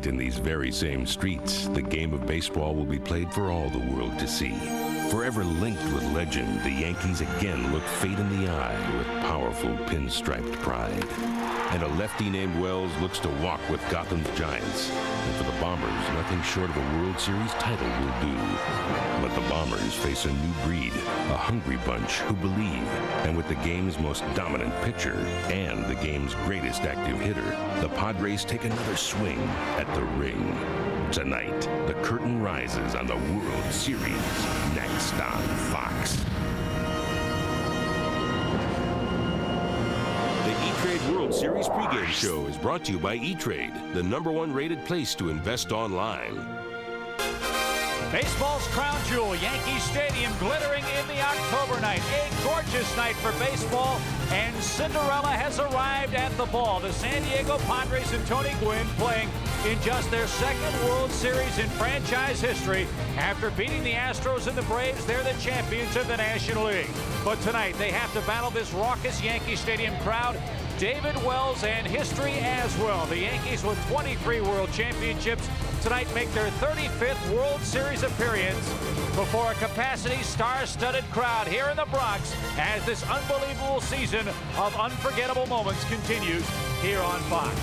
tonight in these very same streets, the game of baseball will be played for all the world to see. Forever linked with legend, the Yankees again look fate in the eye with powerful pinstriped pride. And a lefty named Wells looks to walk with Gotham's Giants. And for the Bombers, nothing short of a World Series title will do. But the Bombers face a new breed, a hungry bunch who believe. And with the game's most dominant pitcher and the game's greatest active hitter, the Padres take another swing at the ring. Tonight, the curtain rises on the World Series, next on Fox. The E-Trade World Series pregame show is brought to you by E-Trade, the #1 rated place to invest online. Baseball's crown jewel, Yankee Stadium, glittering in the October night. A gorgeous night for baseball, and Cinderella has arrived at the ball. The San Diego Padres and Tony Gwynn playing in just their second World Series in franchise history. After beating the Astros and the Braves, they're the champions of the National League. But tonight, they have to battle this raucous Yankee Stadium crowd. David Wells and history as well. The Yankees with 23 World Championships tonight make their 35th World Series appearance before a capacity star-studded crowd here in the Bronx as this unbelievable season of unforgettable moments continues here on Fox.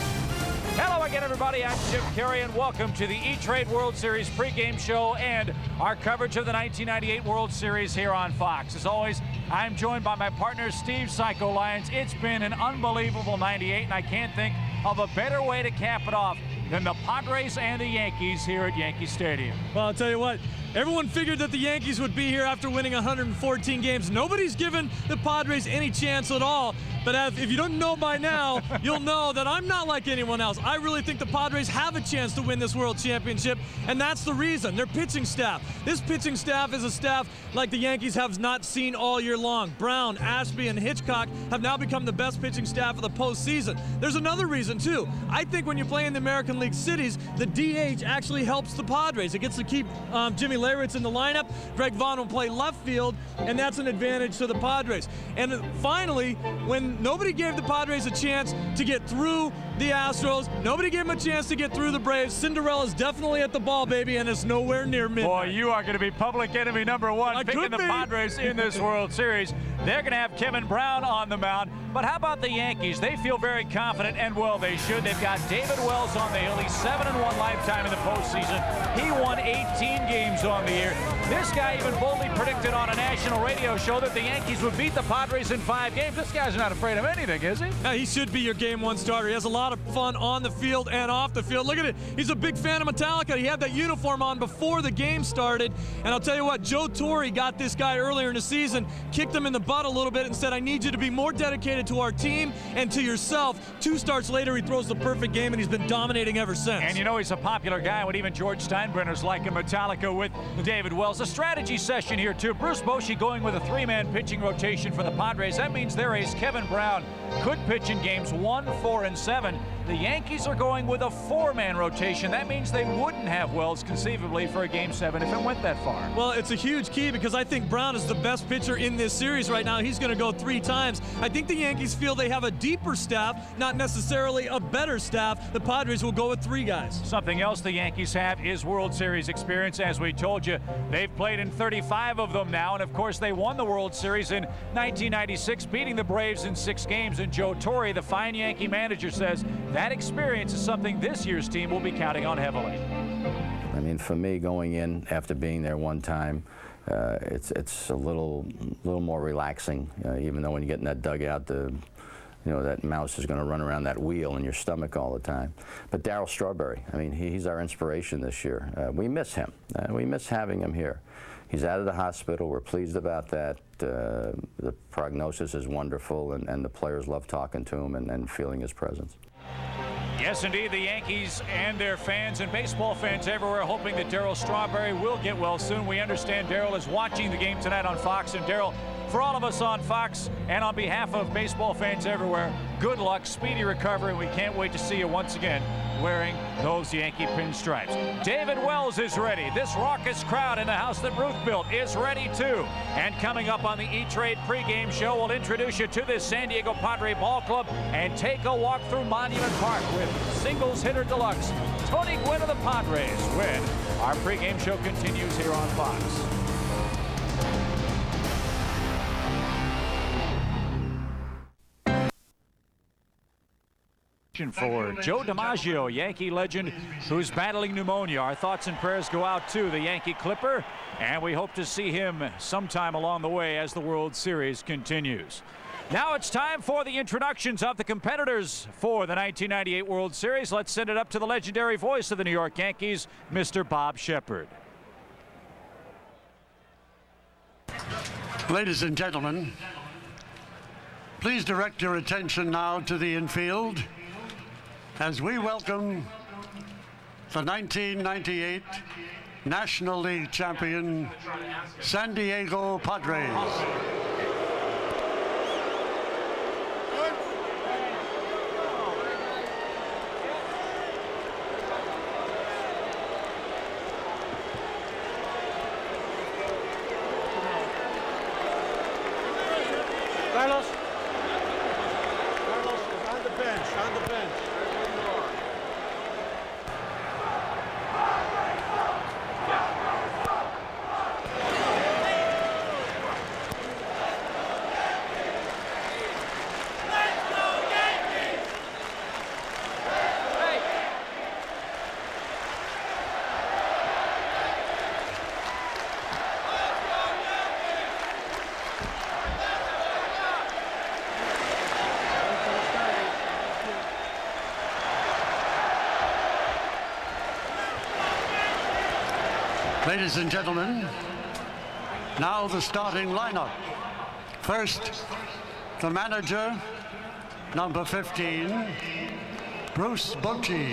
Hello again, everybody. I'm Jim Carrey, and welcome to the E-Trade World Series pregame show and our coverage of the 1998 World Series here on Fox. As always, I'm joined by my partner, Steve Psycho Lyons. It's been an unbelievable 98, and I can't think of a better way to cap it off than the Padres and the Yankees here at Yankee Stadium. Well, I'll tell you what, everyone figured that the Yankees would be here after winning 114 games. Nobody's given the Padres any chance at all. But if you don't know by now, you'll know that I'm not like anyone else. I really think the Padres have a chance to win this World Championship, and that's the reason. Their pitching staff. This pitching staff is a staff like the Yankees have not seen all year long. Brown, Ashby, and Hitchcock have now become the best pitching staff of the postseason. There's another reason, too. I think when you play in the American League cities, the DH actually helps the Padres. It gets to keep Jimmy Leyritz in the lineup. Greg Vaughn will play left field, and that's an advantage to the Padres. And finally, when nobody gave the Padres a chance to get through the Astros, nobody gave them a chance to get through the Braves, Cinderella's definitely at the ball, baby, and it's nowhere near midnight. Boy, you are going to be public enemy #1 picking the Padres in this World Series. They're going to have Kevin Brown on the mound. But how about the Yankees? They feel very confident, and well, they should. They've got David Wells on the hill. He's 7-1 lifetime in the postseason. He won 18 games on the year. This guy even boldly predicted on a national radio show that the Yankees would beat the Padres in 5 games. This guy's not afraid of anything, is he? Yeah, he should be your Game 1 starter. He has a lot of fun on the field and off the field. Look at it. He's a big fan of Metallica. He had that uniform on before the game started. And I'll tell you what, Joe Torre got this guy earlier in the season, kicked him in the butt a little bit and said, I need you to be more dedicated to our team and to yourself. 2 starts later, he throws the perfect game, and he's been dominating ever since. And you know he's a popular guy when even George Steinbrenner's liking Metallica with David Wells. A strategy session here, too. Bruce Bochy going with a 3-man pitching rotation for the Padres. That means their ace, Kevin Brown, could pitch in games 1, 4, and 7. The Yankees are going with a 4-man rotation. That means they wouldn't have Wells conceivably for a Game 7 if it went that far. Well, it's a huge key because I think Brown is the best pitcher in this series right now. He's going to go 3 times. I think the Yankees feel they have a deeper staff, not necessarily a better staff. The Padres will go with 3 guys. Something else the Yankees have is World Series experience. As we told you, they've played in 35 of them now, and of course they won the World Series in 1996, beating the Braves in 6 games. And Joe Torre, the fine Yankee manager, says that experience is something this year's team will be counting on heavily. I mean, for me, going in after being there one time, it's a little more relaxing. Even though when you get in that dugout, that mouse is going to run around that wheel in your stomach all the time. But Darryl Strawberry, I mean, he's our inspiration this year. We miss him. We miss having him here. He's out of the hospital. We're pleased about that. The prognosis is wonderful, and the players love talking to him and feeling his presence. Yes, indeed, the Yankees and their fans and baseball fans everywhere hoping that Darryl Strawberry will get well soon. We understand Darryl is watching the game tonight on Fox. And Darryl, for all of us on Fox and on behalf of baseball fans everywhere, good luck, speedy recovery, and we can't wait to see you once again wearing those Yankee pinstripes. David Wells is ready. This raucous crowd in the house that Ruth built is ready too. And coming up on the E-Trade pregame show, we'll introduce you to this San Diego Padre ball club and take a walk through Monument Park with singles hitter deluxe Tony Gwynn of the Padres win. Our pregame show continues here on Fox. For Joe DiMaggio, Yankee legend who's battling pneumonia. Our thoughts and prayers go out to the Yankee Clipper, and we hope to see him sometime along the way as the World Series continues. Now it's time for the introductions of the competitors for the 1998 World Series. Let's send it up to the legendary voice of the New York Yankees, Mr. Bob Shepard. Ladies and gentlemen, please direct your attention now to the infield as we welcome the 1998 National League champion San Diego Padres. Carlos is on the bench, Ladies and gentlemen, now the starting lineup. First, the manager, number 15, Bruce Bochy.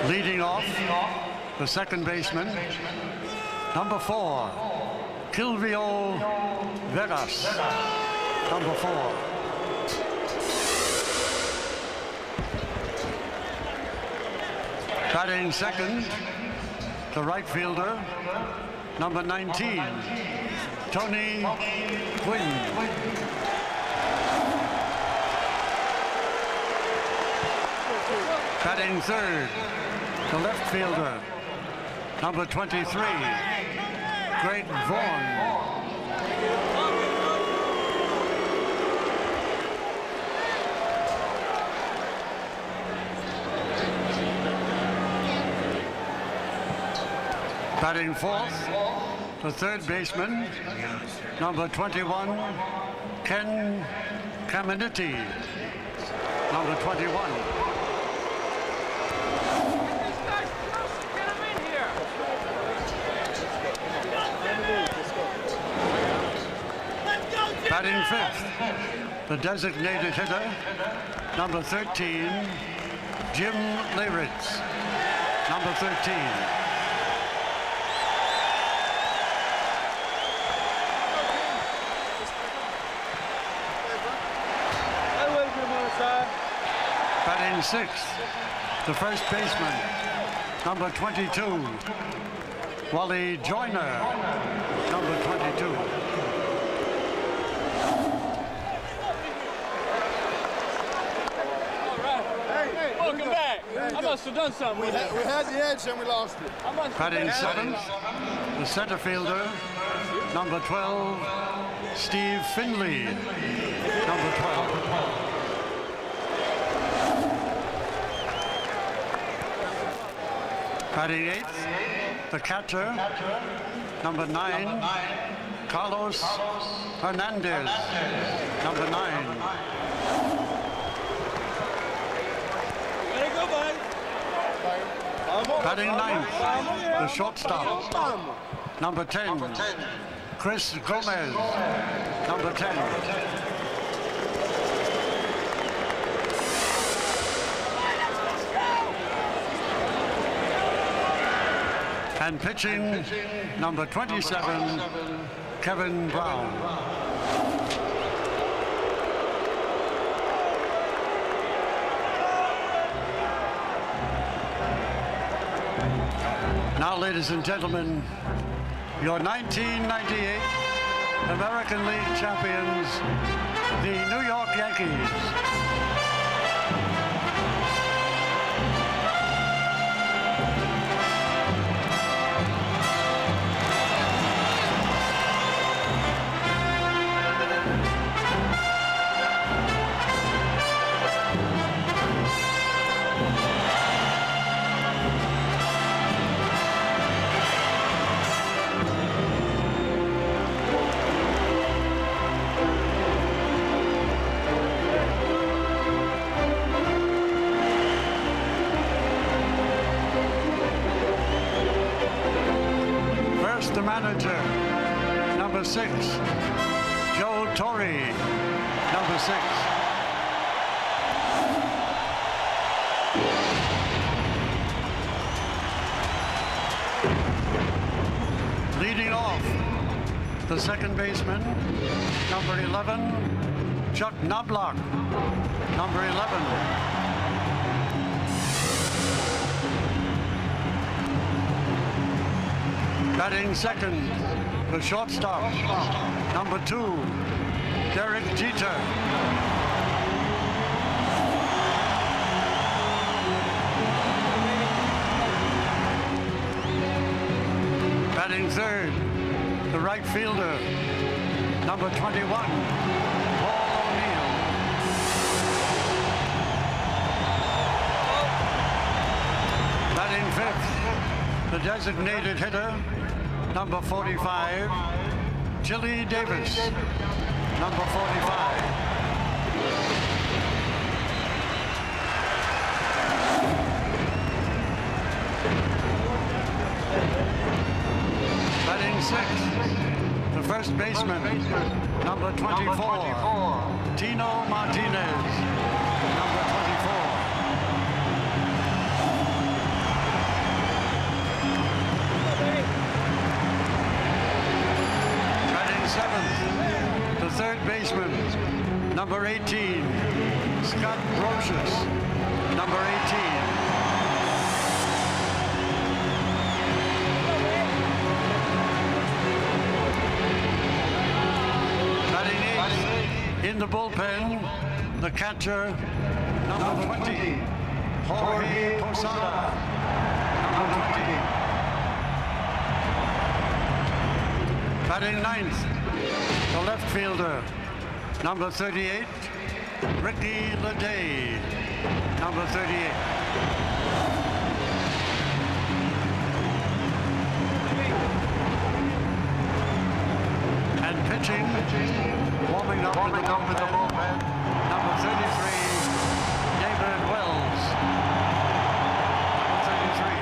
Leading off, the second baseman, number 4, Kilvio Vegas, number 4. Batting second, the right fielder, number 19, Tony Gwynn. Batting third, the left fielder, number 23, Greg Vaughn. Batting fourth, the third baseman, number 21, Ken Caminiti, number 21. Batting fifth, the designated hitter, number 13, Jim Leyritz, number 13. Batting sixth, the first baseman, number 22, Wally Joyner, number 22. Welcome back. I must have done something. We had the edge and we lost it. Batting seventh, the center fielder, number 12, Steve Finley, number 12. Batting eighth, the catcher, number 9, Carlos Hernandez, number 9. Batting ninth, the shortstop, number 10, Chris Gomez, number 10. And pitching, number 27, Kevin Brown. Now, ladies and gentlemen, your 1998 American League champions, the New York Yankees. The manager, number 6, Joe Torre, number 6. Leading off, the second baseman, number 11, Chuck Knobloch, number 11. Batting second, the shortstop, number 2, Derek Jeter. Batting third, the right fielder, number 21, Paul O'Neill. Batting fifth, the designated hitter, number 45, Chili Davis, number 45. Batting sixth, the first baseman, number 24, Tino Martinez, number 24. Seventh, the third baseman, number 18, Scott Brocious, number 18. Batting eighth, in the bullpen, the catcher, number 20, Jorge Posada, number 20. Batting ninth, the left fielder, number 38, Ricky Leday, number 38. And pitching, warming up in the bullpen, number 33, David Wells, number 33.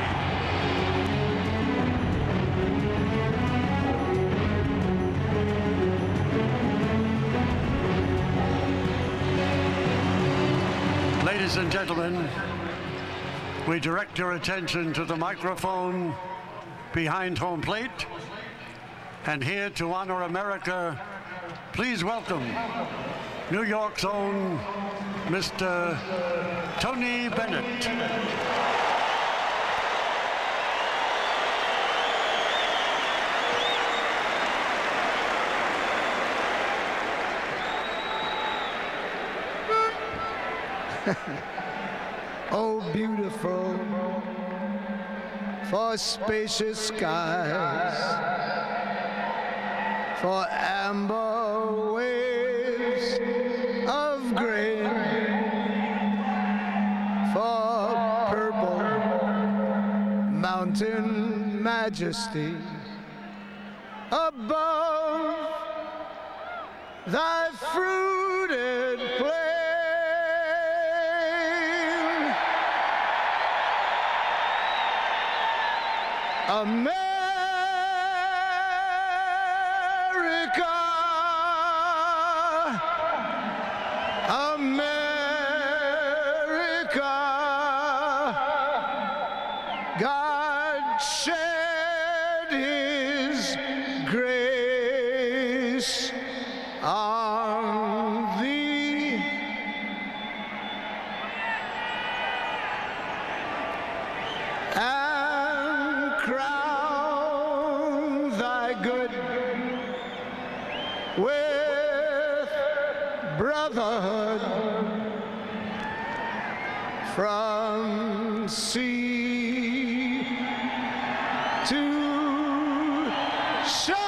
Ladies and gentlemen, we direct your attention to the microphone behind home plate. And here to honor America, please welcome New York's own Mr. Tony Bennett. Oh, beautiful for spacious skies, for amber waves of grain, for purple mountain majesty above thy fruited plain. America, America, God shed his grace on thee. And crown my good with brotherhood from sea to shining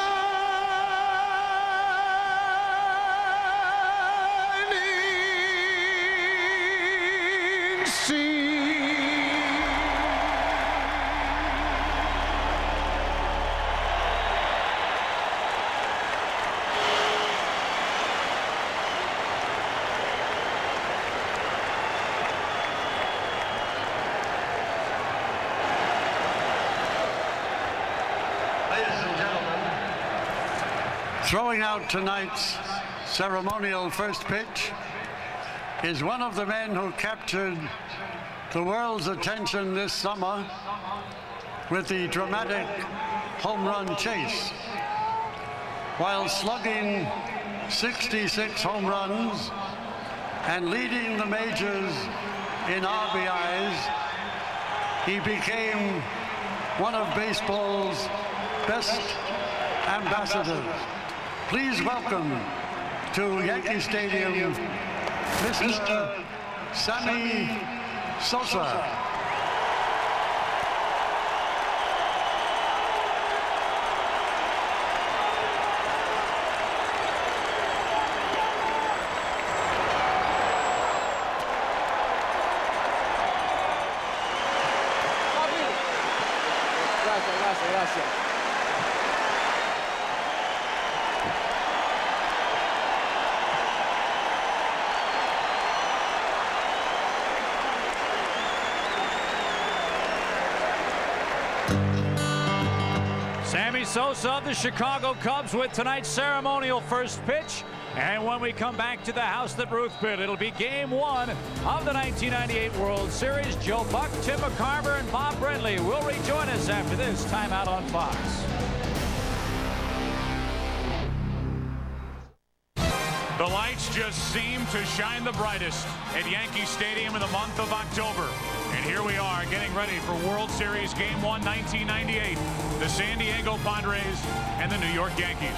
sea. Throwing out tonight's ceremonial first pitch is one of the men who captured the world's attention this summer with the dramatic home run chase. While slugging 66 home runs and leading the majors in RBIs, he became one of baseball's best ambassadors. Please welcome to Yankee Stadium, Mr. Sammy Sosa. Gracias. Sammy Sosa of the Chicago Cubs with tonight's ceremonial first pitch. And when we come back to the house that Ruth built, it'll be game one of the 1998 World Series. Joe Buck, Tim McCarver, and Bob Brenly will rejoin us after this timeout on Fox. The lights just seem to shine the brightest at Yankee Stadium in the month of October. And here we are getting ready for World Series Game 1, 1998. The San Diego Padres and the New York Yankees.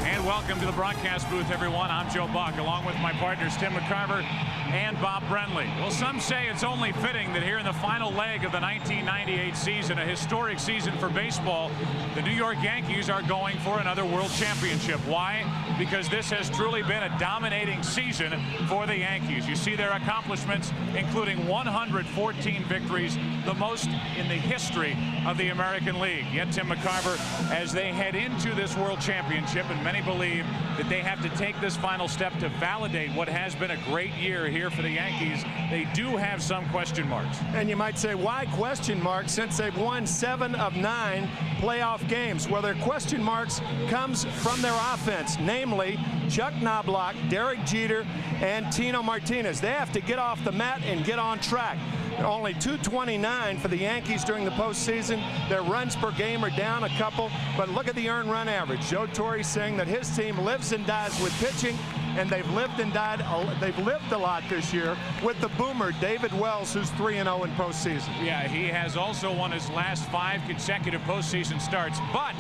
And welcome to the broadcast booth, everyone. I'm Joe Buck, along with my partners Tim McCarver and Bob Brenly. Well, some say it's only fitting that here in the final leg of the 1998 season, a historic season for baseball, the New York Yankees are going for another World Championship. Why? Because this has truly been a dominating season for the Yankees. You see their accomplishments, including 114 victories, the most in the history of the American League. Yet Tim McCarver, as they head into this World Championship, and many believe that they have to take this final step to validate what has been a great year here for the Yankees, they do have some question marks. And you might say, why question marks since they've won 7 of 9 playoff games? Well, their question marks comes from their offense, namely Chuck Knobloch, Derek Jeter, and Tino Martinez. They have to get off the mat and get on track. Only 229 for the Yankees during the postseason. Their runs per game are down a couple, but look at the earned run average. Joe Torre saying that his team lives and dies with pitching, and they've lived and died. They've lived a lot this year with the boomer David Wells, who's 3-0 in postseason. Yeah, he has also won his last 5 consecutive postseason starts, but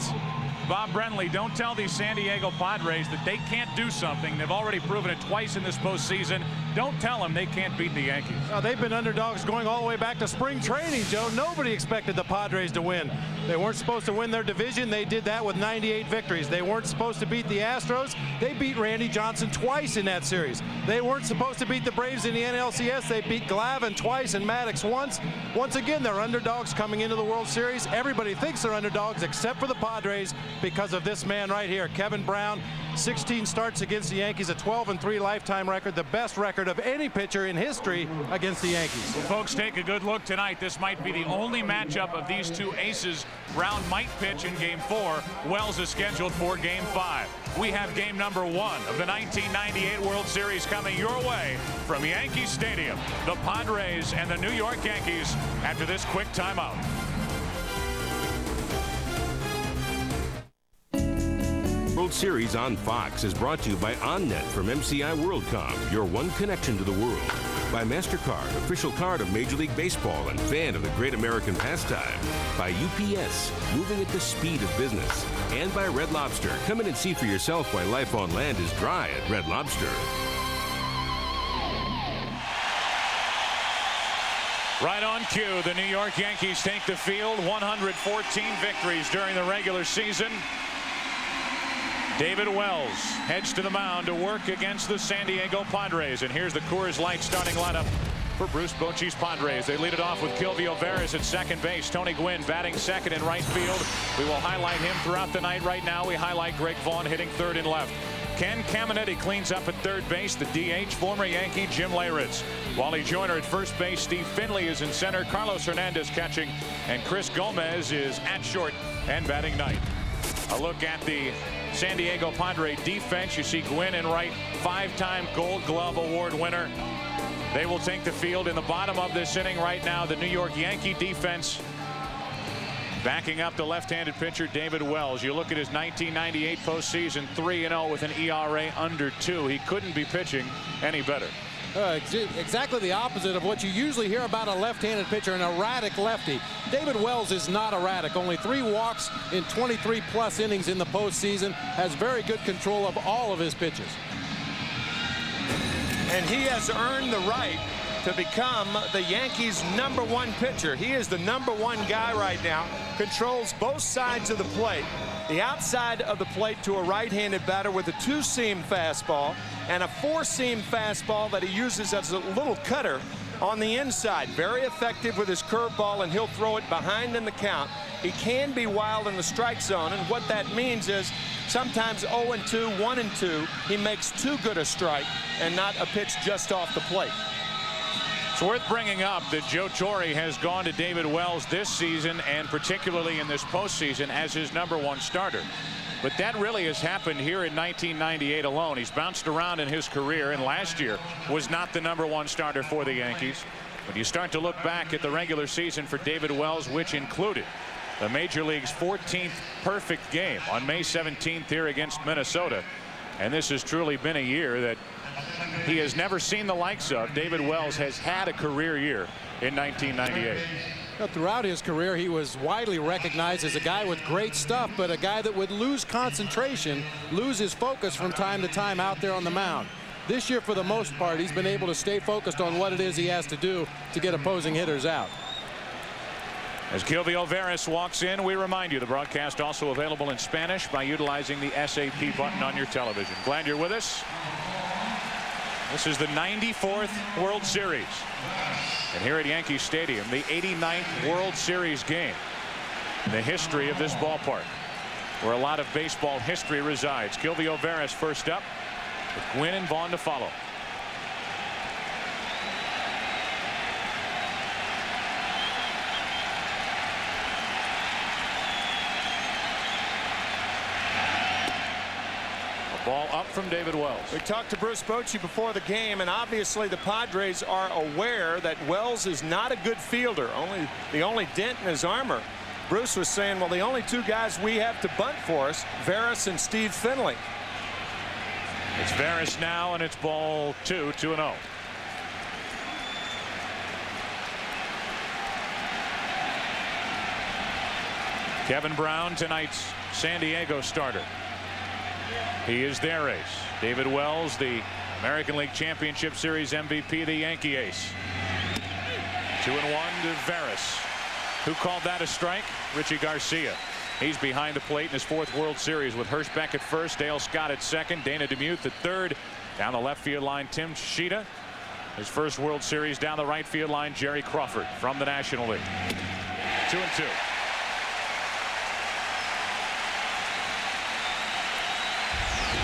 Bob Brenly, don't tell these San Diego Padres that they can't do something. They've already proven it twice in this postseason. Don't tell them they can't beat the Yankees. They've been underdogs going all the way back to spring training, Joe. Nobody expected the Padres to win. They weren't supposed to win their division. They did that with 98 victories. They weren't supposed to beat the Astros. They beat Randy Johnson twice in that series. They weren't supposed to beat the Braves in the NLCS. They beat Glavine twice and Maddox once. Once again, they're underdogs coming into the World Series. Everybody thinks they're underdogs except for the Padres because of this man right here, Kevin Brown. 16 starts against the Yankees, a 12-3 lifetime record, the best record of any pitcher in history against the Yankees. Well, folks, take a good look tonight. This might be the only matchup of these two aces. Brown might pitch in Game 4. Wells is scheduled for Game 5. We have game number 1 of the 1998 World Series coming your way from Yankee Stadium. The Padres and the New York Yankees after this quick timeout. World Series on Fox is brought to you by OnNet from MCI WorldCom, your one connection to the world. By MasterCard, official card of Major League Baseball and fan of the great American pastime. By UPS, moving at the speed of business. And by Red Lobster. Come in and see for yourself why life on land is dry at Red Lobster. Right on cue, the New York Yankees take the field. 114 victories during the regular season. David Wells heads to the mound to work against the San Diego Padres. And here's the Coors Light starting lineup for Bruce Bochy's Padres. They lead it off with Kilvio Veras at second base. Tony Gwynn batting second in right field. We will highlight him throughout the night. Right now we highlight Greg Vaughn hitting third and left. Ken Caminetti cleans up at third base. The DH, former Yankee Jim Leyritz. Wally Joyner at first base. Steve Finley is in center. Carlos Hernandez catching. And Chris Gomez is at short and batting ninth. A look at the San Diego Padre defense. You see Gwynn in right, 5-time Gold Glove Award winner. They will take the field in the bottom of this inning right now. The New York Yankee defense backing up the left-handed pitcher David Wells. You look at his 1998 postseason, 3-0 with an ERA under 2. He couldn't be pitching any better. Exactly the opposite of what you usually hear about a left-handed pitcher, an erratic lefty. David Wells is not erratic. Only 3 walks in 23+ innings in the postseason. Has very good control of all of his pitches. And he has earned the right to become the Yankees' #1 pitcher. He is the #1 guy right now. Controls both sides of the plate. The outside of the plate to a right-handed batter with a 2-seam fastball and a 4-seam fastball that he uses as a little cutter on the inside. Very effective with his curveball, and he'll throw it behind in the count. He can be wild in the strike zone, and what that means is sometimes 0-2, 1-2, he makes too good a strike and not a pitch just off the plate. It's worth bringing up that Joe Torre has gone to David Wells this season, and particularly in this postseason, as his #1 starter. But that really has happened here in 1998 alone. He's bounced around in his career, and last year was not the #1 starter for the Yankees. When you start to look back at the regular season for David Wells, which included the Major League's 14th perfect game on May 17th here against Minnesota, and this has truly been a year that he has never seen the likes of. David Wells has had a career year in 1998. Throughout his career, he was widely recognized as a guy with great stuff, but a guy that would lose concentration, lose his focus from time to time out there on the mound. This year, for the most part, he's been able to stay focused on what it is he has to do to get opposing hitters out. As Kilvio Veras walks in, we remind you the broadcast also available in Spanish by utilizing the SAP button on your television. Glad you're with us. This is the 94th World Series. And here at Yankee Stadium, the 89th World Series game in the history of this ballpark, where a lot of baseball history resides. Kilvio Veras first up, with Gwynn and Vaughn to follow. Ball up from David Wells. We talked to Bruce Bochy before the game, and obviously the Padres are aware that Wells is not a good fielder. The only dent in his armor. Bruce was saying, well, the only 2 guys we have to bunt for us, Veras and Steve Finley. It's Veras now, and it's ball 2, 2-0. Kevin Brown, tonight's San Diego starter. He is their ace. David Wells, the American League Championship Series MVP, the Yankee ace. 2-1 to Veras. Who called that a strike? Richie Garcia. He's behind the plate in his 4th World Series with Hirschbeck at first, Dale Scott at second, Dana DeMuth at third. Down the left field line, Tim Tschida. His first World Series down the right field line, Jerry Crawford from the National League. 2-2.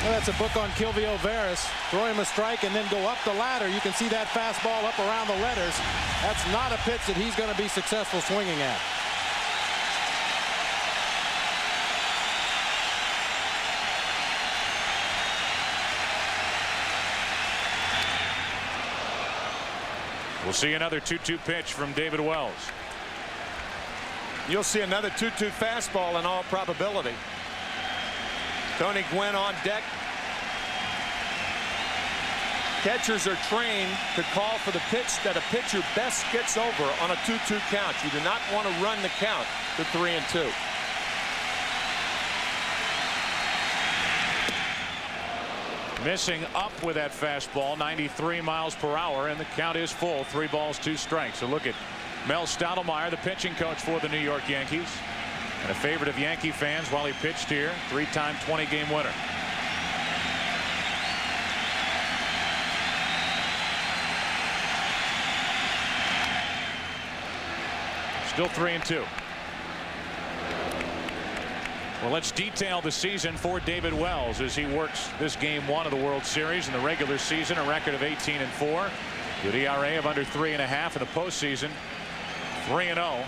Well, that's a book on Kilvio Veras. Throw him a strike and then go up the ladder. You can see that fastball up around the letters. That's not a pitch that he's going to be successful swinging at. We'll see another 2-2 pitch from David Wells. You'll see another 2-2 fastball in all probability. Tony Gwynn on deck. Catchers are trained to call for the pitch that a pitcher best gets over on a 2-2 count. You do not want to run the count to 3-2. Missing up with that fastball, 93 miles per hour, and the count is full. 3 balls, 2 strikes. So look at Mel Stottlemyre, the pitching coach for the New York Yankees, and a favorite of Yankee fans while he pitched here. 3-time 20-game winner. Still 3-2. Well, let's detail the season for David Wells as he works this game 1 of the World Series. In the regular season, a record of 18-4. Good ERA of under 3.5 in the postseason. 3-0.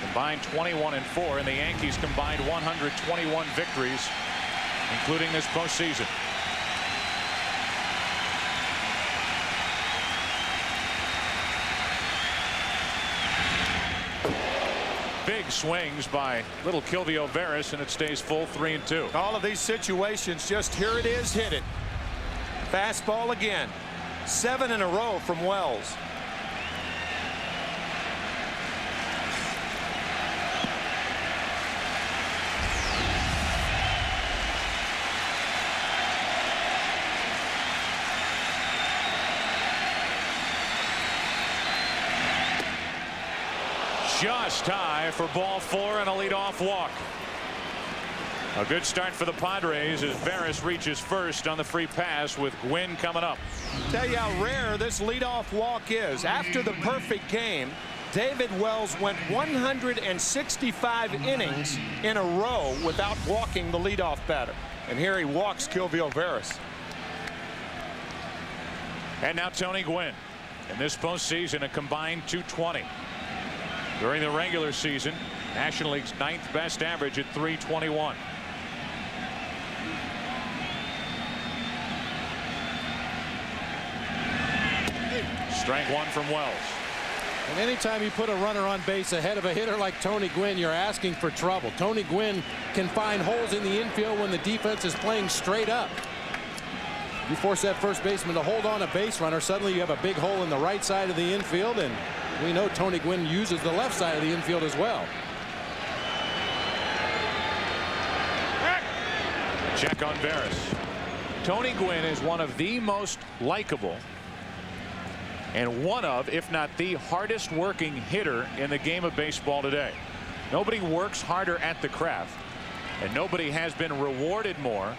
Combined 21-4, and the Yankees combined 121 victories, including this postseason. Big swings by little Kilvio Veras, and it stays full 3-2. All of these situations, just here it is, hit it. Fastball again. 7 in a row from Wells. Just high for ball 4 and a leadoff walk. A good start for the Padres as Veras reaches first on the free pass with Gwynn coming up. Tell you how rare this leadoff walk is. After the perfect game, David Wells went 165 innings in a row without walking the leadoff batter. And here he walks Kilvio Veras. And now Tony Gwynn. In this postseason, a combined .220. During the regular season, National League's 9th best average at .321. Strike 1 from Wells. And anytime you put a runner on base ahead of a hitter like Tony Gwynn, you're asking for trouble. Tony Gwynn can find holes in the infield when the defense is playing straight up. You force that first baseman to hold on a base runner, suddenly you have a big hole in the right side of the infield, and we know Tony Gwynn uses the left side of the infield as well. Check on Veras. Tony Gwynn is one of the most likable and one of, if not the hardest working hitter in the game of baseball today. Nobody works harder at the craft, and nobody has been rewarded more.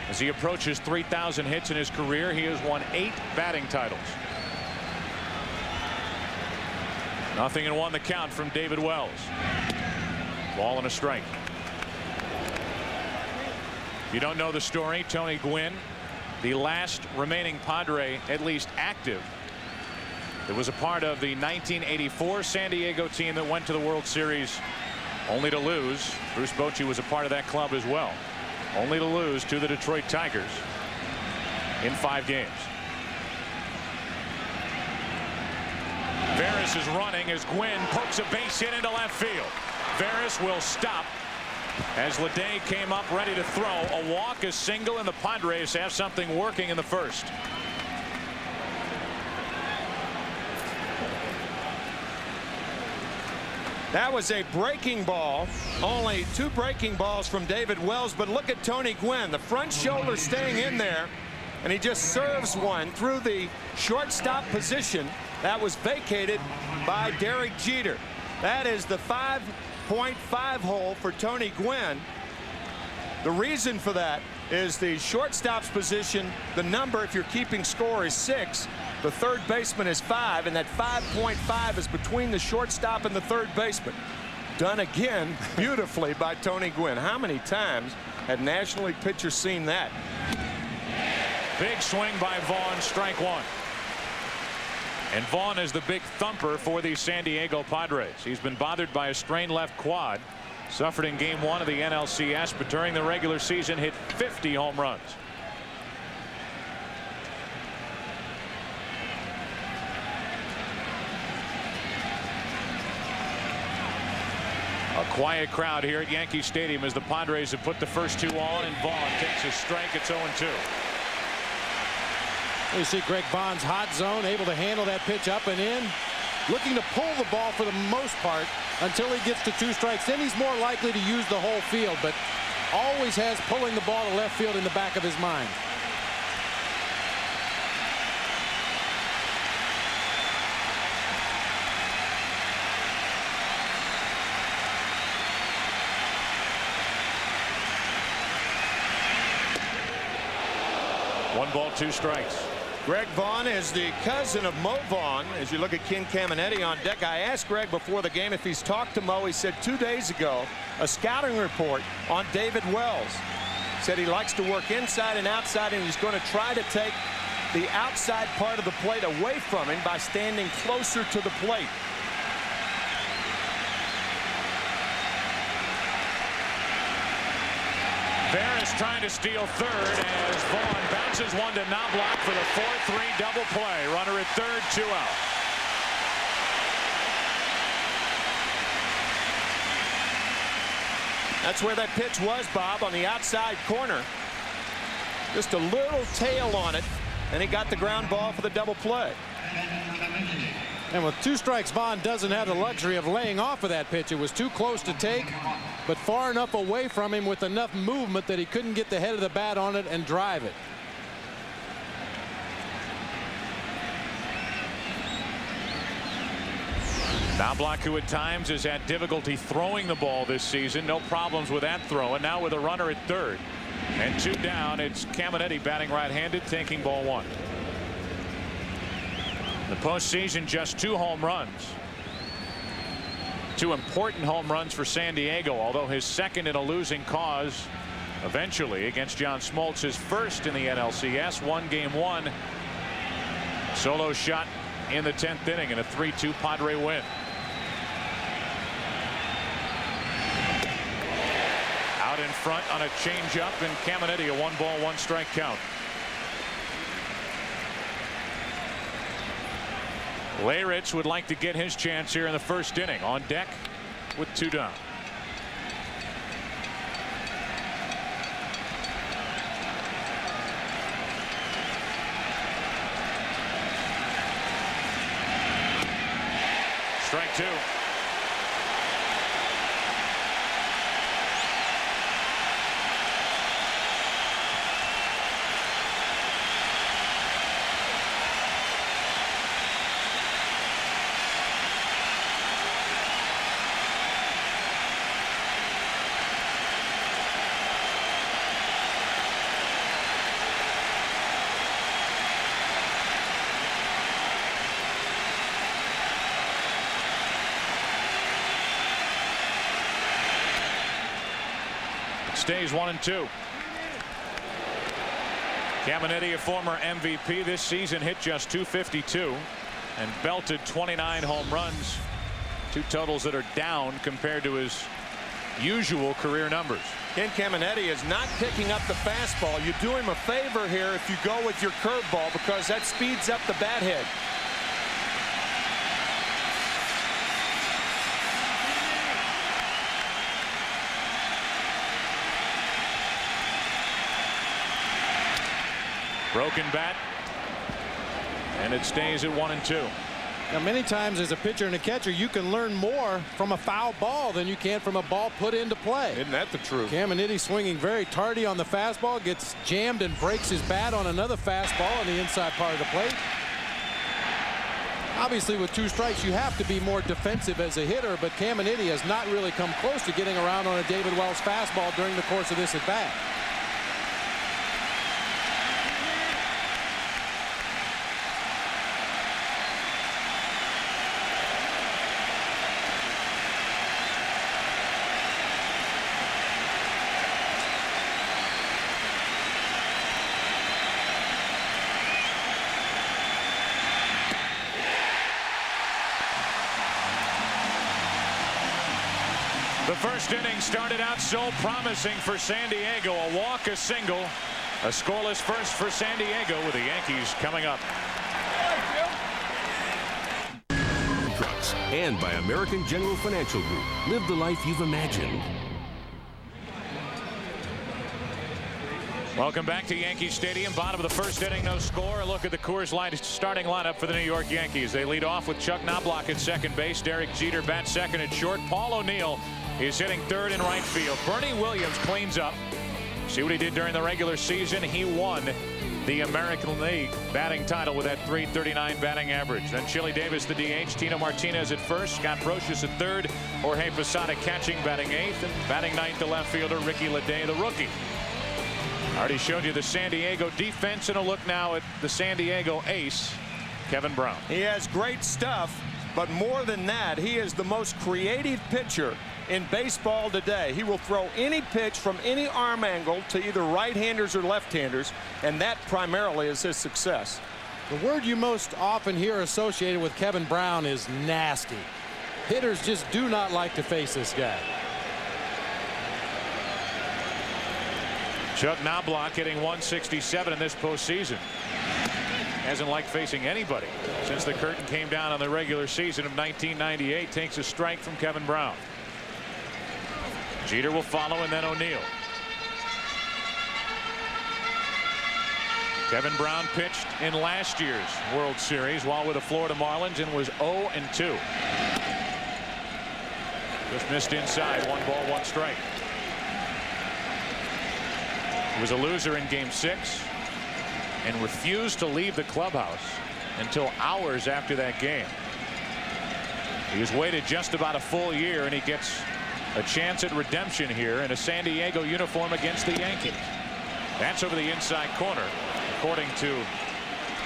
As he approaches 3,000 hits in his career, he has won 8 batting titles. 0-1 the count from David Wells. Ball and a strike. If you don't know the story, Tony Gwynn, the last remaining Padre, at least active, that was a part of the 1984 San Diego team that went to the World Series only to lose. Bruce Bochy was a part of that club as well. Only to lose to the Detroit Tigers in 5 games. Veras is running as Gwynn pokes a base hit into left field. Veras will stop as Leday came up ready to throw. A walk, a single, and the Padres have something working in the first. That was a breaking ball. Only 2 breaking balls from David Wells, but look at Tony Gwynn. The front shoulder staying in there, and he just serves one through the shortstop position that was vacated by Derek Jeter. That is the 5.5 hole for Tony Gwynn. The reason for that is the shortstop's position. The number, if you're keeping score, is 6. The third baseman is 5, and that 5.5 is between the shortstop and the third baseman. Done again beautifully by Tony Gwynn. How many times had National League pitchers seen that? Big swing by Vaughn, strike 1. And Vaughn is the big thumper for the San Diego Padres. He's been bothered by a strained left quad, suffered in game 1 of the NLCS, but during the regular season hit 50 home runs. A quiet crowd here at Yankee Stadium as the Padres have put the first 2 on, and Vaughn takes a strike. It's 0-2. You see Greg Vaughn's hot zone, able to handle that pitch up and in, looking to pull the ball for the most part until he gets to 2 strikes. Then he's more likely to use the whole field, but always has pulling the ball to left field in the back of his mind. One ball, 2 strikes. Greg Vaughn is the cousin of Mo Vaughn. As you look at Ken Caminetti on deck, I asked Greg before the game if he's talked to Mo. He said 2 days ago, a scouting report on David Wells. Said he likes to work inside and outside, and he's going to try to take the outside part of the plate away from him by standing closer to the plate. Veras trying to steal third as Vaughn bounces one to Knobloch for the 4-3 double play. Runner at third, 2 out. That's where that pitch was, Bob, on the outside corner. Just a little tail on it, and he got the ground ball for the double play. And with 2 strikes, Vaughn doesn't have the luxury of laying off of that pitch. It was too close to take, but far enough away from him with enough movement that he couldn't get the head of the bat on it and drive it. Knobloch, who at times has had difficulty throwing the ball this season. No problems with that throw. And now with a runner at third. And 2 down, it's Caminetti batting right-handed, taking ball 1. The postseason, just 2 home runs. 2 important home runs for San Diego, although his second in a losing cause eventually against John Smoltz, his first in the NLCS. Won game 1. Solo shot in the 10th inning in a 3-2 Padre win. Out in front on a changeup, and Caminetti a 1-ball, 1-strike count. Leyritz would like to get his chance here in the 1st inning. On deck with 2 down. Strike 2. Stays 1-2. Caminetti, a former MVP this season, hit just .252 and belted 29 home runs. 2 totals that are down compared to his usual career numbers. Ken Caminetti is not picking up the fastball. You do him a favor here if you go with your curveball, because that speeds up the bat head. Broken bat, and it stays at 1-2. Now, many times as a pitcher and a catcher, you can learn more from a foul ball than you can from a ball put into play. Isn't that the truth? Caminetti swinging very tardy on the fastball, gets jammed and breaks his bat on another fastball on the inside part of the plate. Obviously, with 2 strikes, you have to be more defensive as a hitter, but Caminetti has not really come close to getting around on a David Wells fastball during the course of this at bat. The 1st inning started out so promising for San Diego. A walk, a single, a scoreless 1st for San Diego, with the Yankees coming up. Trucks and by American General Financial Group. Live the life you've imagined. Welcome back to Yankee Stadium. Bottom of the first inning, no score. A look at the Coors Light starting lineup for the New York Yankees. They lead off with Chuck Knobloch at second base. Derek Jeter bats second at short. Paul O'Neill is hitting third in right field. Bernie Williams cleans up. See what he did during the regular season. He won the American League batting title with that .339 batting average. Then Chili Davis, the DH. Tino Martinez at first. Scott Brocious at third. Jorge Posada catching, batting eighth. And batting ninth, the left fielder, Ricky Ledee, the rookie. Already showed you the San Diego defense, and a look now at the San Diego ace, Kevin Brown. He has great stuff, but more than that, he is the most creative pitcher in baseball today. He will throw any pitch from any arm angle to either right-handers or left-handers, and that primarily is his success. The word you most often hear associated with Kevin Brown is nasty. Hitters just do not like to face this guy. Chuck Knobloch hitting .167 in this postseason. Hasn't liked facing anybody since the curtain came down on the regular season of 1998. Takes a strike from Kevin Brown. Jeter will follow, and then O'Neill. Kevin Brown pitched in last year's World Series while with the Florida Marlins and was 0-2. Just missed inside. 1 ball, 1 strike. He was a loser in Game 6 and refused to leave the clubhouse until hours after that game. He has waited just about a full year, and he gets a chance at redemption here in a San Diego uniform against the Yankees. That's over the inside corner, according to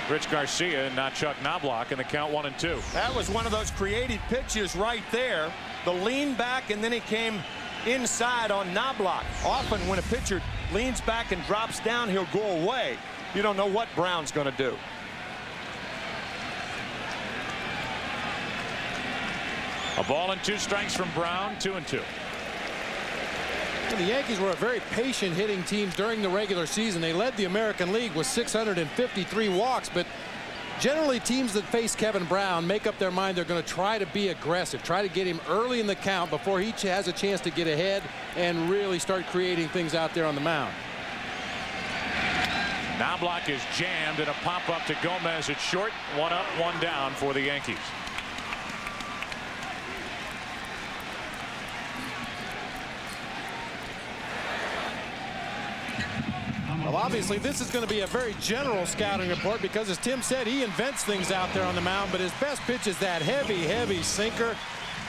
Rich Garcia and not Chuck Knobloch, in the count 1-2. That was one of those creative pitches right there. The lean back, and then he came inside on Knobloch. Often when a pitcher leans back and drops down, he'll go away. You don't know what Brown's going to do. A ball and 2 strikes from Brown. 2-2. The Yankees were a very patient hitting team during the regular season. They led the American League with 653 walks, but generally teams that face Kevin Brown make up their mind they're going to try to be aggressive, try to get him early in the count before he has a chance to get ahead and really start creating things out there on the mound. Knobloch is jammed, and a pop up to Gomez at short. 1 up, 1 down for the Yankees. Well, obviously this is going to be a very general scouting report because, as Tim said, he invents things out there on the mound, but his best pitch is that heavy sinker.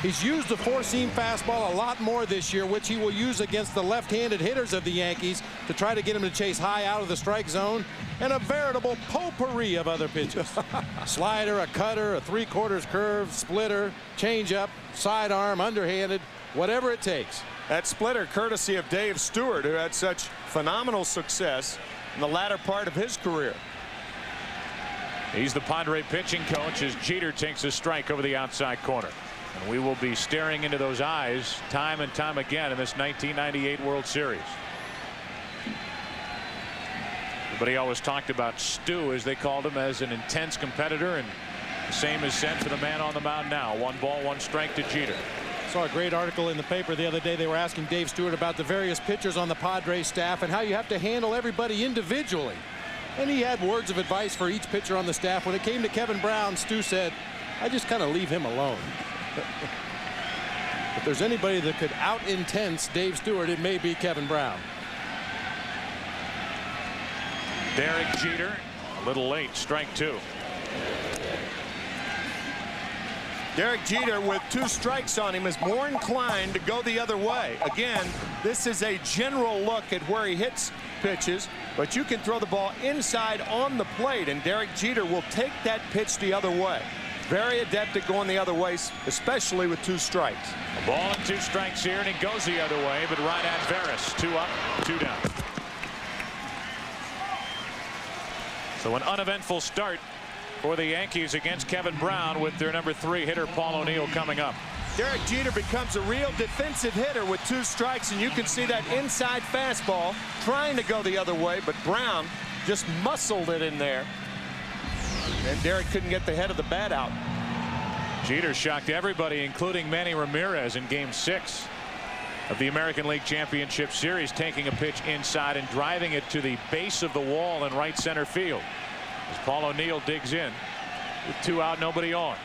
He's used the 4-seam fastball a lot more this year, which he will use against the left-handed hitters of the Yankees to try to get him to chase high out of the strike zone, and a veritable potpourri of other pitches. Slider, a cutter, a 3/4 curve, splitter, changeup, sidearm, underhanded, whatever it takes. That splitter courtesy of Dave Stewart, who had such phenomenal success in the latter part of his career. He's the Padre pitching coach as Jeter takes a strike over the outside corner. And we will be staring into those eyes time and time again in this 1998 World Series. Everybody always talked about Stu, as they called him, as an intense competitor, and the same is said for the man on the mound now. 1 ball, 1 strike to Jeter. Saw a great article in the paper the other day. They were asking Dave Stewart about the various pitchers on the Padres staff and how you have to handle everybody individually. And he had words of advice for each pitcher on the staff. When it came to Kevin Brown, Stu said, I just kind of leave him alone. If there's anybody that could out-intense Dave Stewart, it may be Kevin Brown. Derek Jeter, a little late, strike 2. Derek Jeter, with 2 strikes on him, is more inclined to go the other way. Again, this is a general look at where he hits pitches, but you can throw the ball inside on the plate, and Derek Jeter will take that pitch the other way. Very adept at going the other way, especially with 2 strikes. A ball and 2 strikes here, and he goes the other way, but right at Veras. 2 up, 2 down. So an uneventful start for the Yankees against Kevin Brown, with their number 3 hitter Paul O'Neill coming up. Derek Jeter becomes a real defensive hitter with 2 strikes, and you can see that inside fastball trying to go the other way, but Brown just muscled it in there, and Derek couldn't get the head of the bat out. Jeter shocked everybody, including Manny Ramirez, in Game 6 of the American League Championship Series, taking a pitch inside and driving it to the base of the wall in right center field. As Paul O'Neill digs in with 2 out, nobody on.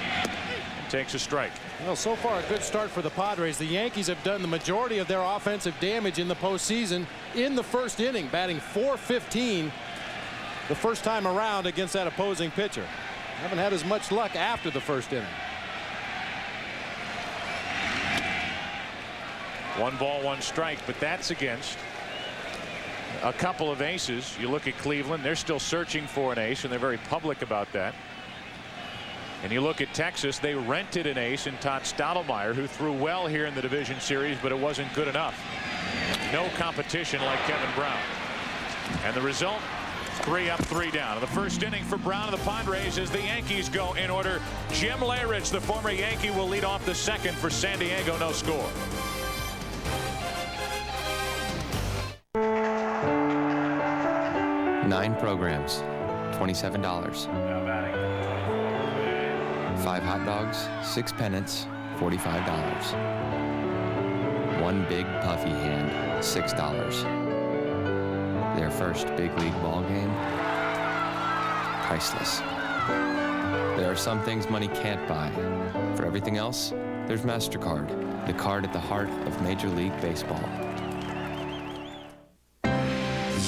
And takes a strike. Well, so far a good start for the Padres. The Yankees have done the majority of their offensive damage in the postseason in the first inning, batting .415 the first time around against that opposing pitcher. Haven't had as much luck after the first inning. 1 ball, 1 strike, but that's against a couple of aces. You look at Cleveland, they're still searching for an ace, and they're very public about that. And you look at Texas, they rented an ace in Todd Stottlemyre, who threw well here in the division series, but it wasn't good enough. No competition like Kevin Brown. And the result, 3 up, 3 down. In the first inning for Brown and the Padres as the Yankees go in order. Jim Leyrich, the former Yankee, will lead off the second for San Diego. No score. Nine programs, $27. 5 hot dogs, 6 pennants, $45. 1 big puffy hand, $6. Their first big league ball game, priceless. There are some things money can't buy. For everything else, there's MasterCard, the card at the heart of Major League Baseball.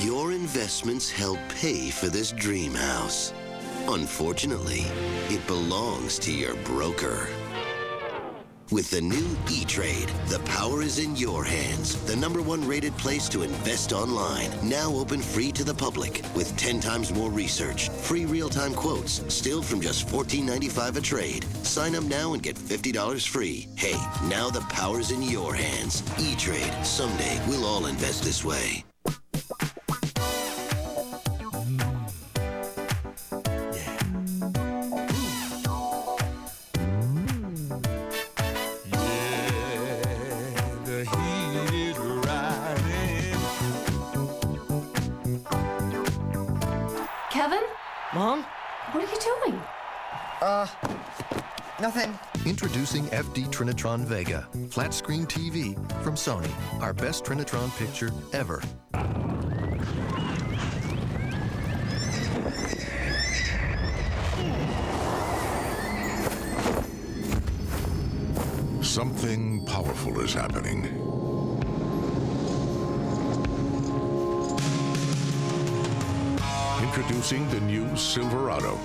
Your investments help pay for this dream house. Unfortunately, it belongs to your broker. With the new E-Trade, the power is in your hands. The #1 rated place to invest online. Now open free to the public with 10 times more research, free real-time quotes, still from just $14.95 a trade. Sign up now and get $50 free. Hey, now the power's in your hands. E-Trade. Someday we'll all invest this way. Kevin? Mom? What are you doing? Nothing. Introducing FD Trinitron Vega, flat screen TV from Sony. Our best Trinitron picture ever. Something powerful is happening. Introducing the new Silverado.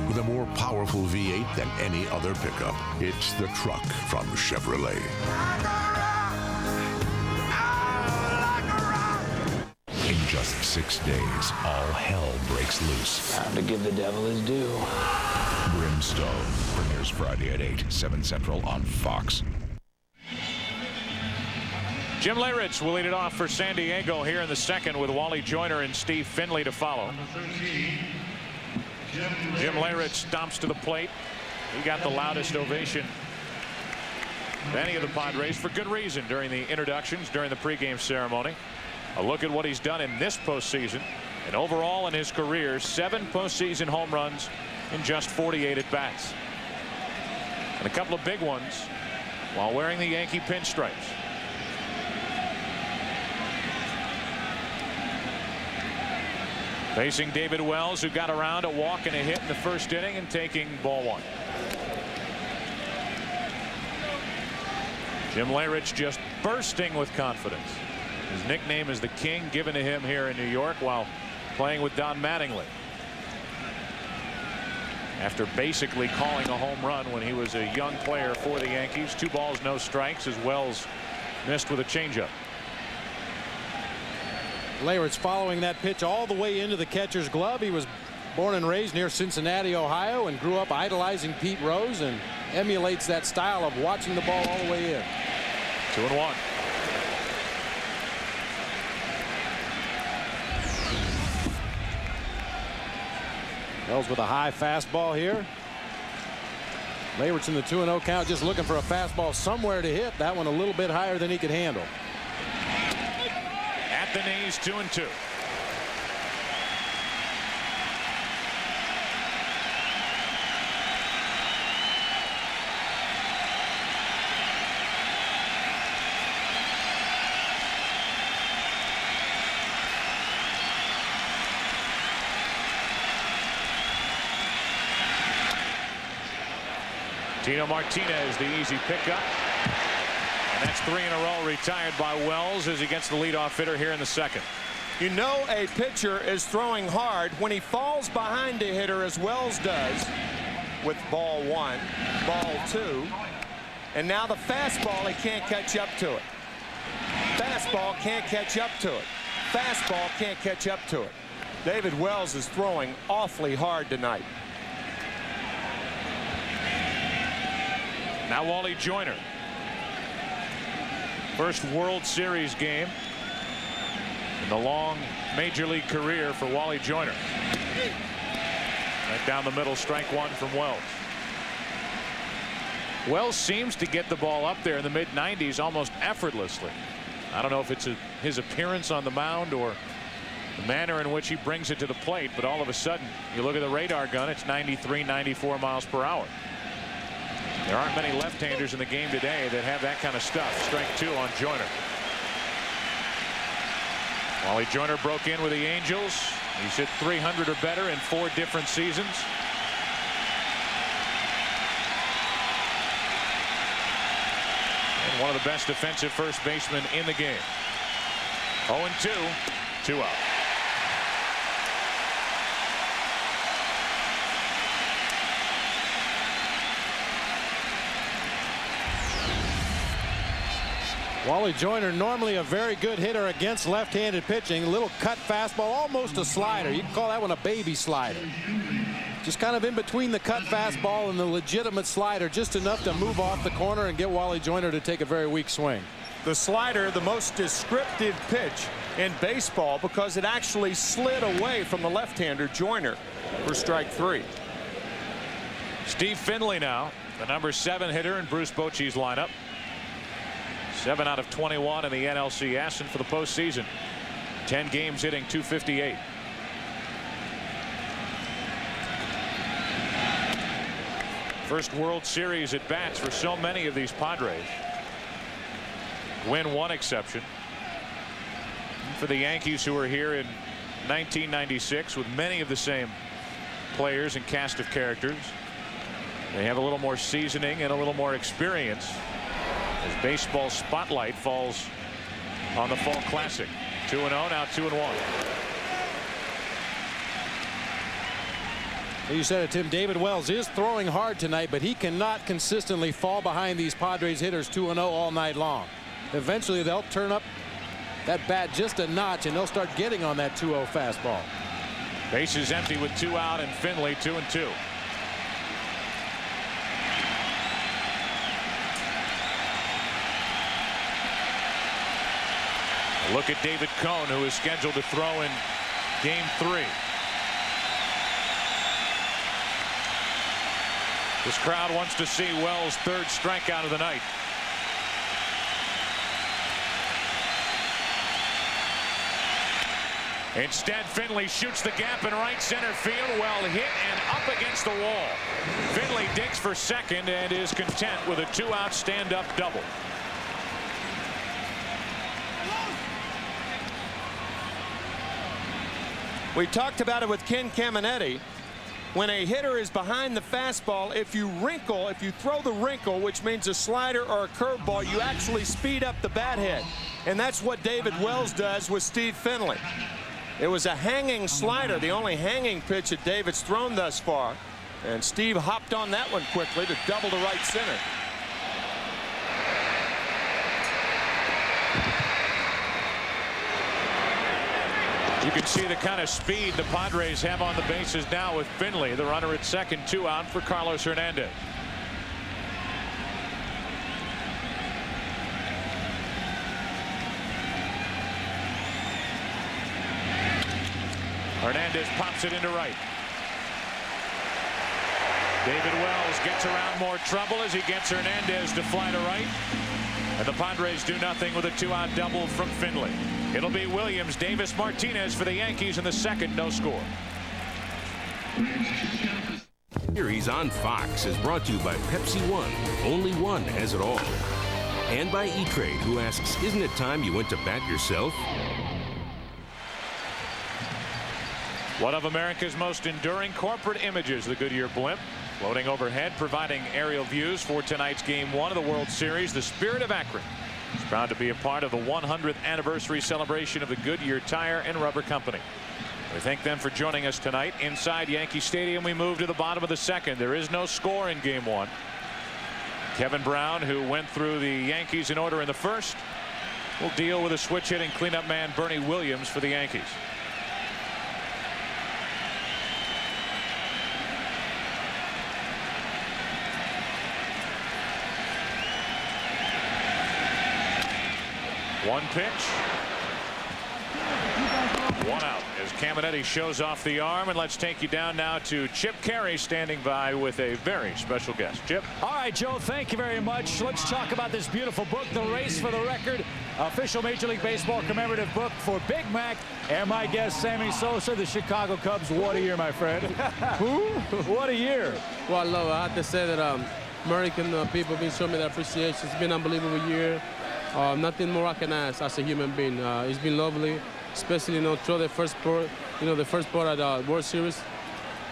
With a more powerful V8 than any other pickup. It's the truck from Chevrolet. In just 6 days, all hell breaks loose. Time to give the devil his due. Brimstone premieres Friday at 8, 7 Central on Fox. Jim Leyrich will lead it off for San Diego here in the second with Wally Joyner and Steve Finley to follow. Jim Leyrich stomps to the plate. He got the loudest ovation of any of the Padres for good reason during the introductions, during the pregame ceremony. A look at what he's done in this postseason. And overall in his career, 7 postseason home runs in just 48 at-bats. And a couple of big ones while wearing the Yankee pinstripes. Facing David Wells, who got around a walk and a hit in the first inning and taking ball 1. Jim Leyrich just bursting with confidence. His nickname is the King, given to him here in New York while playing with Don Mattingly. After basically calling a home run when he was a young player for the Yankees. 2 balls, no strikes as Wells missed with a changeup. Leyrich following that pitch all the way into the catcher's glove. He was born and raised near Cincinnati, Ohio, and grew up idolizing Pete Rose and emulates that style of watching the ball all the way in. 2-1. Wells with a high fastball here. Leyrich in the 2-0 count, just looking for a fastball somewhere to hit. That one a little bit higher than he could handle. At the knees, 2-2. Tino Martinez, the easy pickup. And that's 3 in a row retired by Wells as he gets the leadoff hitter here in the second. You know a pitcher is throwing hard when he falls behind a hitter, as Wells does with ball 1, ball 2, and now the fastball, he can't catch up to it. Fastball can't catch up to it. Fastball can't catch up to it. David Wells is throwing awfully hard tonight. Now Wally Joyner. First World Series game in the long major league career for Wally Joyner. Right down the middle, strike 1 from Wells. Wells seems to get the ball up there in the mid-90s almost effortlessly. I don't know if it's his appearance on the mound or the manner in which he brings it to the plate, but all of a sudden you look at the radar gun, it's 93, 94 miles per hour. There aren't many left-handers in the game today that have that kind of stuff. Strike 2 on Joyner. Wally Joyner broke in with the Angels. He's hit 300 or better in 4 different seasons. And one of the best defensive first basemen in the game. 0-2, 2 out. Wally Joyner, normally a very good hitter against left-handed pitching. A little cut fastball, almost a slider. You can call that one a baby slider. Just kind of in between the cut fastball and the legitimate slider, just enough to move off the corner and get Wally Joyner to take a very weak swing. The slider, the most descriptive pitch in baseball, because it actually slid away from the left-hander Joyner for strike 3. Steve Finley now, the number 7 hitter in Bruce Bochy's lineup. 7 out of 21 in the NLCS, and for the postseason, 10 games hitting .258. First World Series at bats for so many of these Padres. Win one exception. For the Yankees, who were here in 1996 with many of the same players and cast of characters. They have a little more seasoning and a little more experience as baseball spotlight falls on the Fall Classic. 2-0, now 2-1. You said it, Tim. David Wells is throwing hard tonight, but he cannot consistently fall behind these Padres hitters 2-0 all night long. Eventually they'll turn up that bat just a notch and they'll start getting on that 2-0 fastball. Bases empty with 2 out, and Finley 2-2. Look at David Cone, who is scheduled to throw in Game 3. This crowd wants to see Wells' 3rd strikeout of the night. Instead, Finley shoots the gap in right center field. Well hit and up against the wall. Finley digs for second and is content with a 2-out stand-up double. We talked about it with Ken Caminetti. When a hitter is behind the fastball, if you throw the wrinkle, which means a slider or a curveball, you actually speed up the bat head. And that's what David Wells does with Steve Finley. It was a hanging slider, the only hanging pitch that David's thrown thus far. And Steve hopped on that one quickly to double to right center. You can see the kind of speed the Padres have on the bases now with Finley, the runner at second, 2 out for Carlos Hernandez. Hernandez pops it into right. David Wells gets around more trouble as he gets Hernandez to fly to right. And the Padres do nothing with a 2-out double from Finley. It'll be Williams, Davis, Martinez for the Yankees in the second, no score. Series on Fox is brought to you by Pepsi One. Only one has it all. And by E-Trade, who asks, isn't it time you went to bat yourself? One of America's most enduring corporate images, the Goodyear blimp. Floating overhead, providing aerial views for tonight's Game 1 of the World Series. The Spirit of Akron is proud to be a part of the 100th anniversary celebration of the Goodyear Tire and Rubber Company. We thank them for joining us tonight. Inside Yankee Stadium, we move to the bottom of the second. There is no score in Game 1. Kevin Brown, who went through the Yankees in order in the first, will deal with a switch hitting cleanup man Bernie Williams for the Yankees. One pitch. One out as Caminetti shows off the arm. And let's take you down now to Chip Carey standing by with a very special guest. Chip. All right, Joe, thank you very much. Let's talk about this beautiful book, The Race for the Record, official Major League Baseball commemorative book for Big Mac and my guest, Sammy Sosa, the Chicago Cubs. What a year, my friend. Who? What a year. Well, I love it. I have to say that American people have been showing me that appreciation. It's been an unbelievable year. Nothing more I can ask as a human being. It's been lovely, especially through the first part, the first part of the World Series.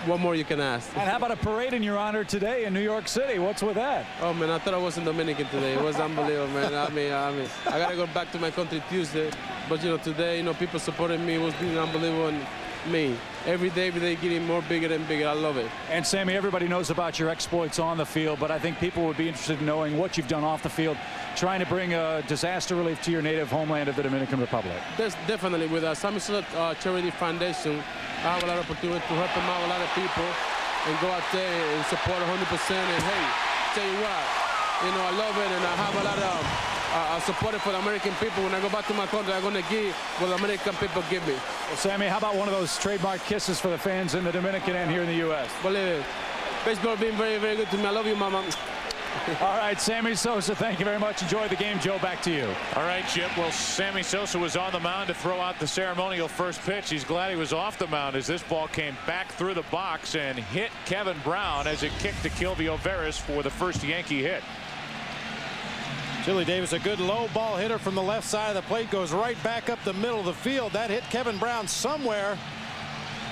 What more you can ask? And how about a parade in your honor today in New York City? What's with that? Oh man, I thought I was in Dominican today. It was unbelievable, man. I mean, I gotta go back to my country Tuesday, but today, people supporting me. It was being unbelievable. And me, every day getting more bigger and bigger. I love it. And Sammy, everybody knows about your exploits on the field, but I think people would be interested in knowing what you've done off the field, trying to bring disaster relief to your native homeland of the Dominican Republic. That's definitely with us. Sammy Sosa Charity Foundation. I have a lot of opportunity to help out a lot of people and go out there and support 100%. And hey, tell you what, I love it, and I have a lot of support for the American people. When I go back to my country, I'm going to give what the American people give me. Well, Sammy, how about one of those trademark kisses for the fans in the Dominican and here in the U.S.? Believe it. Baseball being very, very good to me. I love you, Mama. All right, Sammy Sosa, thank you very much. Enjoy the game. Joe, back to you. All right, Chip. Well, Sammy Sosa was on the mound to throw out the ceremonial first pitch. He's glad he was off the mound as this ball came back through the box and hit Kevin Brown as it kicked to Kilvio Veras for the first Yankee hit. Chili Davis, a good low ball hitter from the left side of the plate, goes right back up the middle of the field. That hit Kevin Brown somewhere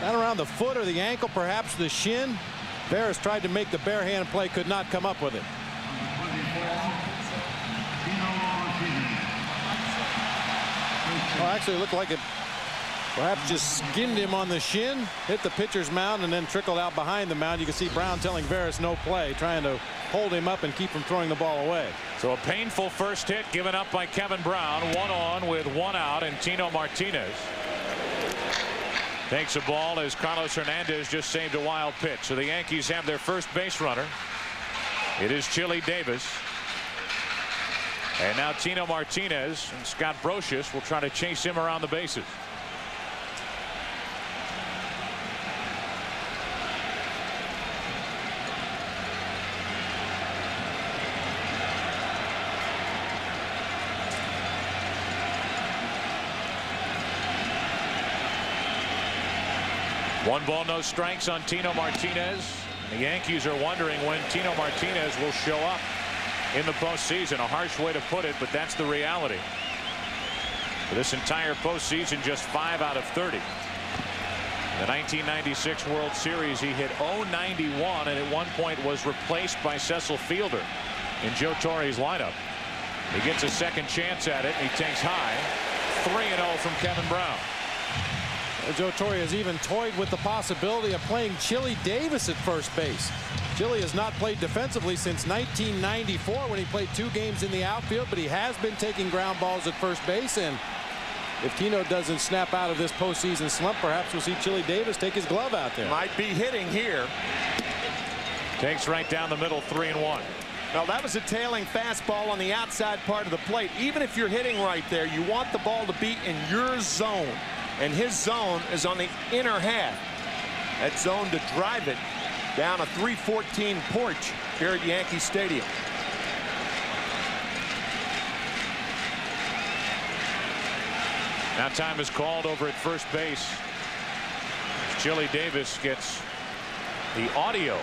down around the foot or the ankle, perhaps the shin. Veras tried to make the bare hand play, could not come up with it. Well, actually, it looked like it perhaps just skinned him on the shin, hit the pitcher's mound, and then trickled out behind the mound. You can see Brown telling Veras no play, trying to hold him up and keep him throwing the ball away. So a painful first hit given up by Kevin Brown. One on with one out, and Tino Martinez takes a ball as Carlos Hernandez just saved a wild pitch. So the Yankees have their first base runner. It is Chili Davis. And now Tino Martinez and Scott Brocious will try to chase him around the bases. One ball, no strikes on Tino Martinez. The Yankees are wondering when Tino Martinez will show up in the postseason. A harsh way to put it, but that's the reality. For this entire postseason, just 5 out of 30. In the 1996 World Series, he hit .091 and at one point was replaced by Cecil Fielder in Joe Torre's lineup. He gets a second chance at it, and he takes high. 3-0 from Kevin Brown. Joe Torre has even toyed with the possibility of playing Chili Davis at first base. Chili has not played defensively since 1994 when he played 2 games in the outfield, but he has been taking ground balls at first base. And if Tino doesn't snap out of this postseason slump, perhaps we'll see Chili Davis take his glove out there. Might be hitting here. Takes right down the middle, 3-1. Well, that was a tailing fastball on the outside part of the plate. Even if you're hitting right there, you want the ball to be in your zone. And his zone is on the inner half. That zone to drive it down a 314 porch here at Yankee Stadium. Now time is called over at first base. Chili Davis gets the audio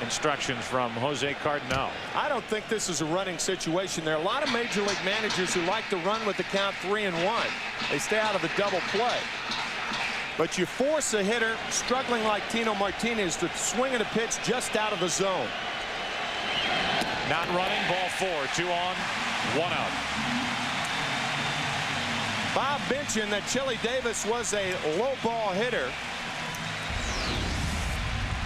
instructions from Jose Cardinal. I don't think this is a running situation. There are a lot of major league managers who like to run with the count 3-1. They stay out of the double play. but you force a hitter struggling like Tino Martinez to swing at a pitch just out of the zone. Not running, ball 4, 2 on, 1 out. Bob mentioned that Chili Davis was a low ball hitter.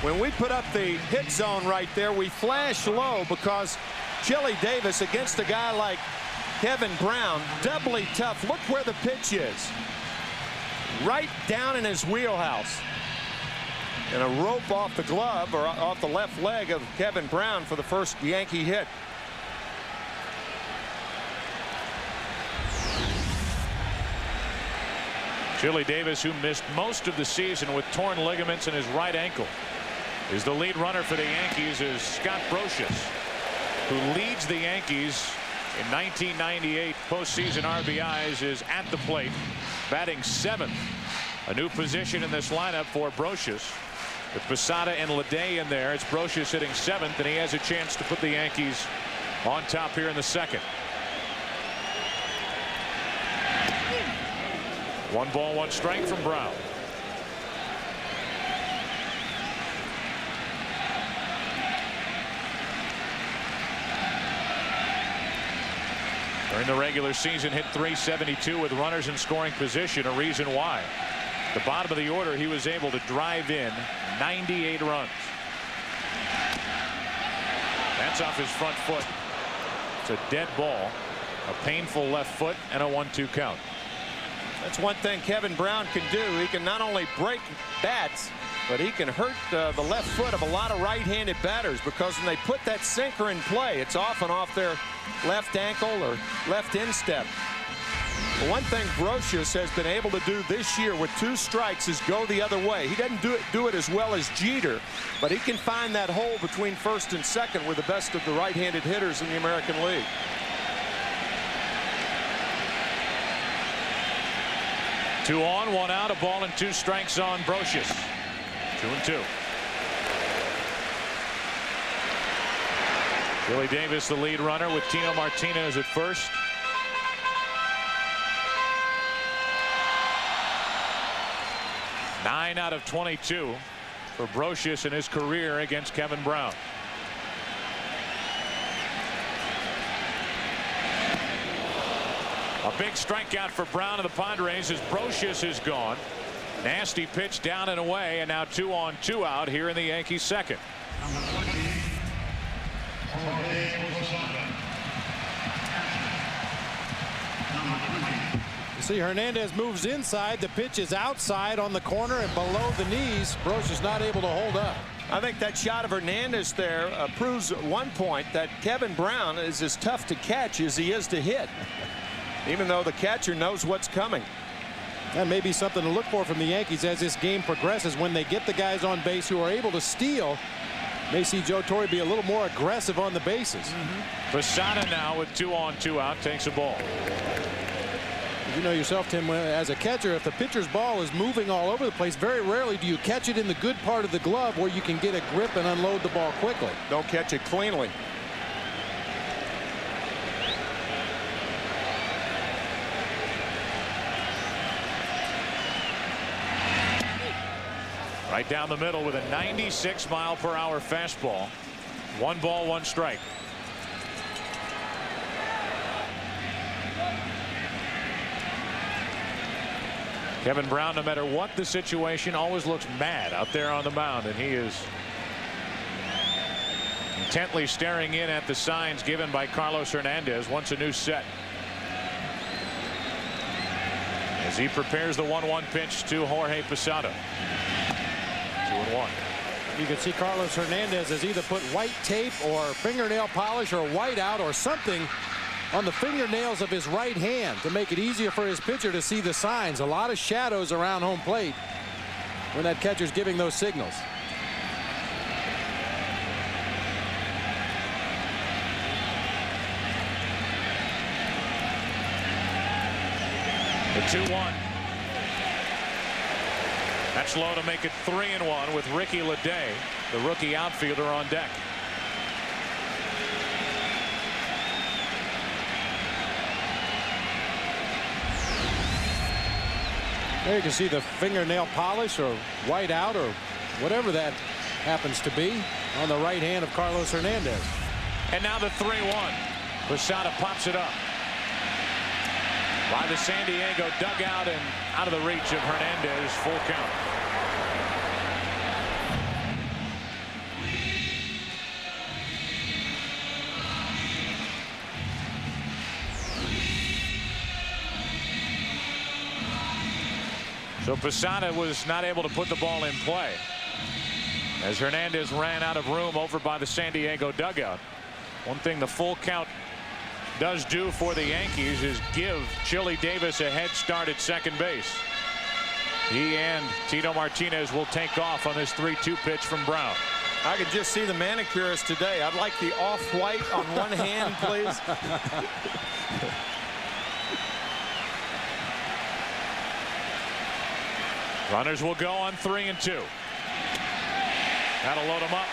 When we put up the hit zone right there, we flash low because Chili Davis against a guy like Kevin Brown, doubly tough. Look where the pitch is. Right down in his wheelhouse. And a rope off the glove or off the left leg of Kevin Brown for the first Yankee hit. Chili Davis, who missed most of the season with torn ligaments in his right ankle, is the lead runner for the Yankees. Is Scott Brocious, who leads the Yankees in 1998 postseason RBIs, is at the plate, batting 7th. A new position in this lineup for Brocious. With Posada and Leday in there, it's Brocious hitting 7th, and he has a chance to put the Yankees on top here in the 2nd. 1 ball, 1 strike from Brown. During the regular season, hit .372 with runners in scoring position. A reason why. The bottom of the order, he was able to drive in 98 runs. That's off his front foot. It's a dead ball, a painful left foot, and a 1-2 count. That's one thing Kevin Brown can do. He can not only break bats, but he can hurt the left foot of a lot of right-handed batters, because when they put that sinker in play, it's often off their left ankle or left instep. But one thing Brocious has been able to do this year with 2 strikes is go the other way. He doesn't do it as well as Jeter, but he can find that hole between first and second with the best of the right-handed hitters in the American League. Two on, 1 out, a ball and 2 strikes on Brocious. 2-2. Chili Davis, the lead runner, with Tino Martinez at first. Nine out of 22 for Brocious in his career against Kevin Brown. A big strikeout for Brown of the Padres as Brocious is gone. Nasty pitch down and away, and now 2 on, 2 out here in the Yankees' 2nd. You see Hernandez moves inside. The pitch is outside on the corner and below the knees. Brocious not able to hold up. I think that shot of Hernandez there proves at one point that Kevin Brown is as tough to catch as he is to hit, even though the catcher knows what's coming. That may be something to look for from the Yankees as this game progresses. When they get the guys on base who are able to steal, may see Joe Torre be a little more aggressive on the bases. Posada now with 2 on, 2 out, takes a ball. You know yourself, Tim, as a catcher, if the pitcher's ball is moving all over the place, very rarely do you catch it in the good part of the glove where you can get a grip and unload the ball quickly. Don't catch it cleanly. Right down the middle with a 96-mile-per-hour fastball. 1 ball, 1 strike. Kevin Brown, no matter what the situation, always looks mad out there on the mound, and he is intently staring in at the signs given by Carlos Hernandez. Wants a new set as he prepares the 1-1 pitch to Jorge Posada. 2-1. You can see Carlos Hernandez has either put white tape or fingernail polish or white out or something on the fingernails of his right hand to make it easier for his pitcher to see the signs. A lot of shadows around home plate when that catcher's giving those signals. The 2-1. That's low to make it 3-1 with Ricky Leday, the rookie outfielder, on deck. There you can see the fingernail polish or white out or whatever that happens to be on the right hand of Carlos Hernandez. And now the 3-1. Posada pops it up by the San Diego dugout and out of the reach of Hernandez. Full count. So Posada was not able to put the ball in play as Hernandez ran out of room over by the San Diego dugout. One thing the full count does do for the Yankees is give Chili Davis a head start at second base. He and Tito Martinez will take off on this 3-2 pitch from Brown. I could just see the manicurist today. I'd like the off-white on one hand, please. Runners will go on 3-2. That'll load him up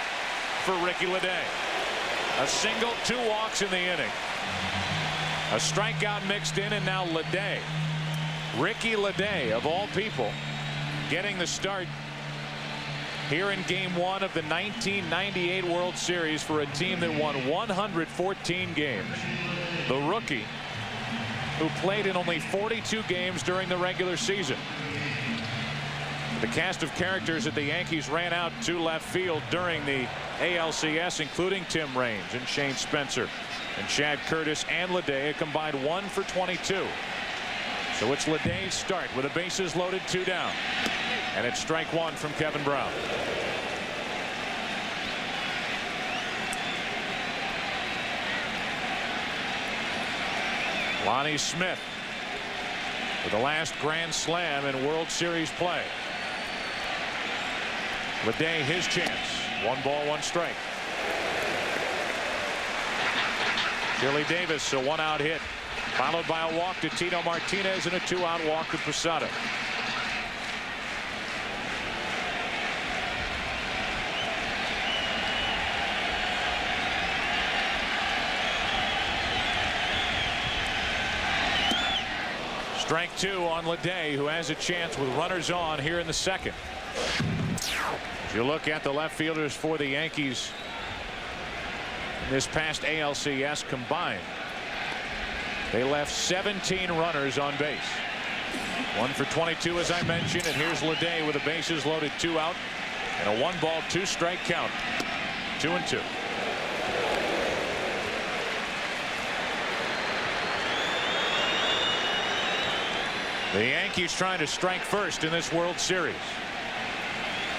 for Ricky Leday. A single, 2 walks in the inning. A strikeout mixed in, and now Leday. Ricky Leday, of all people, getting the start here in Game 1 of the 1998 World Series for a team that won 114 games. The rookie who played in only 42 games during the regular season. The cast of characters that the Yankees ran out to left field during the ALCS, including Tim Raines and Shane Spencer and Chad Curtis and Leday, a combined 1 for 22. So it's Leday's start with the bases loaded, 2 down. And it's strike 1 from Kevin Brown. Lonnie Smith with the last grand slam in World Series play. Leday, his chance. 1 ball, 1 strike. Chili Davis, a 1-out hit, followed by a walk to Tito Martinez and a 2-out walk to Posada. Strike 2 on Leday, who has a chance with runners on here in the second. As you look at the left fielders for the Yankees in this past ALCS combined, they left 17 runners on base. 1 for 22, as I mentioned, and here's Leday with the bases loaded, 2 out, and a 1 ball, 2 strike count. 2-2. The Yankees trying to strike first in this World Series.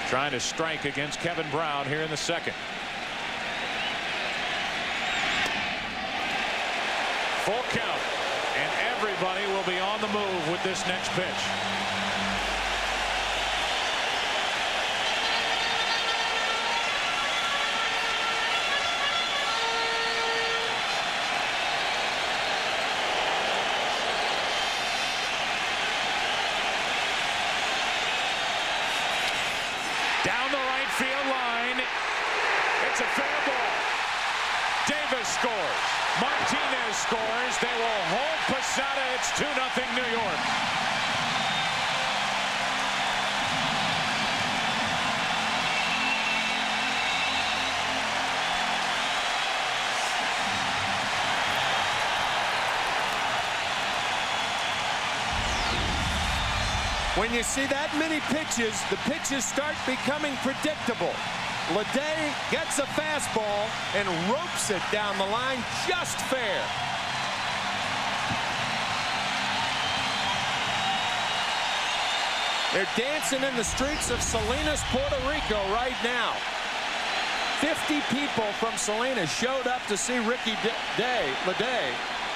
Trying to strike against Kevin Brown here in the second. Full count, and everybody will be on the move with this next pitch. Down the right field line. It's a fair ball. Davis scores. Martinez scores. They will hold Posada. It's 2-0 New York. When you see that many pitches, the pitches start becoming predictable. Leday gets a fastball and ropes it down the line just fair. They're dancing in the streets of Salinas, Puerto Rico right now. 50 people from Salinas showed up to see Ricky Leday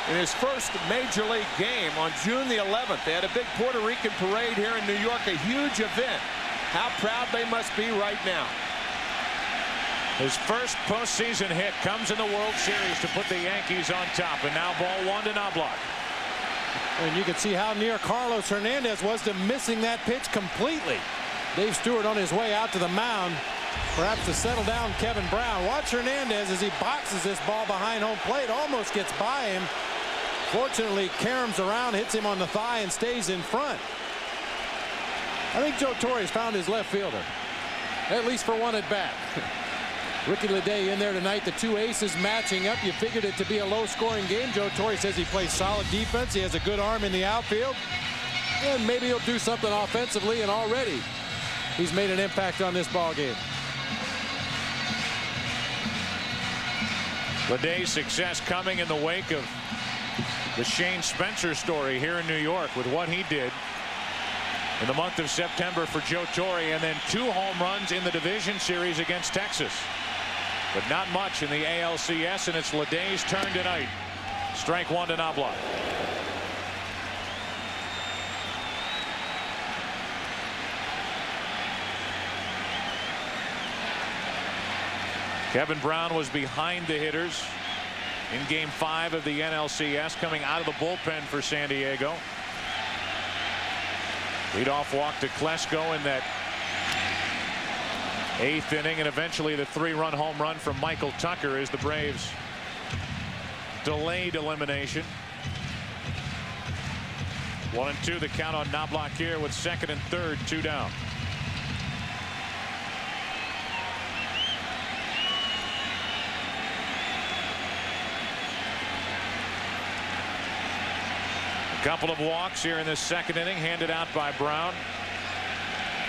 in his first major league game on June the 11th. They had a big Puerto Rican parade here in New York, a huge event. How proud they must be right now. His first postseason hit comes in the World Series to put the Yankees on top, and now ball 1 to Knobloch. And you can see how near Carlos Hernandez was to missing that pitch completely. Dave Stewart on his way out to the mound, perhaps to settle down Kevin Brown. Watch Hernandez as he boxes this ball behind home plate, almost gets by him. Fortunately, caroms around, hits him on the thigh, and stays in front. I think Joe Torre's found his left fielder, at least for one at bat. Ricky Leday in there tonight. The two aces matching up. You figured it to be a low-scoring game. Joe Torre says he plays solid defense. He has a good arm in the outfield. And maybe he'll do something offensively, and already he's made an impact on this ball game. Leday's success coming in the wake of the Shane Spencer story here in New York with what he did in the month of September for Joe Torre, and then 2 home runs in the division series against Texas. But not much in the ALCS, and it's Leday's turn tonight. Strike 1 to Knobloch. Kevin Brown was behind the hitters in Game 5 of the NLCS, coming out of the bullpen for San Diego. Leadoff walk to Klesko in that 8th inning, and eventually the 3-run home run from Michael Tucker is the Braves' delayed elimination. 1-2 the count on Knobloch here with 2nd and 3rd, 2 down. A couple of walks here in this 2nd inning, handed out by Brown.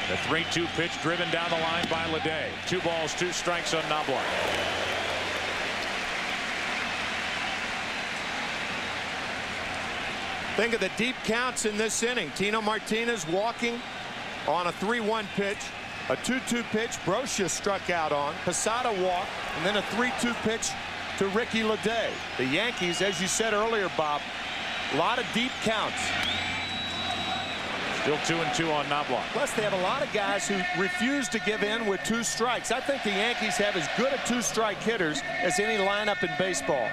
The 3-2 pitch driven down the line by Leday. 2 balls, 2 strikes on Knobloch. Think of the deep counts in this inning. Tino Martinez walking on a 3-1 pitch. A 2-2 pitch Brocious struck out on. Posada walked, and then a 3-2 pitch to Ricky Leday. The Yankees, as you said earlier, Bob, a lot of deep counts. Still 2-2 on Knobloch. Plus, they have a lot of guys who refuse to give in with 2 strikes. I think the Yankees have as good a 2-strike hitters as any lineup in baseball.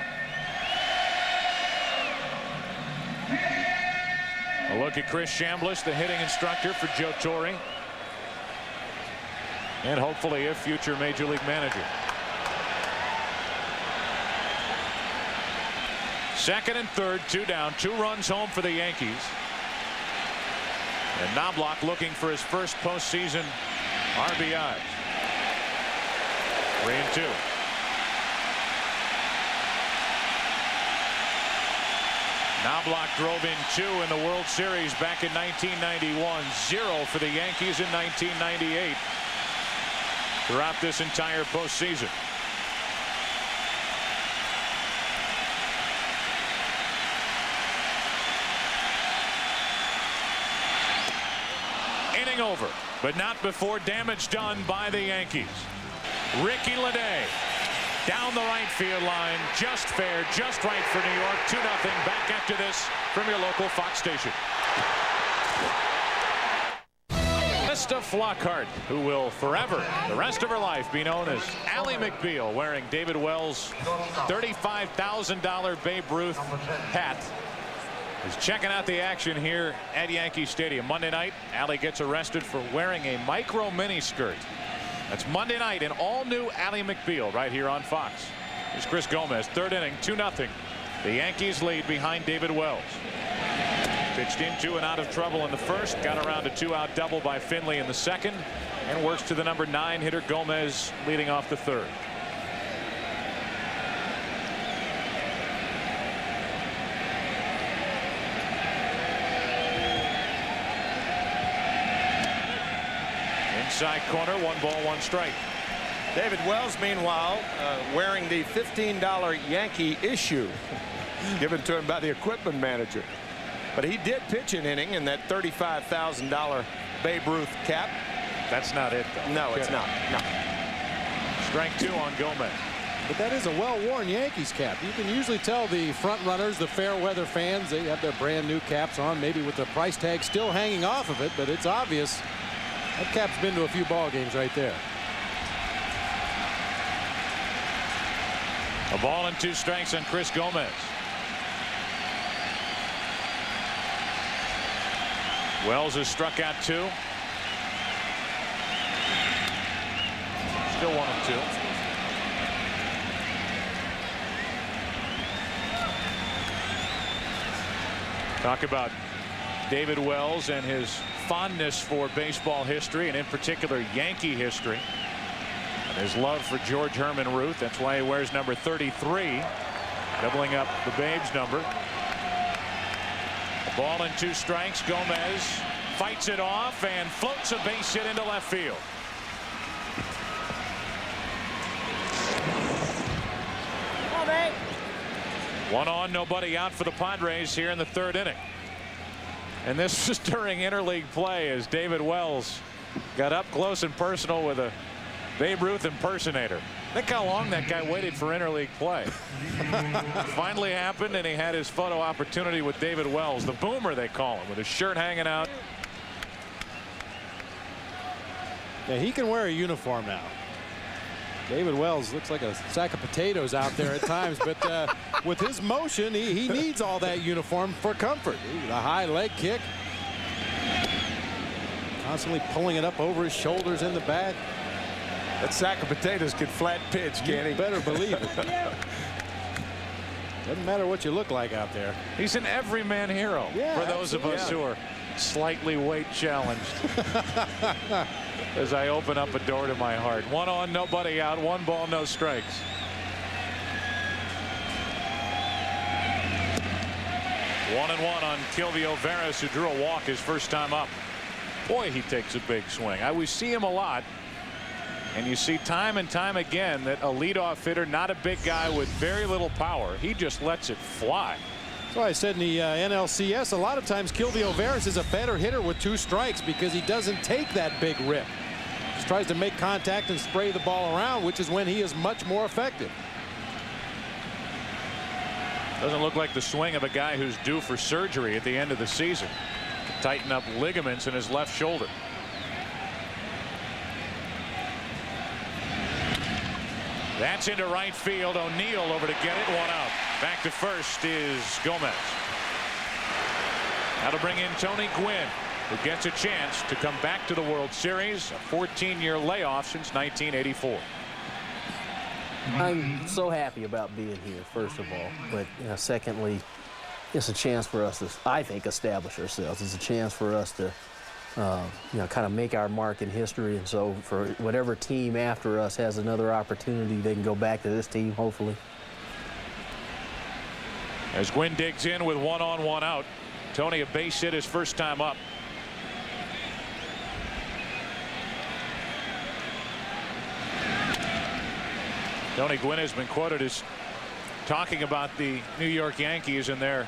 A look at Chris Chambliss, the hitting instructor for Joe Torre, and hopefully a future Major League manager. 2nd and 3rd, 2 down, 2 runs home for the Yankees. And Knobloch looking for his first postseason RBIs. 3-2. Knobloch drove in 2 in the World Series back in 1991. 0 for the Yankees in 1998. Throughout this entire postseason. Inning over, but not before damage done by the Yankees. Ricky Leday down the right field line, just fair, just right for New York. 2-0. Back after this from your local Fox station. Krista Flockhart, who will forever, the rest of her life, be known as Ally McBeal, wearing David Wells' $35,000 Babe Ruth hat, is checking out the action here at Yankee Stadium. Monday night, Ally gets arrested for wearing a micro mini skirt. That's Monday night, an all-new Ally McBeal right here on Fox. Here's Chris Gomez, 3rd inning, 2-0. The Yankees lead behind David Wells. Pitched into and out of trouble in the 1st, got around a 2-out double by Finley in the 2nd, and works to the number 9 hitter Gomez leading off the 3rd. Inside corner, 1 ball, 1 strike. David Wells, meanwhile, wearing the $15 Yankee issue given to him by the equipment manager. But he did pitch an inning in that $35,000 Babe Ruth cap. That's not it, though. No, it's not. No. Strike 2 on Gomez. But that is a well-worn Yankees cap. You can usually tell the front runners, the fair weather fans, they have their brand new caps on, maybe with the price tag still hanging off of it, but it's obvious that cap's been to a few ball games right there. A ball and 2 strikes on Chris Gomez. Wells has struck out 2. Still 1-2. Talk about David Wells and his fondness for baseball history, and in particular Yankee history. And his love for George Herman Ruth. That's why he wears number 33, doubling up the Babe's number. Ball and 2 strikes. Gomez fights it off and floats a base hit into left field. Come on, Babe. 1 on, nobody out for the Padres here in the 3rd inning. And this was during interleague play as David Wells got up close and personal with a Babe Ruth impersonator. Think how long that guy waited for interleague play. Finally happened, and he had his photo opportunity with David Wells, the Boomer they call him, with his shirt hanging out. Yeah, he can wear a uniform now. David Wells looks like a sack of potatoes out there at times, but with his motion, he needs all that uniform for comfort. The high leg kick, constantly pulling it up over his shoulders in the bat. That sack of potatoes could flat pitch, can't he? Better believe it. Doesn't matter what you look like out there. He's an everyman hero for those of us who are slightly weight challenged. As I open up a door to my heart. 1 on, nobody out. 1 ball, no strikes. One and 1 on Kilvio Veras, who drew a walk his first time up. Boy, he takes a big swing. We see him a lot. And you see time and time again that a leadoff hitter, not a big guy with very little power, he just lets it fly. That's why I said in the NLCS, a lot of times Kilvio Veras is a better hitter with 2 strikes because he doesn't take that big rip. Just tries to make contact and spray the ball around, which is when he is much more effective. Doesn't look like the swing of a guy who's due for surgery at the end of the season to tighten up ligaments in his left shoulder. That's into right field. O'Neill over to get it. 1 out. Back to first is Gomez. That'll bring in Tony Gwynn, who gets a chance to come back to the World Series. A 14-year layoff since 1984. I'm so happy about being here, first of all. But secondly, it's a chance for us to, I think, establish ourselves. It's a chance for us to kind of make our mark in history. And so for whatever team after us has another opportunity, they can go back to this team, hopefully. As Gwynn digs in with 1 on, 1 out. Tony a base hit his first time up. Tony Gwynn has been quoted as talking about the New York Yankees and their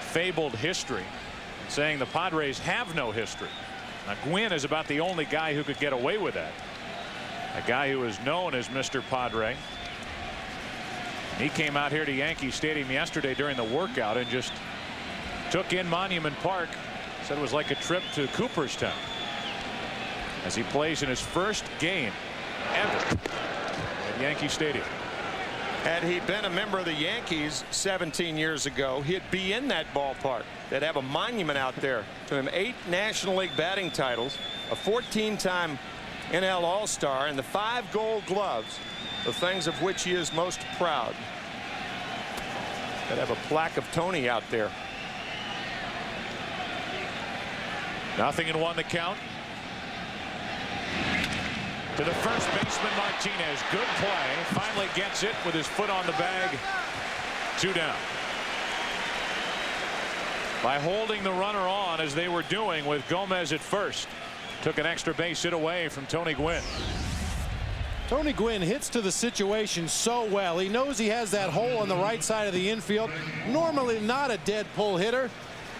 fabled history, saying the Padres have no history. Now, Gwynn is about the only guy who could get away with that. A guy who is known as Mr. Padre. He came out here to Yankee Stadium yesterday during the workout and just took in Monument Park. Said it was like a trip to Cooperstown as he plays in his first game ever at Yankee Stadium. Had he been a member of the Yankees 17 years ago, he'd be in that ballpark. They'd have a monument out there to him. 8 National League batting titles, a 14-time NL All-Star, and the 5 Gold Gloves, the things of which he is most proud. They'd have a plaque of Tony out there. 0-1 the count. To the first baseman, Martinez. Good play. Finally gets it with his foot on the bag. 2 down. By holding the runner on as they were doing with Gomez at first. Took an extra base hit away from Tony Gwynn. Tony Gwynn hits to the situation so well. He knows he has that hole on the right side of the infield. Normally not a dead pull hitter,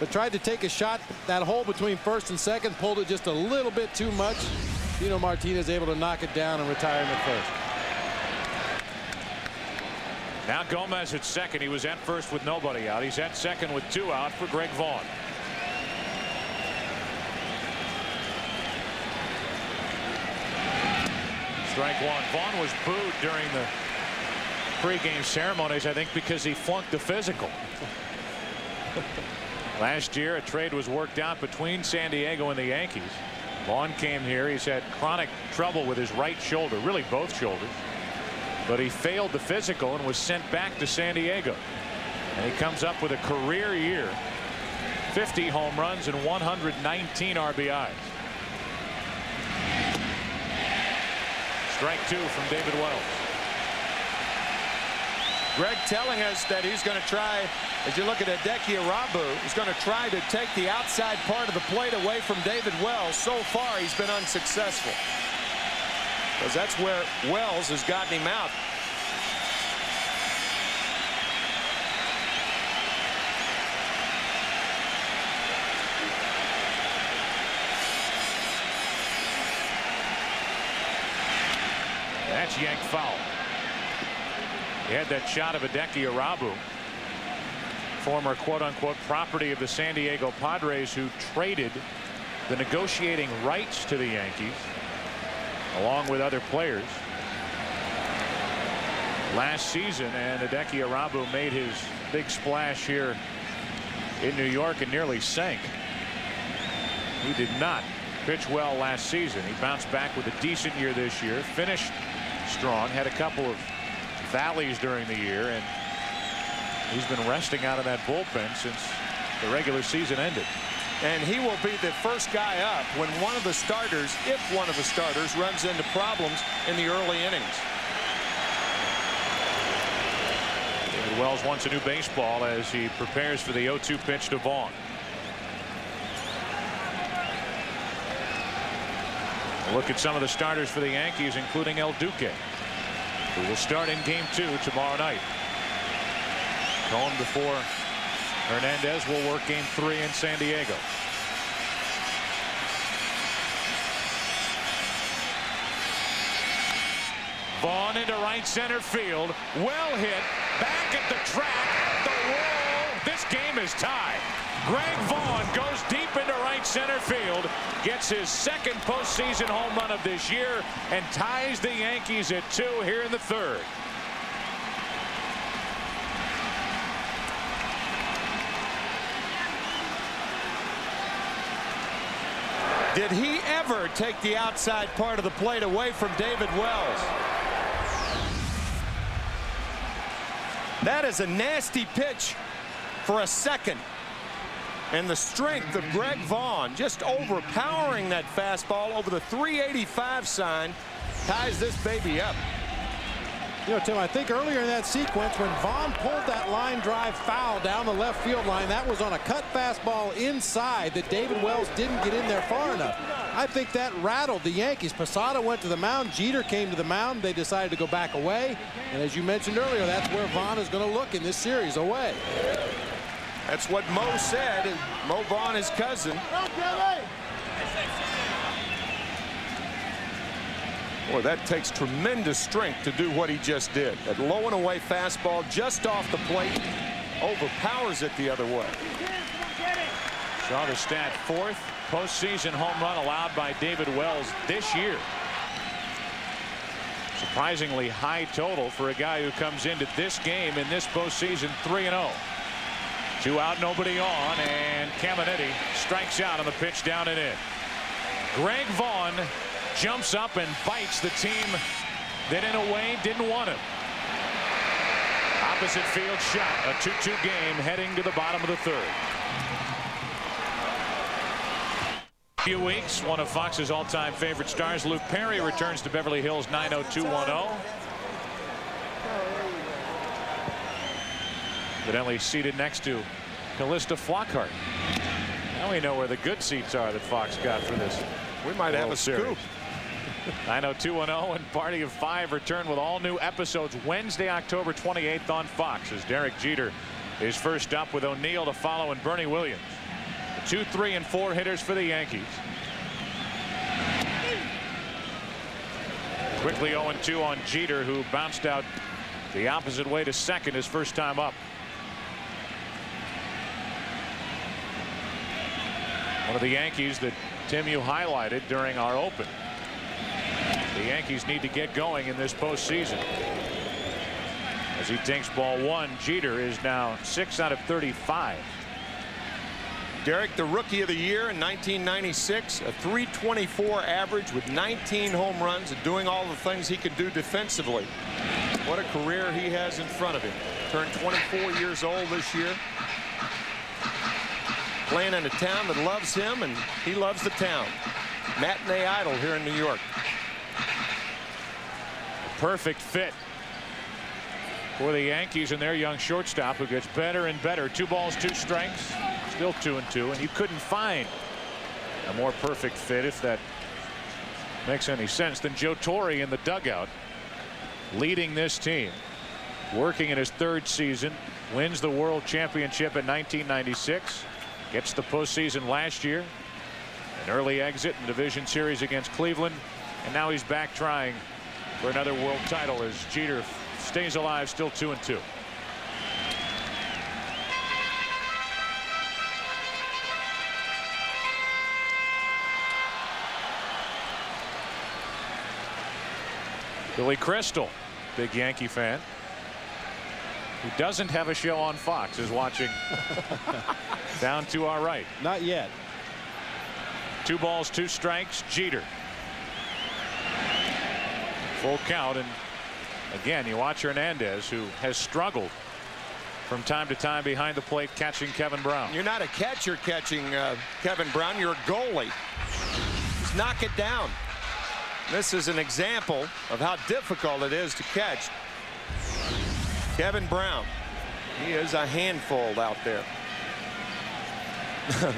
but tried to take a shot. That hole between first and second, pulled it just a little bit too much. Tino Martinez able to knock it down and retire him at first. Now Gomez at second. He was at first with nobody out. He's at second with 2 out for Greg Vaughn. Strike 1. Vaughn was booed during the pregame ceremonies, I think, because he flunked the physical. Last year, a trade was worked out between San Diego and the Yankees. Vaughn came here. He's had chronic trouble with his right shoulder, really both shoulders. But he failed the physical and was sent back to San Diego. And he comes up with a career year. 50 home runs and 119 RBIs. Strike 2 from David Wells. Greg telling us that he's going to try, as you look at Hideki Irabu, he's going to try to take the outside part of the plate away from David Wells. So far, he's been unsuccessful, because that's where Wells has gotten him out. That's yanked foul. He had that shot of Hideki Irabu, former quote-unquote property of the San Diego Padres, who traded the negotiating rights to the Yankees along with other players last season. And Hideki Irabu made his big splash here in New York and nearly sank. He did not pitch well last season. He bounced back with a decent year this year, finished strong, had a couple of valleys during the year, and he's been resting out of that bullpen since the regular season ended. And he will be the first guy up when one of the starters, if one of the starters, runs into problems in the early innings. David Wells wants a new baseball as he prepares for the 0-2 pitch to Vaughn. A look at some of the starters for the Yankees, including El Duque, who will start in Game 2 tomorrow night. Cohen before Hernandez will work Game 3 in San Diego. Vaughn into right center field. Well hit. Back at the track. The wall. This game is tied. Greg Vaughn goes deep into right center field, gets his second postseason home run of this year, and ties the Yankees at 2 here in the third. Did he ever take the outside part of the plate away from David Wells? That is a nasty pitch for a second. And the strength of Greg Vaughn just overpowering that fastball over the 385 sign ties this baby up. You know, Tim, I think earlier in that sequence when Vaughn pulled that line drive foul down the left field line, that was on a cut fastball inside that David Wells didn't get in there far enough. I think that rattled the Yankees. Posada went to the mound. Jeter came to the mound. They decided to go back away. And as you mentioned earlier, that's where Vaughn is going to look in this series, away. That's what Mo said. Mo Vaughn, his cousin. Boy, that takes tremendous strength to do what he just did. That low and away fastball just off the plate overpowers it the other way. Saw the stat, 4th postseason home run allowed by David Wells this year. Surprisingly high total for a guy who comes into this game in this postseason 3-0. 2 out, nobody on, and Caminetti strikes out on the pitch down and in. Greg Vaughn jumps up and bites the team that in a way didn't want him. Opposite field shot, a 2-2 game heading to the bottom of the third. Few weeks, one of Fox's all-time favorite stars, Luke Perry, returns to Beverly Hills 90210. Evidently seated next to Callista Flockhart. Now we know where the good seats are that Fox got for this. We might have a scoop. 90210 and Party of 5 return with all new episodes Wednesday, October 28th on Fox, as Derek Jeter is first up with O'Neill to follow and Bernie Williams. 2, 3, and 4 hitters for the Yankees. Quickly 0-2 on Jeter, who bounced out the opposite way to second his first time up. One of the Yankees that, Tim, you highlighted during our open. The Yankees need to get going in this postseason. As he takes ball 1, Jeter is now 6 out of 35. Derek, the rookie of the year in 1996, a .324 average with 19 home runs and doing all the things he could do defensively. What a career he has in front of him. Turned 24 years old this year. playing in a town that loves him, and he loves the town. Matinee idol here in New York. Perfect fit for the Yankees and their young shortstop, who gets better and better. 2 balls, 2 strikes, still 2-2, and you couldn't find a more perfect fit, if that makes any sense, than Joe Torre in the dugout, leading this team, working in his 3rd season, wins the World Championship in 1996, gets the postseason last year, an early exit in the division series against Cleveland, and now he's back trying for another world title as Jeter stays alive, still 2-2. Billy Crystal, big Yankee fan, who doesn't have a show on Fox, is watching down to our right. Not yet. 2 balls, 2 strikes. Jeter. Full count, and again you watch Hernandez, who has struggled from time to time behind the plate catching Kevin Brown. You're not a catcher catching Kevin Brown. You're a goalie. Just knock it down. This is an example of how difficult it is to catch Kevin Brown. He is a handful out there.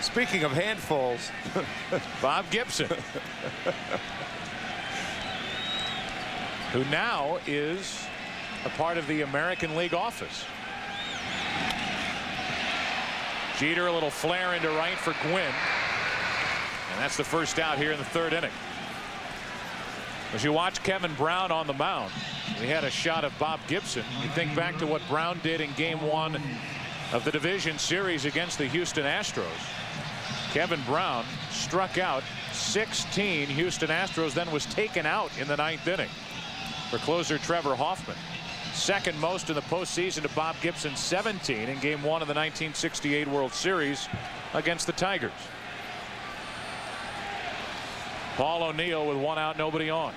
Speaking of handfuls, Bob Gibson, who now is a part of the American League office. Jeter, a little flare into right for Gwynn, and that's the first out here in the 3rd inning. As you watch Kevin Brown on the mound, we had a shot of Bob Gibson. You think back to what Brown did in Game 1 of the division series against the Houston Astros. Kevin Brown struck out 16 Houston Astros, then was taken out in the 9th inning for closer Trevor Hoffman. 2nd most in the postseason to Bob Gibson, 17 in Game 1 of the 1968 World Series against the Tigers. Paul O'Neill with 1 out, nobody on.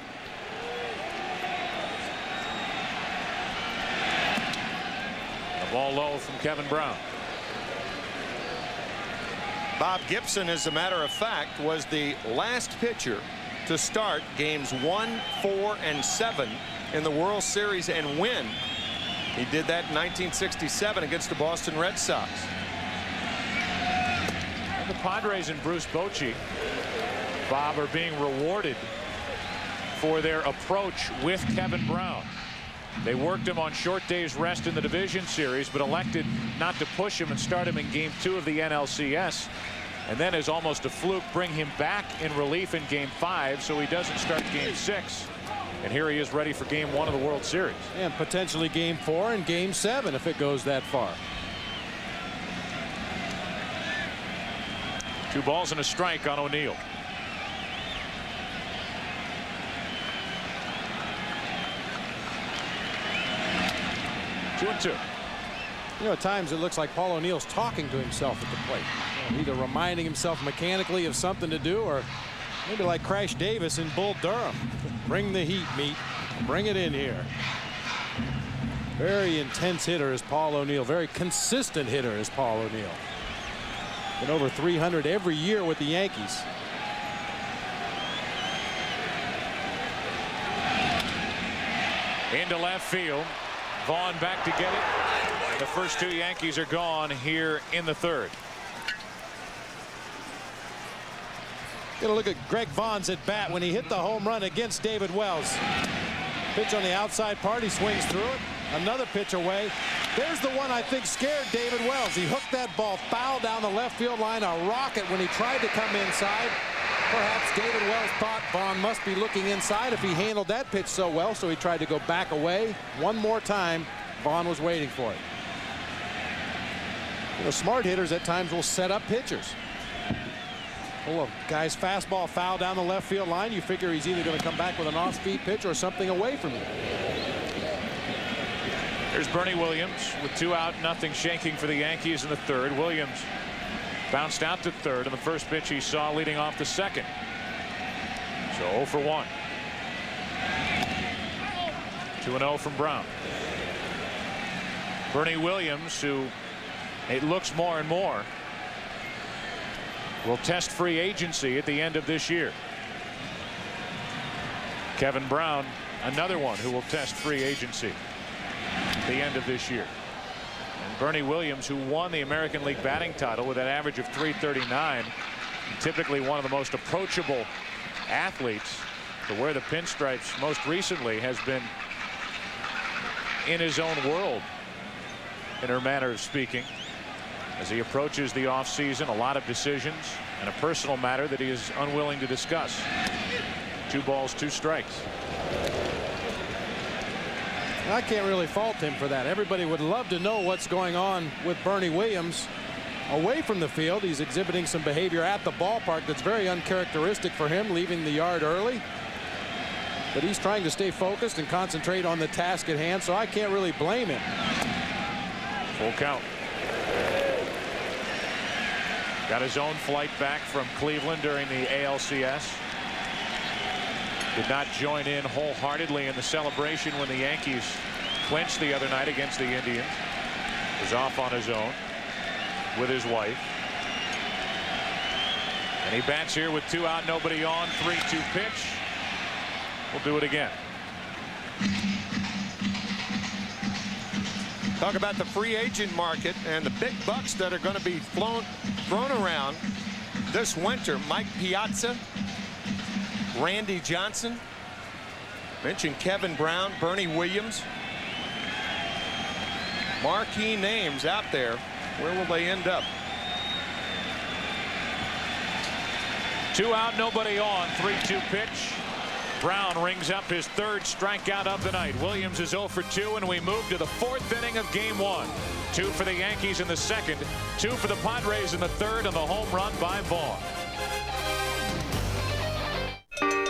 The ball low from Kevin Brown. Bob Gibson, as a matter of fact, was the last pitcher to start games 1, 4, and 7 in the World Series and win. He did that in 1967 against the Boston Red Sox. And the Padres and Bruce Bochy, Bob, are being rewarded for their approach with Kevin Brown. They worked him on short days rest in the division series, but elected not to push him and start him in Game 2 of the NLCS, and then, as almost a fluke, bring him back in relief in Game 5 so he doesn't start Game 6. And here he is ready for Game 1 of the World Series. And potentially Game 4 and Game 7 if it goes that far. 2 balls and a strike on O'Neill. Two and two. You know, at times it looks like Paul O'Neill's talking to himself at the plate, either reminding himself mechanically of something to do, or maybe like Crash Davis in Bull Durham. Bring the heat, meat. Bring it in here. Very intense hitter is Paul O'Neill. Very consistent hitter is Paul O'Neill. Been over 300 every year with the Yankees. Into left field. Vaughn back to get it. The first 2 Yankees are gone here in the 3rd. Get a look at Greg Vaughn's at bat when he hit the home run against David Wells. Pitch on the outside part. He swings through it. Another pitch away. There's the one I think scared David Wells. He hooked that ball foul down the left field line. A rocket when he tried to come inside. Perhaps David Wells thought Vaughn must be looking inside if he handled that pitch so well, so he tried to go back away. One more time, Vaughn was waiting for it. You know, smart hitters at times will set up pitchers. Well, a guy's fastball foul down the left field line. You figure he's either going to come back with an off-speed pitch or something away from you. There's Bernie Williams with 2 out, nothing shaking for the Yankees in the 3rd. Williams bounced out to 3rd, and the first pitch he saw leading off the 2nd. So 0 for 1. 2-0 from Brown. Bernie Williams, who it looks more and more will test free agency at the end of this year. Kevin Brown, another one who will test free agency at the end of this year. And Bernie Williams, who won the American League batting title with an average of .339, typically one of the most approachable athletes, to wear the pinstripes most recently has been in his own world, in her manner of speaking, as he approaches the offseason. A lot of decisions and a personal matter that he is unwilling to discuss. 2 balls, 2 strikes. I can't really fault him for that. Everybody would love to know what's going on with Bernie Williams away from the field. He's exhibiting some behavior at the ballpark that's very uncharacteristic for him, leaving the yard early. But he's trying to stay focused and concentrate on the task at hand, so I can't really blame him. Full count. Got his own flight back from Cleveland during the ALCS. Did not join in wholeheartedly in the celebration when the Yankees clinched the other night against the Indians. Was off on his own with his wife. And he bats here with 2 out, nobody on. 3-2 pitch. We'll do it again. Talk about the free agent market and the big bucks that are going to be thrown around this winter. Mike Piazza, Randy Johnson, mentioned Kevin Brown, Bernie Williams. Marquee names out there. Where will they end up? 2 out, nobody on. 3-2 pitch. Brown rings up his 3rd strikeout of the night. Williams is 0 for 2, and we move to the 4th inning of Game 1. 2 for the Yankees in the 2nd, 2 for the Padres in the 3rd, and the home run by Vaughn.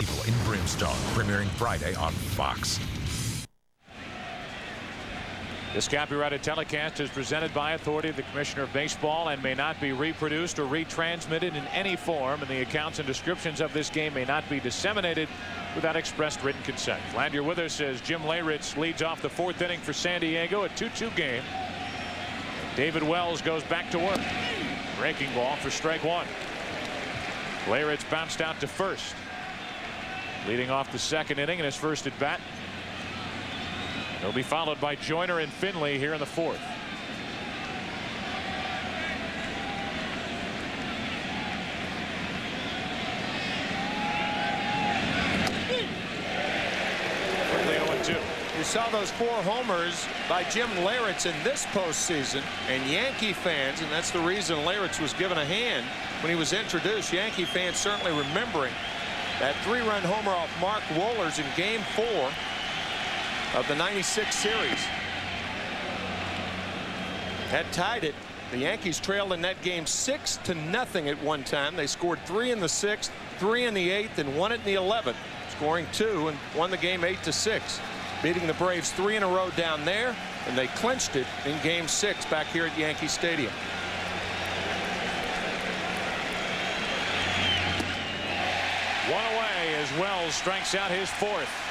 Evil in Brimstone, premiering Friday on Fox. This copyrighted telecast is presented by authority of the Commissioner of Baseball and may not be reproduced or retransmitted in any form, and the accounts and descriptions of this game may not be disseminated without expressed written consent. Glad you're with us as Jim Leyritz leads off the 4th inning for San Diego, a 2-2 game. David Wells goes back to work. Breaking ball for strike 1. Leyritz bounced out to first, leading off the 2nd inning in his first at bat. He'll be followed by Joyner and Finley here in the 4th. Quickly 0-2. You saw those 4 homers by Jim Leyritz in this postseason, and Yankee fans, and that's the reason Leyritz was given a hand when he was introduced. Yankee fans certainly remembering that 3-run homer off Mark Wohlers in Game 4 of the '96 series. Had tied it. The Yankees trailed in that game 6-0 at one time. They scored 3 in the 6th, 3 in the 8th, and 1 in the 11th, scoring 2 and won the game 8-6, beating the Braves 3 in a row down there, and they clinched it in Game 6 back here at Yankee Stadium. One away as Wells strikes out his 4th.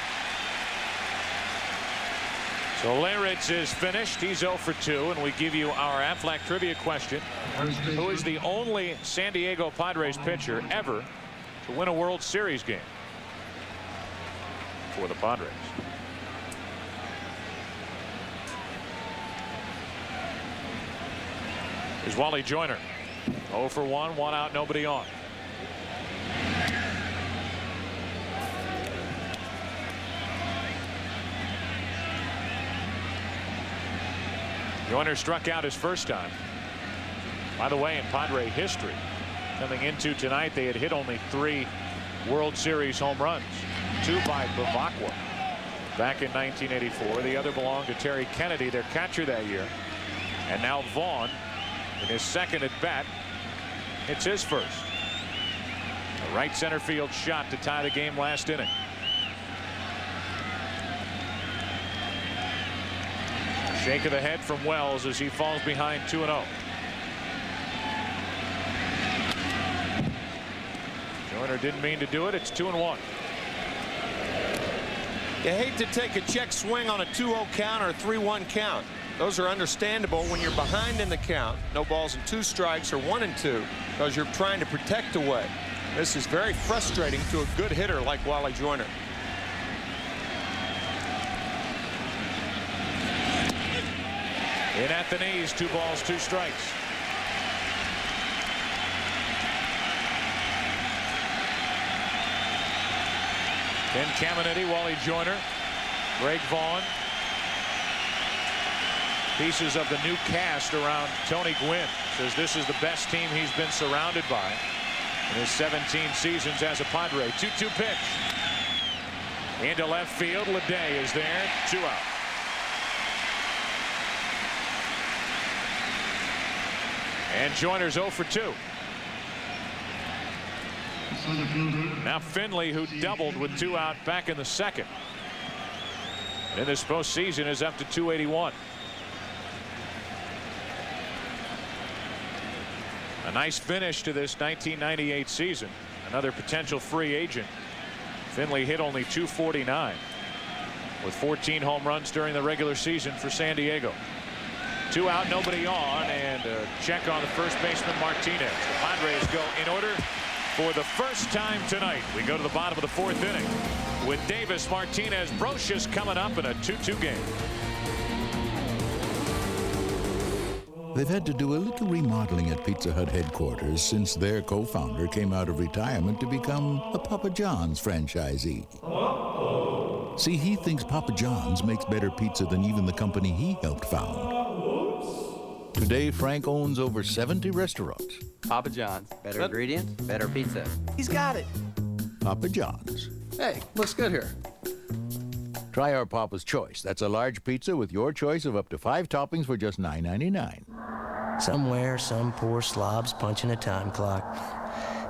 So Leyritz is finished. He's 0 for 2, and we give you our Aflac trivia question. Who is the only San Diego Padres pitcher ever to win a World Series game for the Padres? Here's Wally Joyner. 0 for 1, 1 out, nobody on. Joyner struck out his first time. By the way, in Padre history, coming into tonight, they had hit only 3 World Series home runs. 2 by Bavacqua back in 1984. The other belonged to Terry Kennedy, their catcher that year. And now Vaughn, in his 2nd at bat, hits his first. A right center field shot to tie the game last inning. Shake of the head from Wells as he falls behind 2-0. Joyner didn't mean to do it. It's 2-1. You hate to take a check swing on a 2-0 count or a 3-1 count. Those are understandable when you're behind in the count. No balls and 2 strikes or 1 and 2. because you're trying to protect away. This is very frustrating to a good hitter like Wally Joyner. In at the knees, 2 balls, 2 strikes. Ken Caminiti, Wally Joyner, Greg Vaughn. Pieces of the new cast around Tony Gwynn. Says this is the best team he's been surrounded by in his 17 seasons as a Padre. 2-2 pitch. Into left field. Leday is there. 2 out. And Joyner's 0 for 2. Now Finley, who doubled with 2 out back in the second. In this postseason is up to 281. A nice finish to this 1998 season. Another potential free agent. Finley hit only .249 with 14 home runs during the regular season for San Diego. 2 out, nobody on, and a check on the first baseman Martinez. The Padres go in order for the first time tonight. We go to the bottom of the 4th inning with Davis, Martinez, Brocious coming up in a 2-2 game. They've had to do a little remodeling at Pizza Hut headquarters since their co-founder came out of retirement to become a Papa John's franchisee. See, he thinks Papa John's makes better pizza than even the company he helped found. Today, Frank owns over 70 restaurants. Papa John's. Better ingredients, better pizza. He's got it. Papa John's. Hey, looks good here. Try our Papa's Choice. That's a large pizza with your choice of up to 5 toppings for just $9.99. Somewhere, some poor slob's punching a time clock.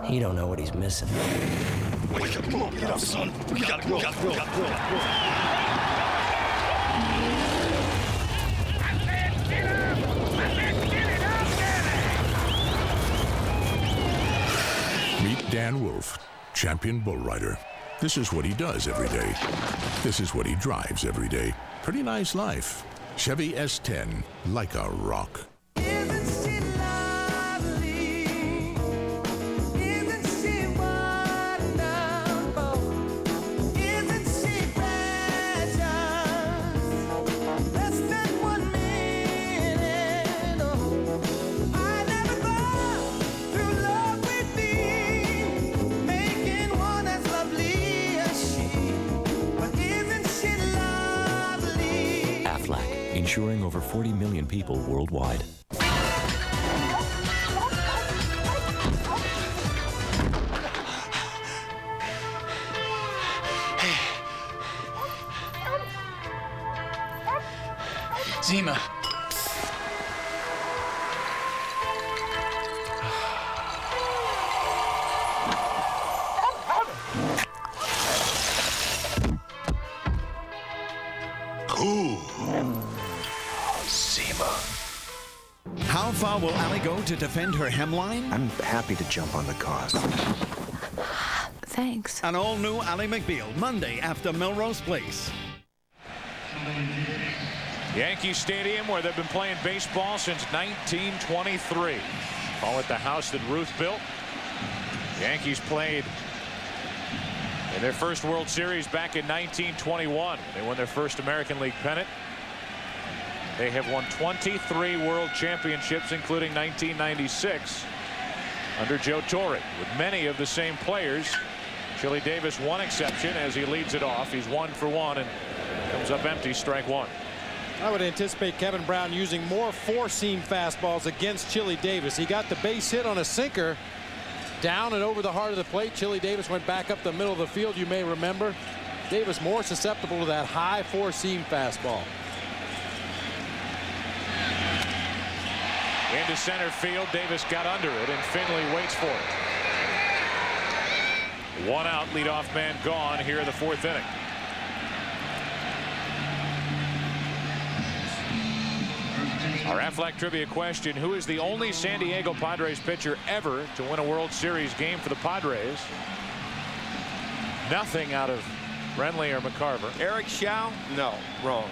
He don't know what he's missing. Wake up, come on, get up, son. We gotta go. Meet Dan Wolf, champion bull rider. This is what he does every day. This is what he drives every day. Pretty nice life. Chevy S10, like a rock. Insuring over 40 million people worldwide. Zima. How far will Allie go to defend her hemline? I'm happy to jump on the cause. Thanks. An all-new Ally McBeal, Monday after Melrose Place. Yankee Stadium, where they've been playing baseball since 1923. Call it the house that Ruth built. Yankees played in their first World Series back in 1921. They won their first American League pennant. They have won 23 World Championships, including 1996 under Joe Torre, with many of the same players. Chili Davis, one exception, as he leads it off. He's 1 for 1 and comes up empty, strike 1. I would anticipate Kevin Brown using more 4-seam fastballs against Chili Davis. He got the base hit on a sinker down and over the heart of the plate. Chili Davis went back up the middle of the field, you may remember. Davis more susceptible to that high 4-seam fastball. Into center field, Davis got under it, and Finley waits for it. 1 out, leadoff man gone here in the 4th inning. Our Aflac trivia question: who is the only San Diego Padres pitcher ever to win a World Series game for the Padres? Nothing out of Renly or McCarver. Eric Schau? No, wrong.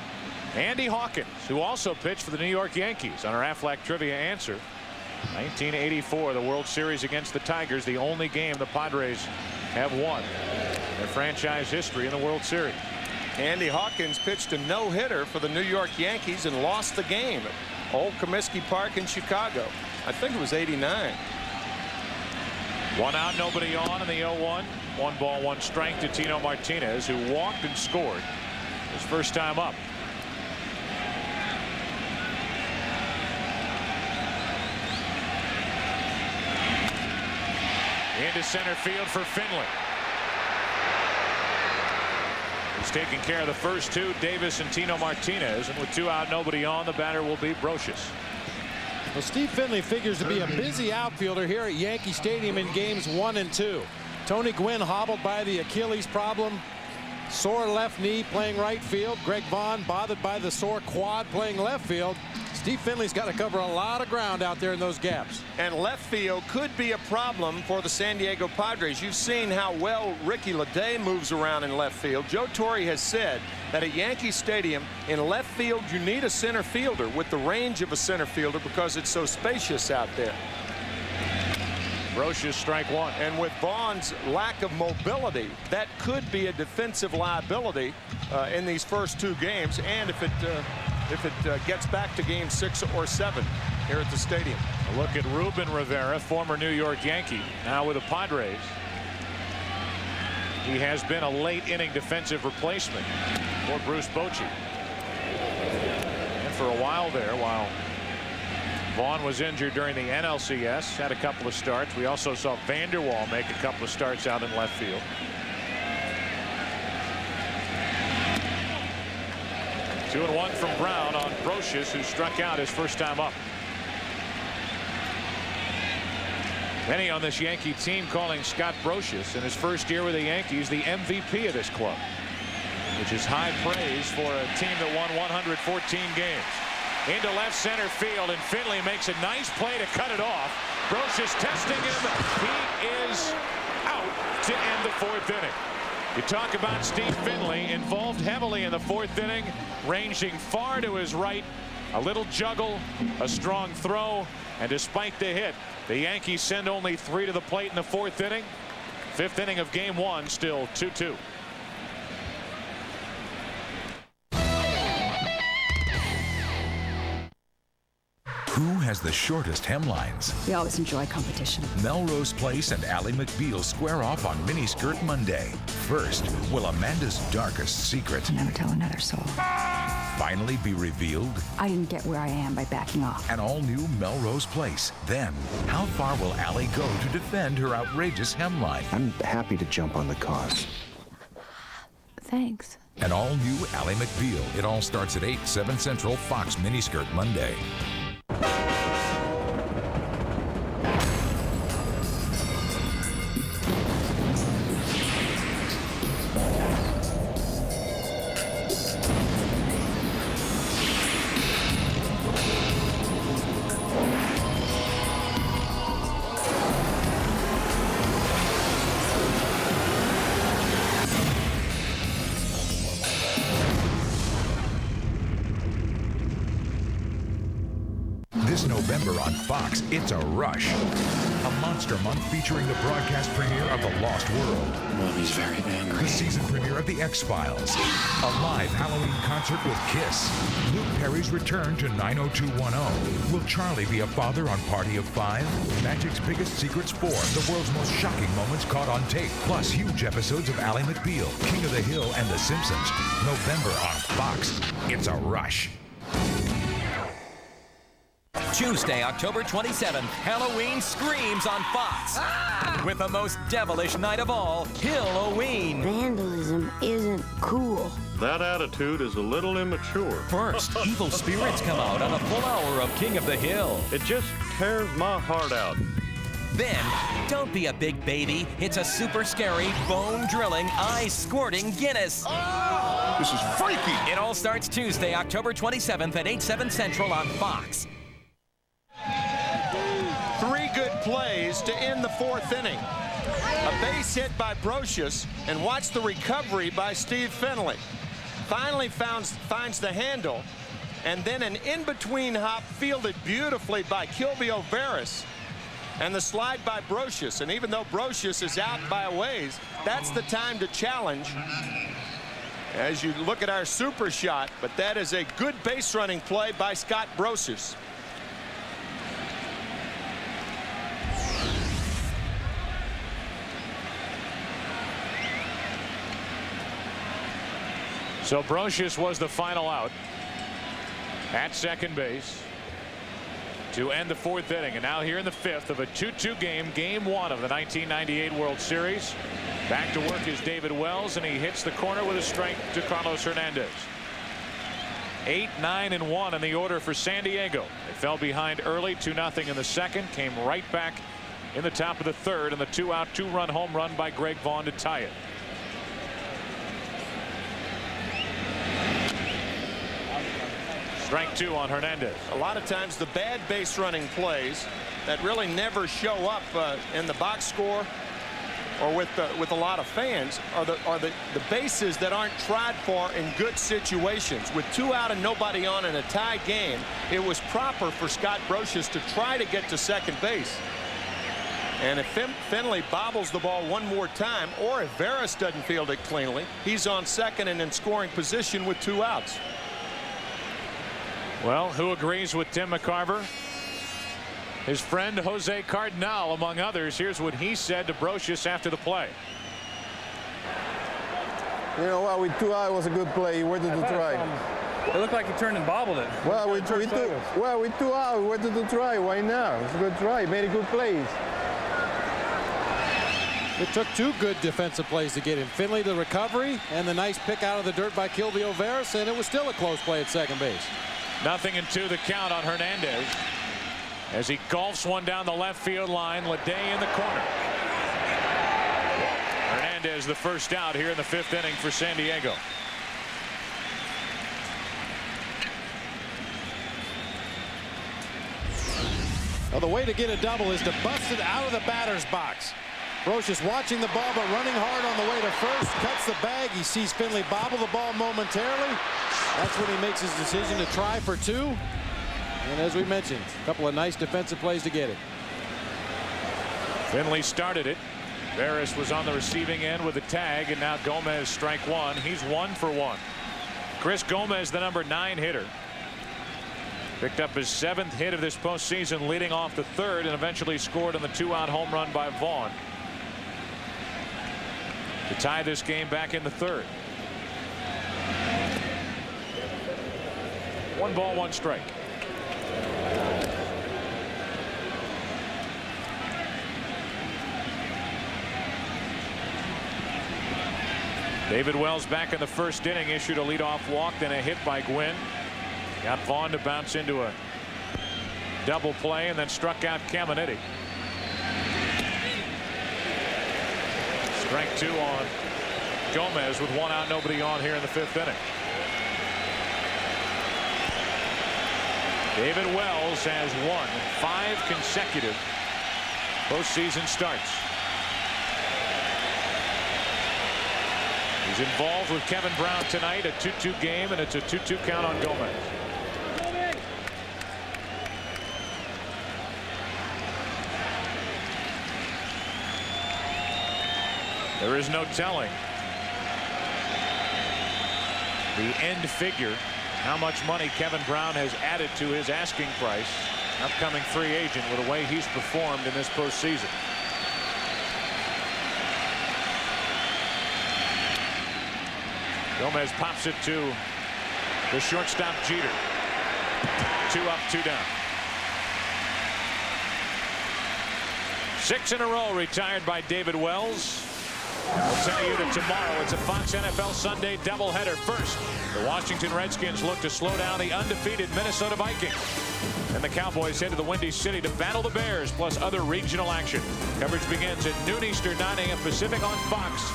Andy Hawkins, who also pitched for the New York Yankees, on our Aflac trivia answer. 1984, the World Series against the Tigers, the only game the Padres have won in their franchise history in the World Series. Andy Hawkins pitched a no-hitter for the New York Yankees and lost the game at Old Comiskey Park in Chicago. I think it was '89. 1 out, nobody on in the 0-1. 1 ball, 1 strike to Tino Martinez, who walked and scored his first time up. Into center field for Finley. He's taking care of the first 2, Davis and Tino Martinez, and with 2 out, nobody on, the batter will be Brocious. Well, Steve Finley figures to be a busy outfielder here at Yankee Stadium in games 1 and 2. Tony Gwynn hobbled by the Achilles problem. Sore left knee playing right field. Greg Vaughn bothered by the sore quad playing left field. Steve Finley's got to cover a lot of ground out there in those gaps. And left field could be a problem for the San Diego Padres. You've seen how well Ricky Leday moves around in left field. Joe Torre has said that at Yankee Stadium in left field you need a center fielder with the range of a center fielder because it's so spacious out there. Brocious, strike 1. And with Vaughn's lack of mobility, that could be a defensive liability in these first 2 games, and if it gets back to game 6 or 7 here at the stadium. A look at Ruben Rivera, former New York Yankee, now with the Padres. He has been a late inning defensive replacement for Bruce Bochy. And for a while there, while Vaughn was injured during the NLCS, had a couple of starts. We also saw Vanderwall make a couple of starts out in left field. Two and 1 from Brown on Brocious, who struck out his first time up. Many on this Yankee team calling Scott Brocious in his first year with the Yankees the MVP of this club, which is high praise for a team that won 114 games. Into left center field, and Finley makes a nice play to cut it off. Brocious testing him. He is out to end the 4th inning. You talk about Steve Finley, involved heavily in the 4th inning, ranging far to his right. A little juggle, a strong throw, and despite the hit, the Yankees send only 3 to the plate in the 4th inning. 5th inning of game 1, still 2-2. Who has the shortest hemlines? We always enjoy competition. Melrose Place and Ally McBeal square off on Miniskirt Monday. First, will Amanda's darkest secret Never tell another soul. finally be revealed? I didn't get where I am by backing off. An all-new Melrose Place. Then, how far will Ally go to defend her outrageous hemline? I'm happy to jump on the cause. Thanks. An all-new Ally McBeal. It all starts at 8, 7 Central, Fox Miniskirt Monday. This November on Fox, it's a rush. A monster month featuring the broadcast premiere of The Lost World. Mommy's very angry. The season premiere of The X-Files. A live Halloween concert with Kiss. Luke Perry's return to 90210. Will Charlie be a father on Party of 5? Magic's Biggest Secrets 4. The world's most shocking moments caught on tape. Plus huge episodes of Ally McBeal, King of the Hill, and The Simpsons. November on Fox. It's a rush. Tuesday, October 27th, Halloween screams on Fox. With the most devilish night of all, Halloween. Vandalism isn't cool. That attitude is a little immature. First, evil spirits come out on a full hour of King of the Hill. It just tears my heart out. Then, don't be a big baby. It's a super scary, bone-drilling, eye-squirting Guinness. Oh! This is freaky. It all starts Tuesday, October 27th at 8, 7 Central on Fox. 3 good plays to end the 4th inning. A base hit by Brocious, and watch the recovery by Steve Finley. Finally finds the handle, and then an in-between hop fielded beautifully by Kilvio Veras, and the slide by Brocious. And even though Brocious is out by a ways, that's the time to challenge as you look at our super shot. But that is a good base running play by Scott Brocious. So Brocious was the final out at second base to end the fourth inning. And now here in the fifth of a 2-2 game, game one of the 1998 World Series. Back to work is David Wells, and he hits the corner with a strike to Carlos Hernandez. 8, 9, and 1 in the order for San Diego. They fell behind early 2-0 in the second, came right back in the top of the third, and the 2-out 2-run home run by Greg Vaughn to tie it. Strike 2 on Hernandez. A lot of times the bad base running plays that really never show up in the box score or with a lot of fans are the bases that aren't tried for in good situations. With 2 out and nobody on in a tie game, it was proper for Scott Brocious to try to get to second base. And if Finley bobbles the ball one more time, or if Veras doesn't field it cleanly, he's on second and in scoring position with 2 outs. Well, who agrees with Tim McCarver? His friend Jose Cardinal, among others. Here's what he said to Brocious after the play. You know what, with 2 outs, it was a good play. He wanted to try. It looked like he turned and bobbled it. Well, with 2 outs, he wanted to try. Why not? It's a good try. He made a good plays. It took 2 good defensive plays to get him. Finley, the recovery, and the nice pick out of the dirt by Kilvio Veras, and it was still a close play at second base. 0-2 the count on Hernandez as he golfs one down the left field line. Leday in the corner. Hernandez the first out here in the fifth inning for San Diego. Well, the way to get a double is to bust it out of the batter's box. Brocious watching the ball but running hard on the way to first, cuts the bag. He sees Finley bobble the ball momentarily. That's when he makes his decision to try for 2. And as we mentioned, a couple of nice defensive plays to get it. Finley started it. Veras was on the receiving end with a tag, and now Gomez strike 1. He's 1 for 1. Chris Gomez, the number 9 hitter, picked up his 7th hit of this postseason, leading off the third, and eventually scored on the 2-out home run by Vaughn to tie this game back in the third. 1 ball, 1 strike. David Wells back in the first inning issued a leadoff walk, then a hit by Gwynn. Got Vaughn to bounce into a double play and then struck out Caminiti. Strike 2 on Gomez with 1 out, nobody on here in the fifth inning. David Wells has won 5 consecutive postseason starts. He's involved with Kevin Brown tonight, a 2-2 game, and it's a 2-2 count on Gomez. There is no telling the end figure, how much money Kevin Brown has added to his asking price. Upcoming free agent with the way he's performed in this postseason. Gomez pops it to the shortstop Jeter. 2 up, 2 down. 6 in a row retired by David Wells. I'll tell you that tomorrow it's a Fox NFL Sunday doubleheader. First, the Washington Redskins look to slow down the undefeated Minnesota Vikings. And the Cowboys head to the Windy City to battle the Bears, plus other regional action. Coverage begins at noon Eastern, 9 a.m. Pacific on Fox.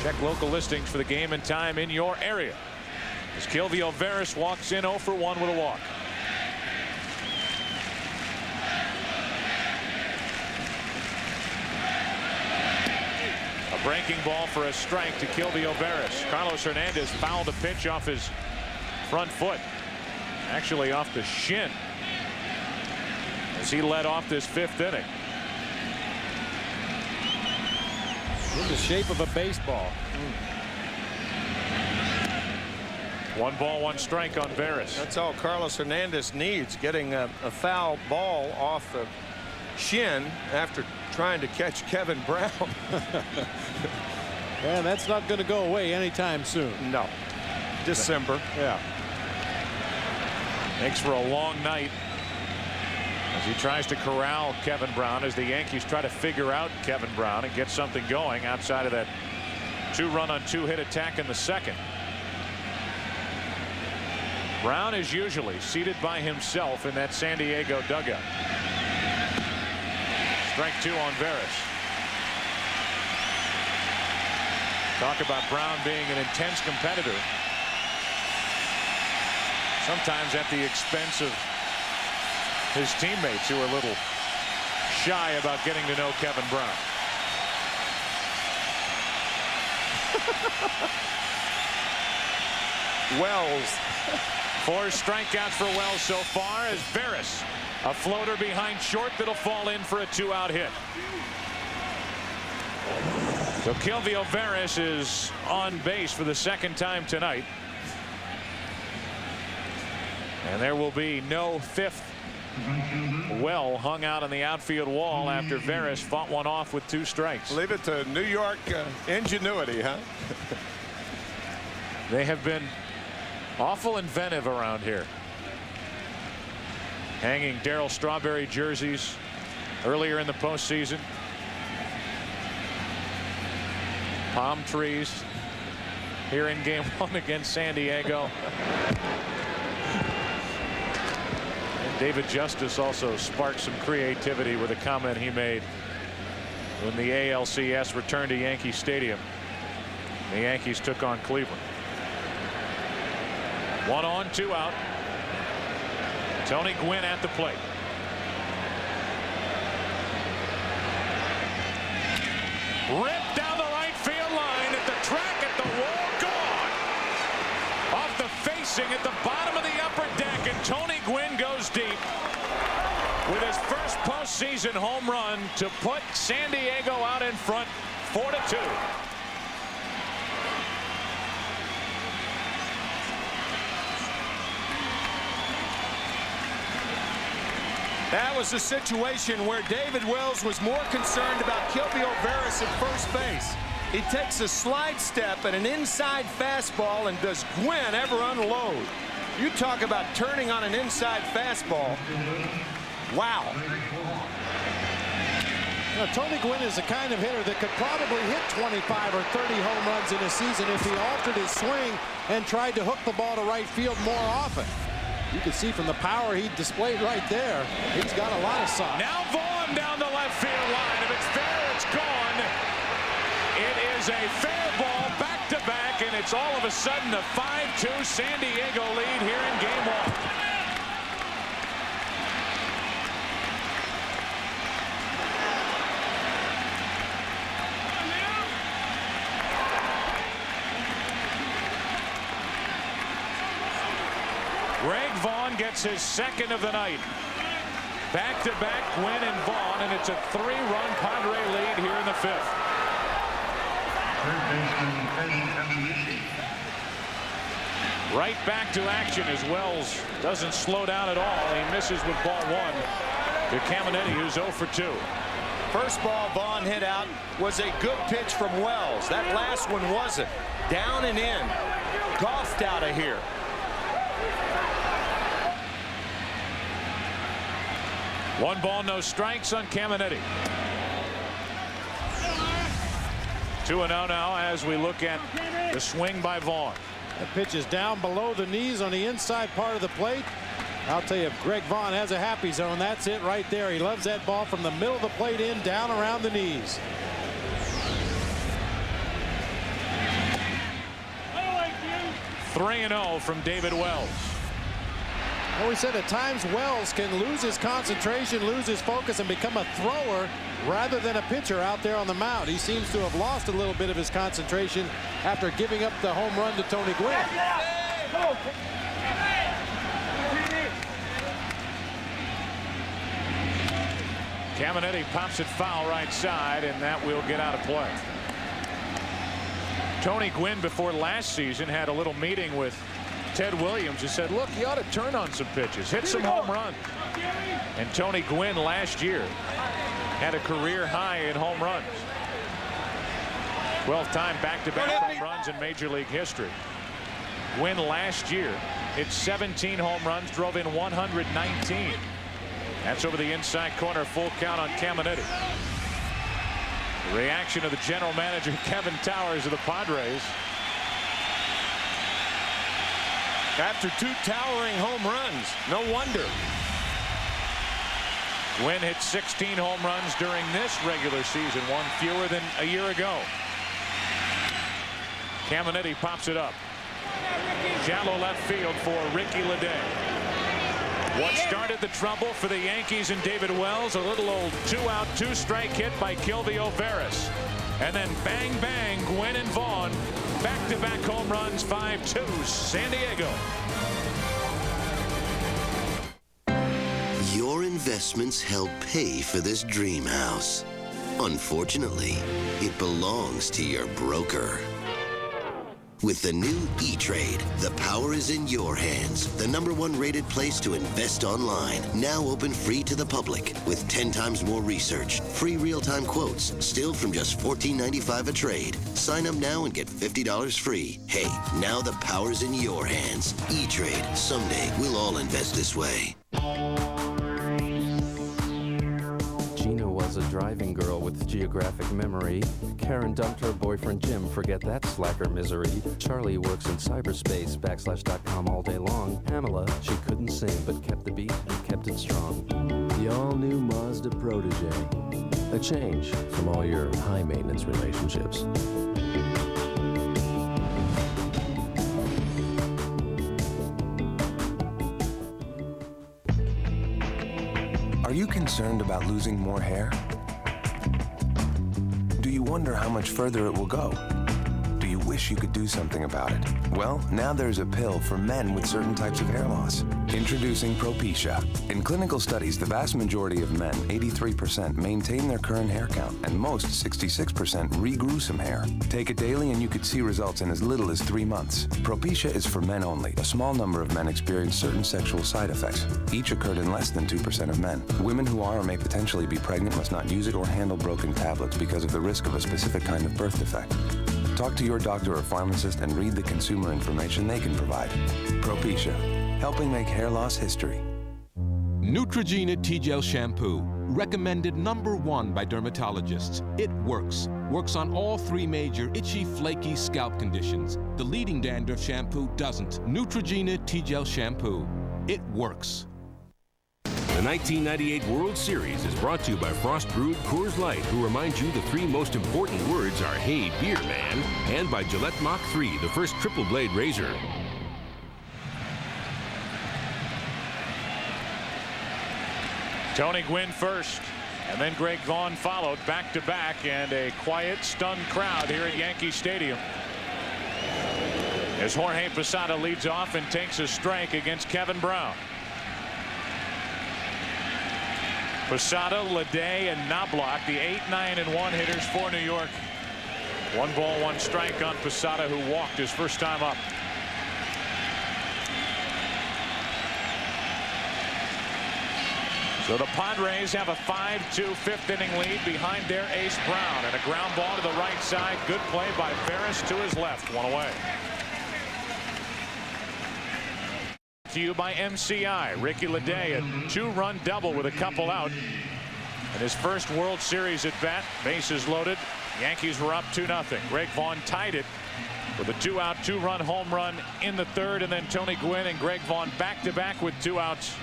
Check local listings for the game and time in your area. As Kilvio Veras walks in 0 for 1 with a walk. A breaking ball for a strike to Kilvio Veras. Carlos Hernandez fouled a pitch off his front foot. Actually off the shin as he led off this 5th inning. In the shape of a baseball. 1 ball, 1 strike on Veras. That's all Carlos Hernandez needs, getting a foul ball off the shin after trying to catch Kevin Brown. And that's not going to go away anytime soon. No. December. Yeah. Makes for a long night as he tries to corral Kevin Brown, as the Yankees try to figure out Kevin Brown and get something going outside of that 2-run on 2-hit attack in the 2nd. Brown is usually seated by himself in that San Diego dugout. Strike 2 on Veras. Talk about Brown being an intense competitor. Sometimes at the expense of his teammates, who are a little shy about getting to know Kevin Brown. Wells. 4 strikeouts for Wells so far, as Veras, a floater behind short that'll fall in for a 2-out hit. So Kelvio Veras is on base for the 2nd time tonight. And there will be no 5th well hung out on the outfield wall after Veras fought one off with 2 strikes. Leave it to New York ingenuity, huh? They have been awful inventive around here. Hanging Darryl Strawberry jerseys earlier in the postseason. Palm trees here in game 1 against San Diego. And David Justice also sparked some creativity with a comment he made when the ALCS returned to Yankee Stadium. The Yankees took on Cleveland. 1 on, 2 out. Tony Gwynn at the plate. Ripped down the right field line at the track, at the wall, gone. Off the facing at the bottom of the upper deck, and Tony Gwynn goes deep with his first postseason home run to put San Diego out in front 4-2. That was a situation where David Wells was more concerned about Kelvio Veras at first base. He takes a slide step at an inside fastball, and does Gwynn ever unload? You talk about turning on an inside fastball. Wow. Now, Tony Gwynn is the kind of hitter that could probably hit 25 or 30 home runs in a season if he altered his swing and tried to hook the ball to right field more often. You can see from the power he displayed right there, he's got a lot of size. Now Vaughn down the left field line. If it's fair, it's gone. It is a fair ball back-to-back, and it's all of a sudden a 5-2 San Diego lead here in game 1. Greg Vaughn gets his 2nd of the night. Back-to-back Gwynn and Vaughn, and it's a 3-run Padre lead here in the 5th. Right back to action as Wells doesn't slow down at all. He misses with ball 1 to Caminiti, who's 0 for 2. First ball Vaughn hit out was a good pitch from Wells. That last one wasn't. Down and in. Golfed out of here. One ball, no strikes on Caminiti. 2-0 now as we look at the swing by Vaughn. The pitch is down below the knees on the inside part of the plate. I'll tell you, if Greg Vaughn has a happy zone, that's it right there. He loves that ball from the middle of the plate in, down around the knees. (3-0) from David Wells. Well, we said at times Wells can lose his concentration, lose his focus, and become a thrower rather than a pitcher out there on the mound. He seems to have lost a little bit of his concentration after giving up the home run to Tony Gwynn. Caminetti pops it foul right side, and that will get out of play. Tony Gwynn before last season had a little meeting with Ted Williams who said, look, you ought to turn on some pitches, hit some home runs. And Tony Gwynn last year had a career high in home runs. 12-time back-to-back home runs in Major League history. Gwynn last year hit 17 home runs, drove in 119. That's over the inside corner, full count on Caminetti. The reaction of the general manager, Kevin Towers of the Padres. After 2 towering home runs, no wonder. Gwynn hit 16 home runs during this regular season, one fewer than a year ago. Caminetti pops it up. Shallow left field for Ricky Leday. What started the trouble for the Yankees and David Wells, a little old 2-out, 2-strike hit by Kilvio Veras. And then bang, bang, Gwynn and Vaughn, back-to-back home runs, 5-2, San Diego. Your investments help pay for this dream house. Unfortunately, it belongs to your broker. With the new E-Trade, the power is in your hands. The #1 rated place to invest online. Now open free to the public with 10 times more research. Free real-time quotes, still from just $14.95 a trade. Sign up now and get $50 free. Hey, now the power's in your hands. E-Trade. Someday, we'll all invest this way. Gina was a driving girl with geographic memory. Karen dumped her boyfriend Jim, forget that slacker misery. Charlie works in cyberspace, /.com all day long. Pamela, she couldn't sing, but kept the beat and kept it strong. The all-new Mazda Protege. A change from all your high-maintenance relationships. Are you concerned about losing more hair? Do you wonder how much further it will go? Do you wish you could do something about it? Well, now there's a pill for men with certain types of hair loss. Introducing Propecia. In clinical studies, the vast majority of men, 83%, maintain their current hair count, and most, 66%, regrew some hair. Take it daily and you could see results in as little as 3 months. Propecia is for men only. A small number of men experience certain sexual side effects. Each occurred in less than 2% of men. Women who are or may potentially be pregnant must not use it or handle broken tablets because of the risk of a specific kind of birth defect. Talk to your doctor or pharmacist and read the consumer information they can provide. Propecia, helping make hair loss history. Neutrogena T-Gel Shampoo, recommended #1 by dermatologists. It works. Works on all 3 major itchy, flaky scalp conditions. The leading dandruff shampoo doesn't. Neutrogena T-Gel Shampoo. It works. The 1998 World Series is brought to you by Frost Brewed Coors Light, who reminds you the 3 most important words are "Hey, beer man," and by Gillette Mach 3, the first triple blade razor. Tony Gwynn first, and then Greg Vaughn followed, back-to-back, and a quiet, stunned crowd here at Yankee Stadium as Jorge Posada leads off and takes a strike against Kevin Brown. Posada, Leday, and Knobloch, the 8, 9, and 1 hitters for New York. 1 ball, 1 strike on Posada, who walked his first time up. So the Padres have a 5-2 5th-inning lead behind their ace Brown, and a ground ball to the right side. Good play by Ferris to his left. 1 away. To you by MCI. Ricky Leday, a 2-run double with a couple out. In his first World Series at bat, bases loaded. Yankees were up 2-0. Greg Vaughn tied it with a 2-out, 2-run home run in the 3rd, and then Tony Gwynn and Greg Vaughn back-to-back with 2 outs.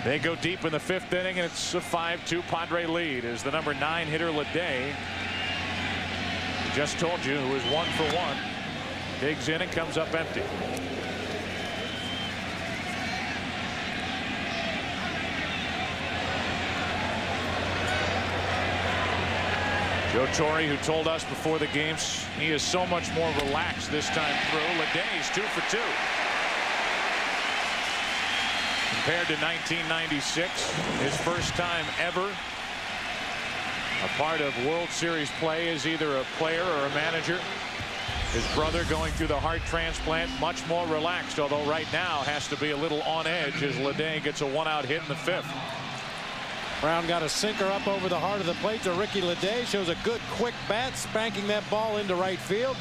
They go deep in the 5th inning, and it's a 5-2 Padre lead as the #9 hitter Leday, who just told you, who is 1 for 1, digs in and comes up empty. Joe Torre, who told us before the games he is so much more relaxed this time through. Leday's 2 for 2. compared to 1996, his first time ever a part of World Series play as either a player or a manager. His brother going through the heart transplant, much more relaxed, although right now has to be a little on edge as Ledet gets a one-out hit in the 5th. Brown got a sinker up over the heart of the plate to Ricky Ledet. Shows a good quick bat, spanking that ball into right field.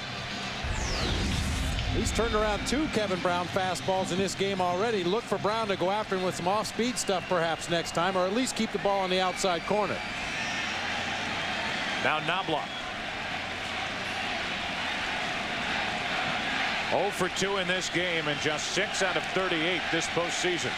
He's turned around 2 Kevin Brown fastballs in this game already. Look for Brown to go after him with some off-speed stuff perhaps next time, or at least keep the ball on the outside corner. Now Knobloch. 0 for 2 in this game and just 6 out of 38 this postseason.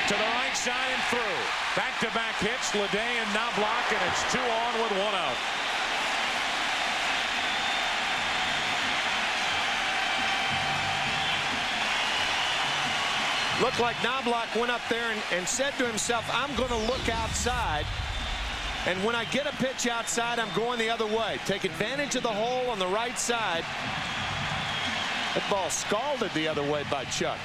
To the right side and through. Back-to-back hits, Ledet and Knobloch, and it's 2 on with 1 out. Looked like Knobloch went up there and said to himself, I'm going to look outside. And when I get a pitch outside, I'm going the other way. Take advantage of the hole on the right side. That ball scalded the other way by Chuck.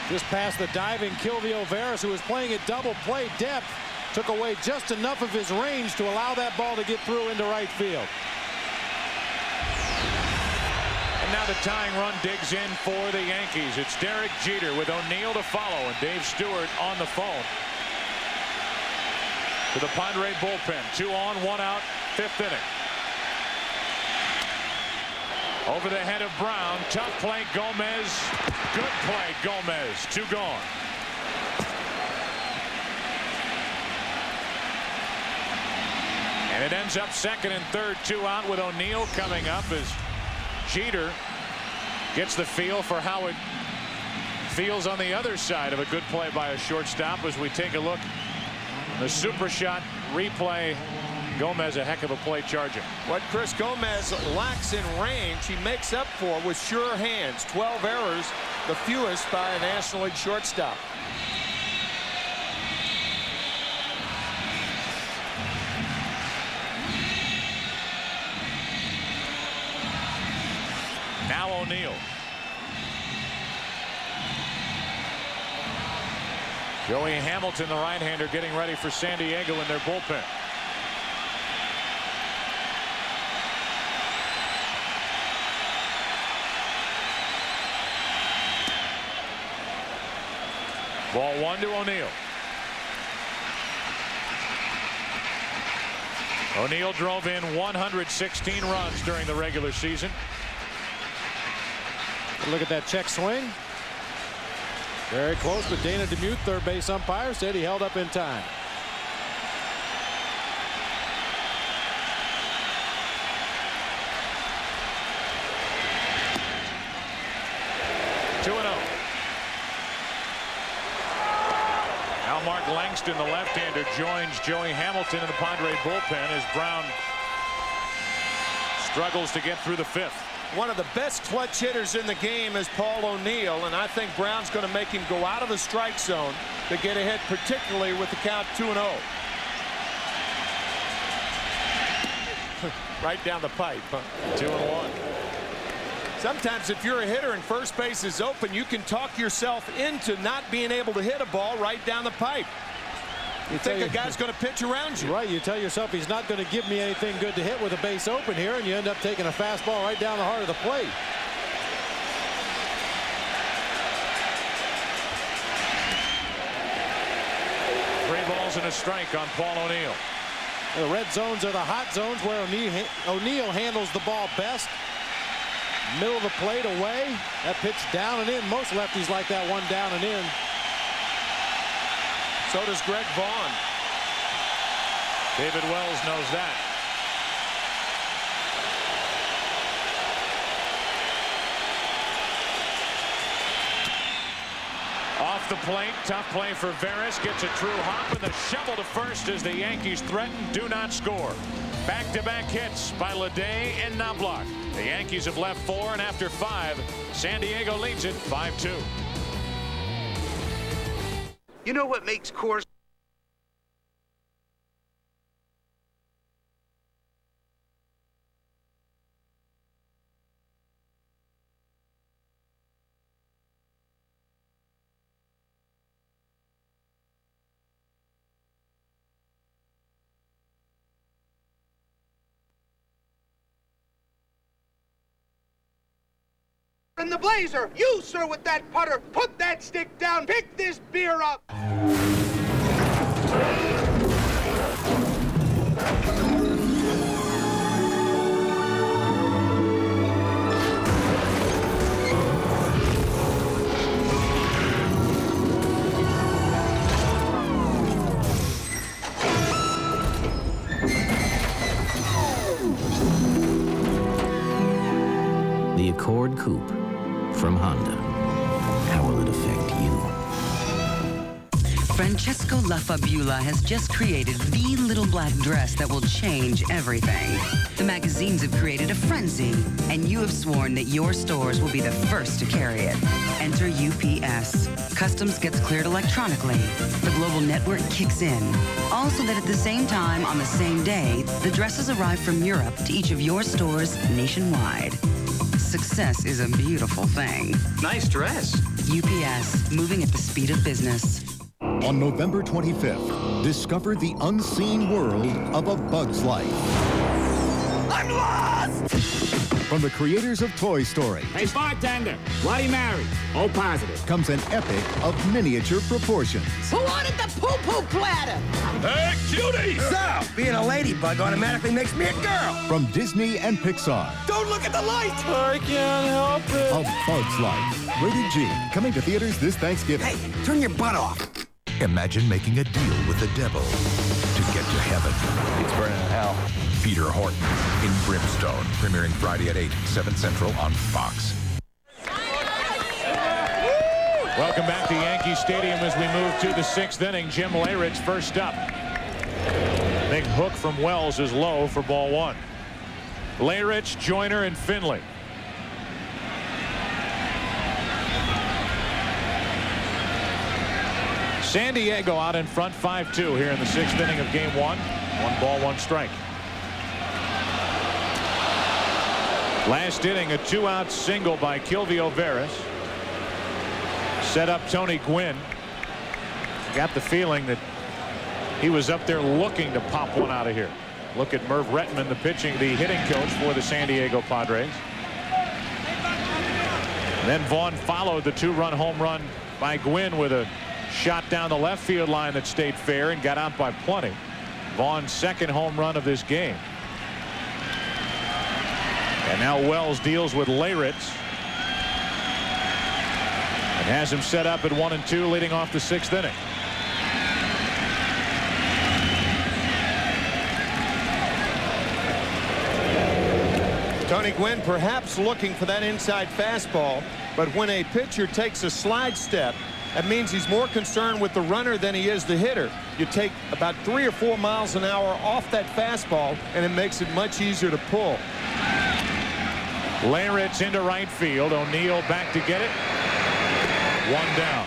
Just past the diving Kilvio Veras, who was playing at double play depth, took away just enough of his range to allow that ball to get through into right field. And now the tying run digs in for the Yankees. It's Derek Jeter with O'Neill to follow and Dave Stewart on the phone. To the Padre bullpen. 2 on, 1 out, 5th inning. Over the head of Brown. Tough play, Gomez. Good play, Gomez. 2 gone. And it ends up 2nd and 3rd, 2 out with O'Neill coming up as Jeter gets the feel for how it feels on the other side of a good play by a shortstop as we take a look. The super shot replay. Gomez a heck of a play charging. What Chris Gomez lacks in range, he makes up for with sure hands. 12 errors, the fewest by a National League shortstop. Now O'Neill. Joey Hamilton, the right-hander, getting ready for San Diego in their bullpen. Ball 1 to O'Neill. O'Neill drove in 116 runs during the regular season. Look at that check swing. Very close, but Dana DeMute, third base umpire, said he held up in time. Now Mark Langston, the left-hander, joins Joey Hamilton in the Padre bullpen as Brown struggles to get through the 5th. One of the best clutch hitters in the game is Paul O'Neill, and I think Brown's going to make him go out of the strike zone to get ahead, particularly with the count 2-0. Right down the pipe. 2-1. Sometimes if you're a hitter and first base is open, you can talk yourself into not being able to hit a ball right down the pipe. You think a guy's going to pitch around you. Right, you tell yourself he's not going to give me anything good to hit with a base open here, and you end up taking a fastball right down the heart of the plate. Three balls and a strike on Paul O'Neill. The red zones are the hot zones where O'Neill handles the ball best. Middle of the plate away. That pitch down and in. Most lefties like that one down and in. So does Greg Vaughn. David Wells knows that. Off the plate, tough play for Veras. Gets a true hop and the shovel to first as the Yankees threaten, do not score. Back-to-back hits by Ledet and Knobloch. The Yankees have left 4, and after 5, San Diego leads it 5-2. You know what makes Coors In the blazer, you, sir, with that putter, put that stick down, pick this beer up. The Accord Coupe from Honda. How will it affect you? Francesco Lafabula has just created the little black dress that will change everything. The magazines have created a frenzy, and you have sworn that your stores will be the first to carry it. Enter UPS. Customs gets cleared electronically. The global network kicks in. Also that at the same time, on the same day, the dresses arrive from Europe to each of your stores nationwide. Success is a beautiful thing. Nice dress. UPS, moving at the speed of business. On November 25th, discover the unseen world of A Bug's Life. I'm lost! From the creators of Toy Story. Hey, bartender, Bloody Mary. All positive. Comes an epic of miniature proportions. Who wanted the poo-poo platter? Hey, cutie! So, being a ladybug automatically makes me a girl. From Disney and Pixar. Don't look at the light! I can't help it. A Bug's Life. Rated G. Coming to theaters this Thanksgiving. Hey, turn your butt off. Imagine making a deal with the devil to get to heaven. It's burning in hell. Peter Horton in Brimstone, premiering Friday at 8, 7 Central on Fox. Welcome back to Yankee Stadium as we move to the 6th inning. Jim Leyritz first up. Big hook from Wells is low for ball 1. Leyritz, Joyner, and Finley. San Diego out in front 5-2 here in the 6th inning of game 1. 1 ball, 1 strike. Last inning, a 2-out single by Kilvio Veras. Set up Tony Gwynn. Got the feeling that he was up there looking to pop one out of here. Look at Merv Rettenman, the hitting coach for the San Diego Padres. And then Vaughn followed the 2-run home run by Gwynn with a shot down the left field line that stayed fair and got out by plenty. Vaughn's 2nd home run of this game. And now Wells deals with Leyritz and has him set up at 1-2 leading off the 6th inning. Tony Gwynn perhaps looking for that inside fastball, but when a pitcher takes a slide step, that means he's more concerned with the runner than he is the hitter. You take about 3 or 4 miles an hour off that fastball, and it makes it much easier to pull. Leyritz into right field. O'Neill back to get it. 1 down.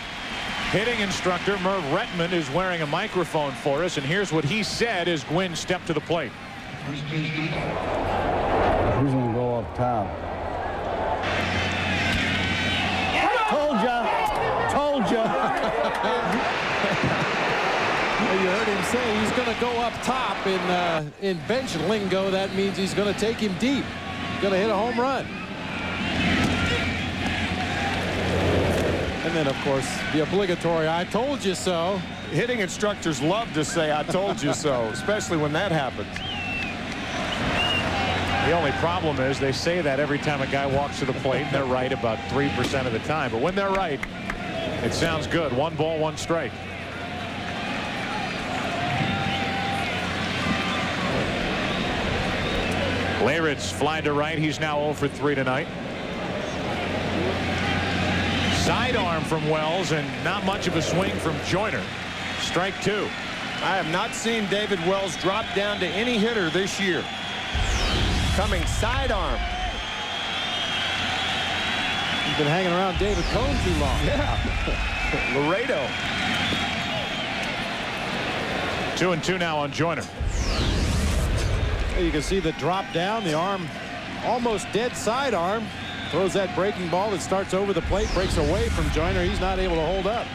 Hitting instructor Merv Rettenman is wearing a microphone for us, and here's what he said as Gwynn stepped to the plate. Who's going to go up top? Told ya. You heard him say he's going to go up top. In bench lingo, that means he's going to take him deep. Going to hit a home run. And then, of course, the obligatory "I told you so." Hitting instructors love to say "I told you so," especially when that happens. The only problem is they say that every time a guy walks to the plate, and they're right about 3% of the time. But when they're right, it sounds good. 1 ball, 1 strike. Leyritz fly to right. He's now 0 for 3 tonight. Sidearm from Wells, and not much of a swing from Joyner. Strike 2. I have not seen David Wells drop down to any hitter this year. Coming sidearm. He's been hanging around David Cone too long. Yeah. Laredo. 2-2 now on Joyner. You can see the drop down, the arm almost dead sidearm. Throws that breaking ball that starts over the plate, breaks away from Joyner. He's not able to hold up.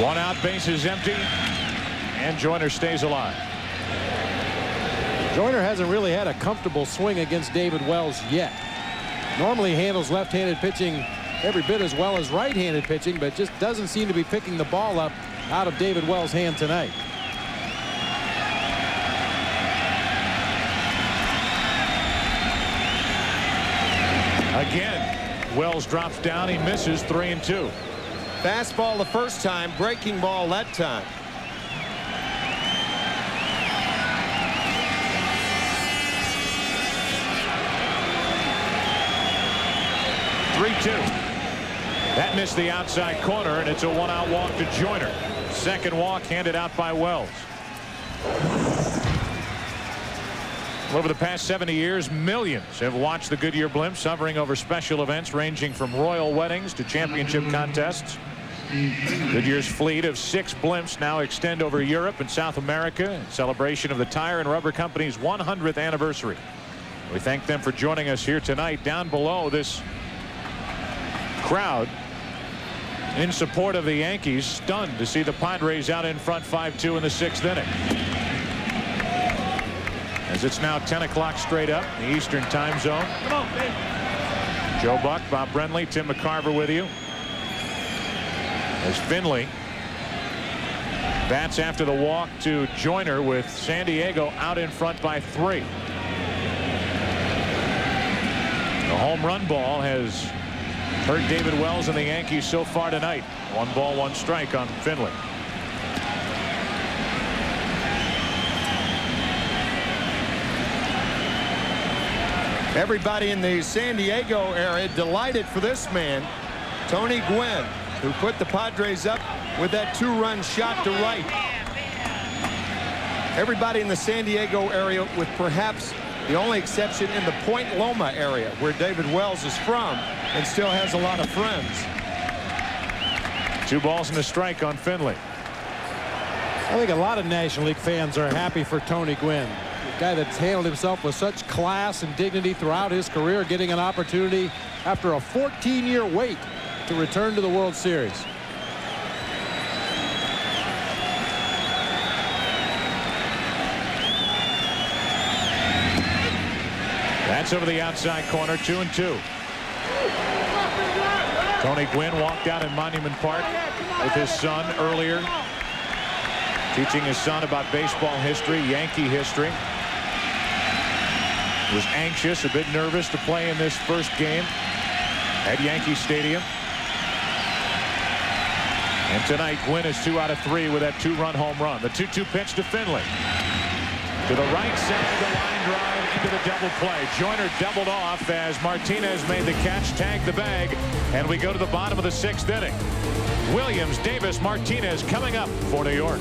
One out, base is empty, and Joyner stays alive. Joyner hasn't really had a comfortable swing against David Wells yet. Normally handles left-handed pitching every bit as well as right-handed pitching, but just doesn't seem to be picking the ball up out of David Wells' hand tonight. Again, Wells drops down. He misses 3-2. Fastball the first time, breaking ball that time. That missed the outside corner, and it's a one-out walk to Joyner. Second walk handed out by Wells. Over the past 70 years, millions have watched the Goodyear blimps hovering over special events ranging from royal weddings to championship contests. Goodyear's fleet of 6 blimps now extend over Europe and South America in celebration of the Tire and Rubber Company's 100th anniversary. We thank them for joining us here tonight. Down below, this crowd in support of the Yankees, stunned to see the Padres out in front 5-2 in the 6th inning. As it's now 10 o'clock straight up in the Eastern time zone. Come on, baby. Joe Buck, Bob Brenly, Tim McCarver with you. As Finley bats after the walk to Joyner with San Diego out in front by 3. The home run ball has hurt David Wells and the Yankees so far tonight. 1 ball, 1 strike on Finley. Everybody in the San Diego area delighted for this man, Tony Gwynn, who put the Padres up with that 2-run shot to right. Everybody in the San Diego area, with perhaps the only exception in the Point Loma area, where David Wells is from and still has a lot of friends. 2 balls and a strike on Finley. I think a lot of National League fans are happy for Tony Gwynn. A guy that's handled himself with such class and dignity throughout his career, getting an opportunity after a 14-year wait to return to the World Series. That's over the outside corner, 2-2. Tony Gwynn walked out in Monument Park with his son earlier, teaching his son about baseball history, Yankee history. Was anxious, a bit nervous to play in this first game at Yankee Stadium. And tonight, Gwynn is 2 out of 3 with that 2-run home run. The 2-2 pitch to Finley. To the right side, the line drive into the double play. Joyner doubled off as Martinez made the catch, tagged the bag, and we go to the bottom of the 6th inning. Williams, Davis, Martinez coming up for New York.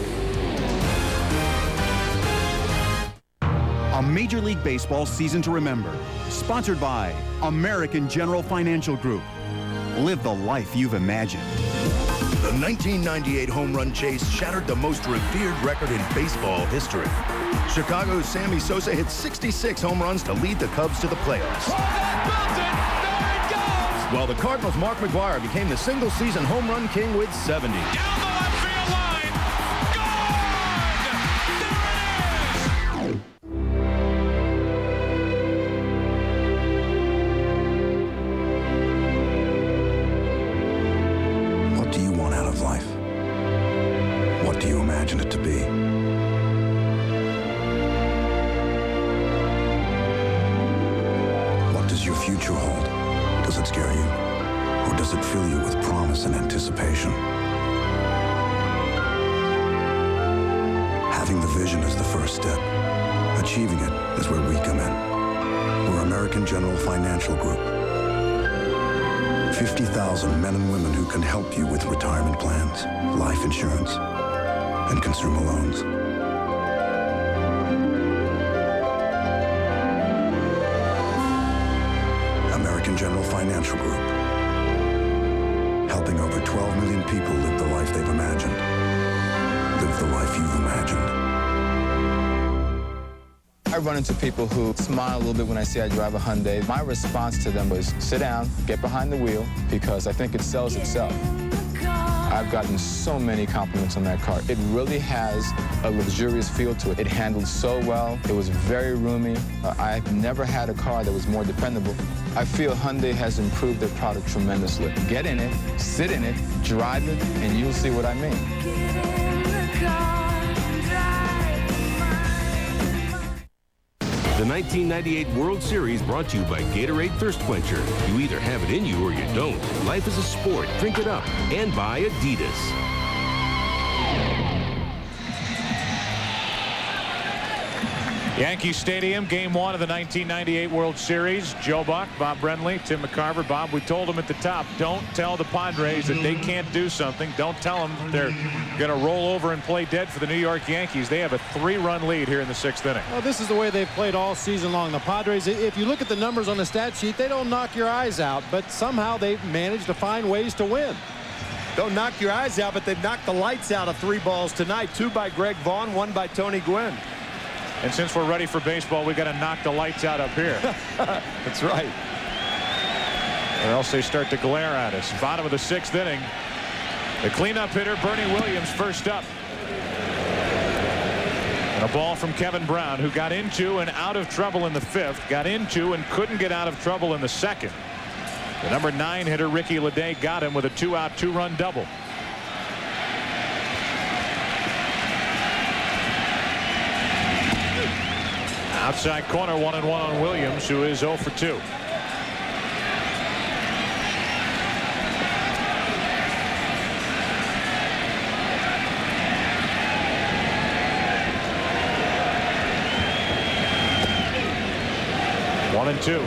A Major League Baseball season to remember. Sponsored by American General Financial Group. Live the life you've imagined. The 1998 home run chase shattered the most revered record in baseball history. Chicago's Sammy Sosa hit 66 home runs to lead the Cubs to the playoffs. While the Cardinals' Mark McGwire became the single-season home run king with 70. Down the left field line. Gone! There it is! What do you want out of life? What do you imagine it to be? What does your future hold? Does it scare you? Or does it fill you with promise and anticipation? Having the vision is the first step. Achieving it is where we come in. We're American General Financial Group. 50,000 men and women who can help you with retirement plans, life insurance, and consumer loans. American General Financial Group. Helping over 12 million people live the life they've imagined. Live the life you've imagined. I run into people who smile a little bit when I say I drive a Hyundai. My response to them was sit down, get behind the wheel, because I think it sells itself. I've gotten so many compliments on that car. It really has a luxurious feel to it. It handled so well. It was very roomy. I've never had a car that was more dependable. I feel Hyundai has improved their product tremendously. Get in it, sit in it, drive it, and you'll see what I mean. The 1998 World Series brought to you by Gatorade Thirst Quencher. You either have it in you or you don't. Life is a sport. Drink it up. And by Adidas. Yankee Stadium, Game 1 of the 1998 World Series. Joe Buck, Bob Brenly, Tim McCarver. Bob, we told them at the top, don't tell the Padres that they can't do something. Don't tell them they're going to roll over and play dead for the New York Yankees. They have a 3-run lead here in the 6th inning. Well, this is the way they've played all season long. The Padres, if you look at the numbers on the stat sheet, they don't knock your eyes out, but somehow they've managed to find ways to win. Don't knock your eyes out, but they've knocked the lights out of 3 balls tonight. 2 by Greg Vaughn, 1 by Tony Gwynn. And since we're ready for baseball, we got to knock the lights out up here. That's right. Or else they start to glare at us. Bottom of the 6th inning. The cleanup hitter, Bernie Williams, first up. And a ball from Kevin Brown, who got into and out of trouble in the 5th, got into and couldn't get out of trouble in the 2nd. The number 9 hitter, Ricky Leday, got him with a 2-out, 2-run double. Outside corner, 1-1 on Williams, who is 0 for 2. One and 2.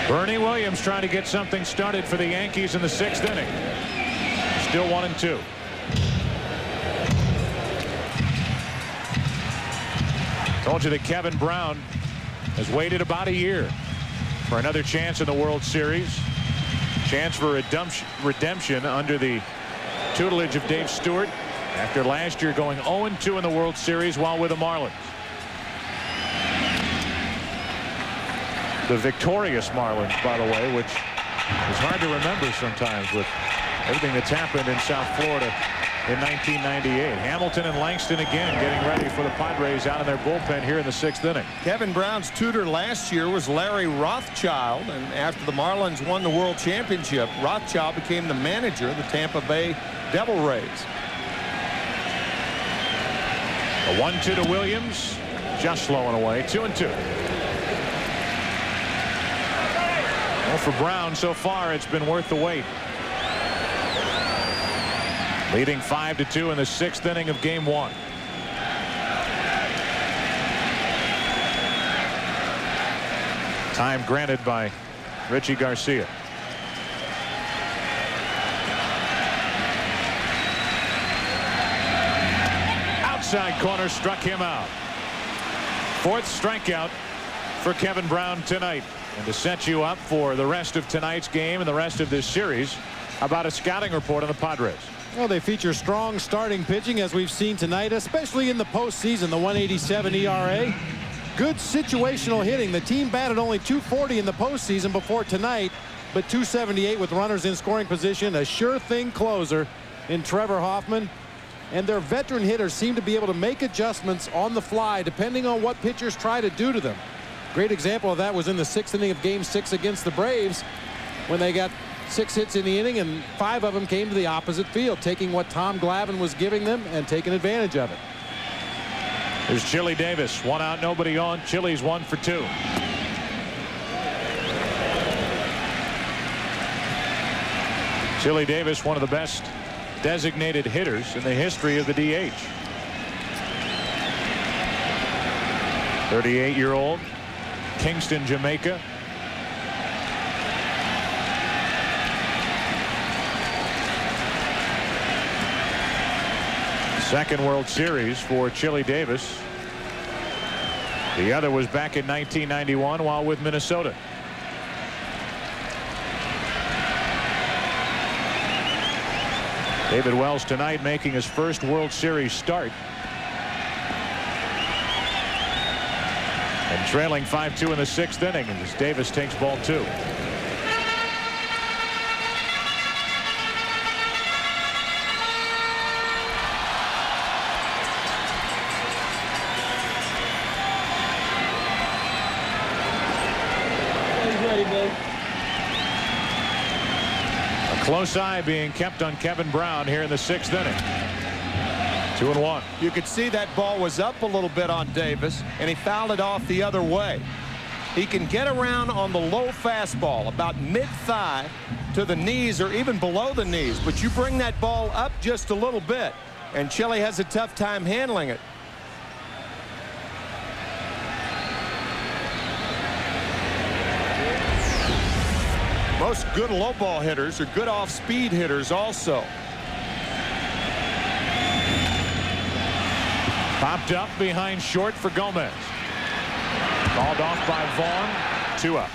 Bernie Williams trying to get something started for the Yankees in the 6th inning. Still 1 and 2. Told you that Kevin Brown has waited about a year for another chance in the World Series. Chance for redemption under the tutelage of Dave Stewart after last year going 0-2 in the World Series while with the Marlins. The victorious Marlins, by the way, which is hard to remember sometimes with everything that's happened in South Florida in 1998. Hamilton and Langston again getting ready for the Padres out in their bullpen here in the 6th inning. Kevin Brown's tutor last year was Larry Rothschild, and after the Marlins won the World Championship, Rothschild became the manager of the Tampa Bay Devil Rays. A 1-2 to Williams, just slowing away. 2 and 2. Well, for Brown so far it's been worth the wait. Leading 5-2 in the 6th inning of Game 1. Time granted by Richie Garcia. Outside corner, struck him out. 4th strikeout for Kevin Brown tonight. And to set you up for the rest of tonight's game and the rest of this series, about a scouting report on the Padres. Well, they feature strong starting pitching, as we've seen tonight, especially in the postseason. The 1.87 ERA. Good situational hitting. The team batted only .240 in the postseason before tonight, but .278 with runners in scoring position. A sure thing closer in Trevor Hoffman. And their veteran hitters seem to be able to make adjustments on the fly depending on what pitchers try to do to them. Great example of that was in the 6th inning of Game 6 against the Braves, when they got 6 hits in the inning and 5 of them came to the opposite field, taking what Tom Glavine was giving them and taking advantage of it. There's Chili Davis, 1 out, nobody on. Chili's 1 for 2. Chili Davis, one of the best designated hitters in the history of the DH. 38-year-old, Kingston, Jamaica. Second World Series for Chili Davis. The other was back in 1991 while with Minnesota. David Wells tonight making his first World Series start. Trailing 5-2 in the 6th inning as Davis takes ball 2. A close eye being kept on Kevin Brown here in the 6th inning. 2-1. You could see that ball was up a little bit on Davis, and he fouled it off the other way. He can get around on the low fastball, about mid-thigh to the knees or even below the knees, but you bring that ball up just a little bit, and Chile has a tough time handling it. Most good low ball hitters are good off-speed hitters also. Popped up behind short for Gomez. Called off by Vaughn. 2 up.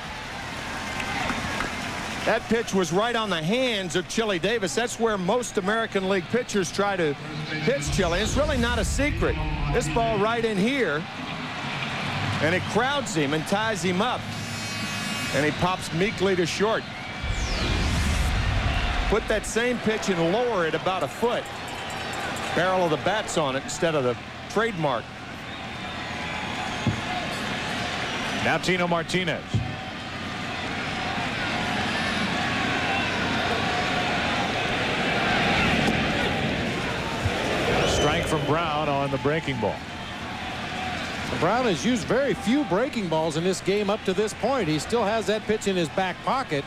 That pitch was right on the hands of Chili Davis. That's where most American League pitchers try to pitch Chili. It's really not a secret. This ball right in here, and it crowds him and ties him up. And he pops meekly to short. Put that same pitch and lower it about a foot. Barrel of the bat's on it instead of the trademark. Now Tino Martinez. Strike from Brown on the breaking ball. Brown has used very few breaking balls in this game up to this point. He still has that pitch in his back pocket.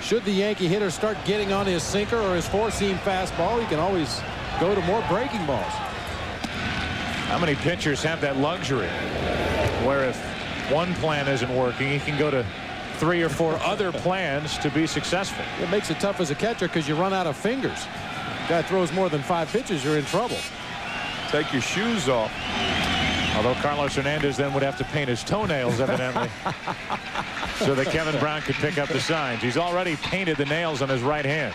Should the Yankee hitter start getting on his sinker or his four-seam fastball, he can always go to more breaking balls. How many pitchers have that luxury where if one plan isn't working, he can go to 3 or 4 other plans to be successful? It makes it tough as a catcher because you run out of fingers. Guy throws more than 5 pitches, you're in trouble. Take your shoes off. Although Carlos Hernandez then would have to paint his toenails, evidently, so that Kevin Brown could pick up the signs. He's already painted the nails on his right hand.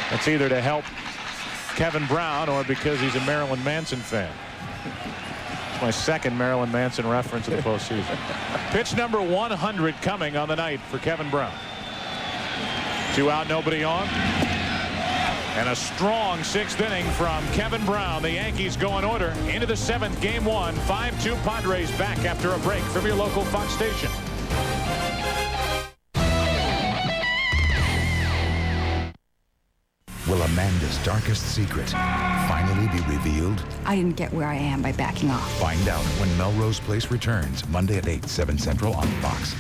That's either to help Kevin Brown or because he's a Marilyn Manson fan. It's my second Marilyn Manson reference of the postseason. Pitch number 100 coming on the night for Kevin Brown. 2 out, nobody on. And a strong 6th inning from Kevin Brown. The Yankees go in order into the 7th, game 1. 5-2 Padres back after a break from your local Fox station. Will Amanda's darkest secret finally be revealed? I didn't get where I am by backing off. Find out when Melrose Place returns Monday at 8, 7 Central on Fox.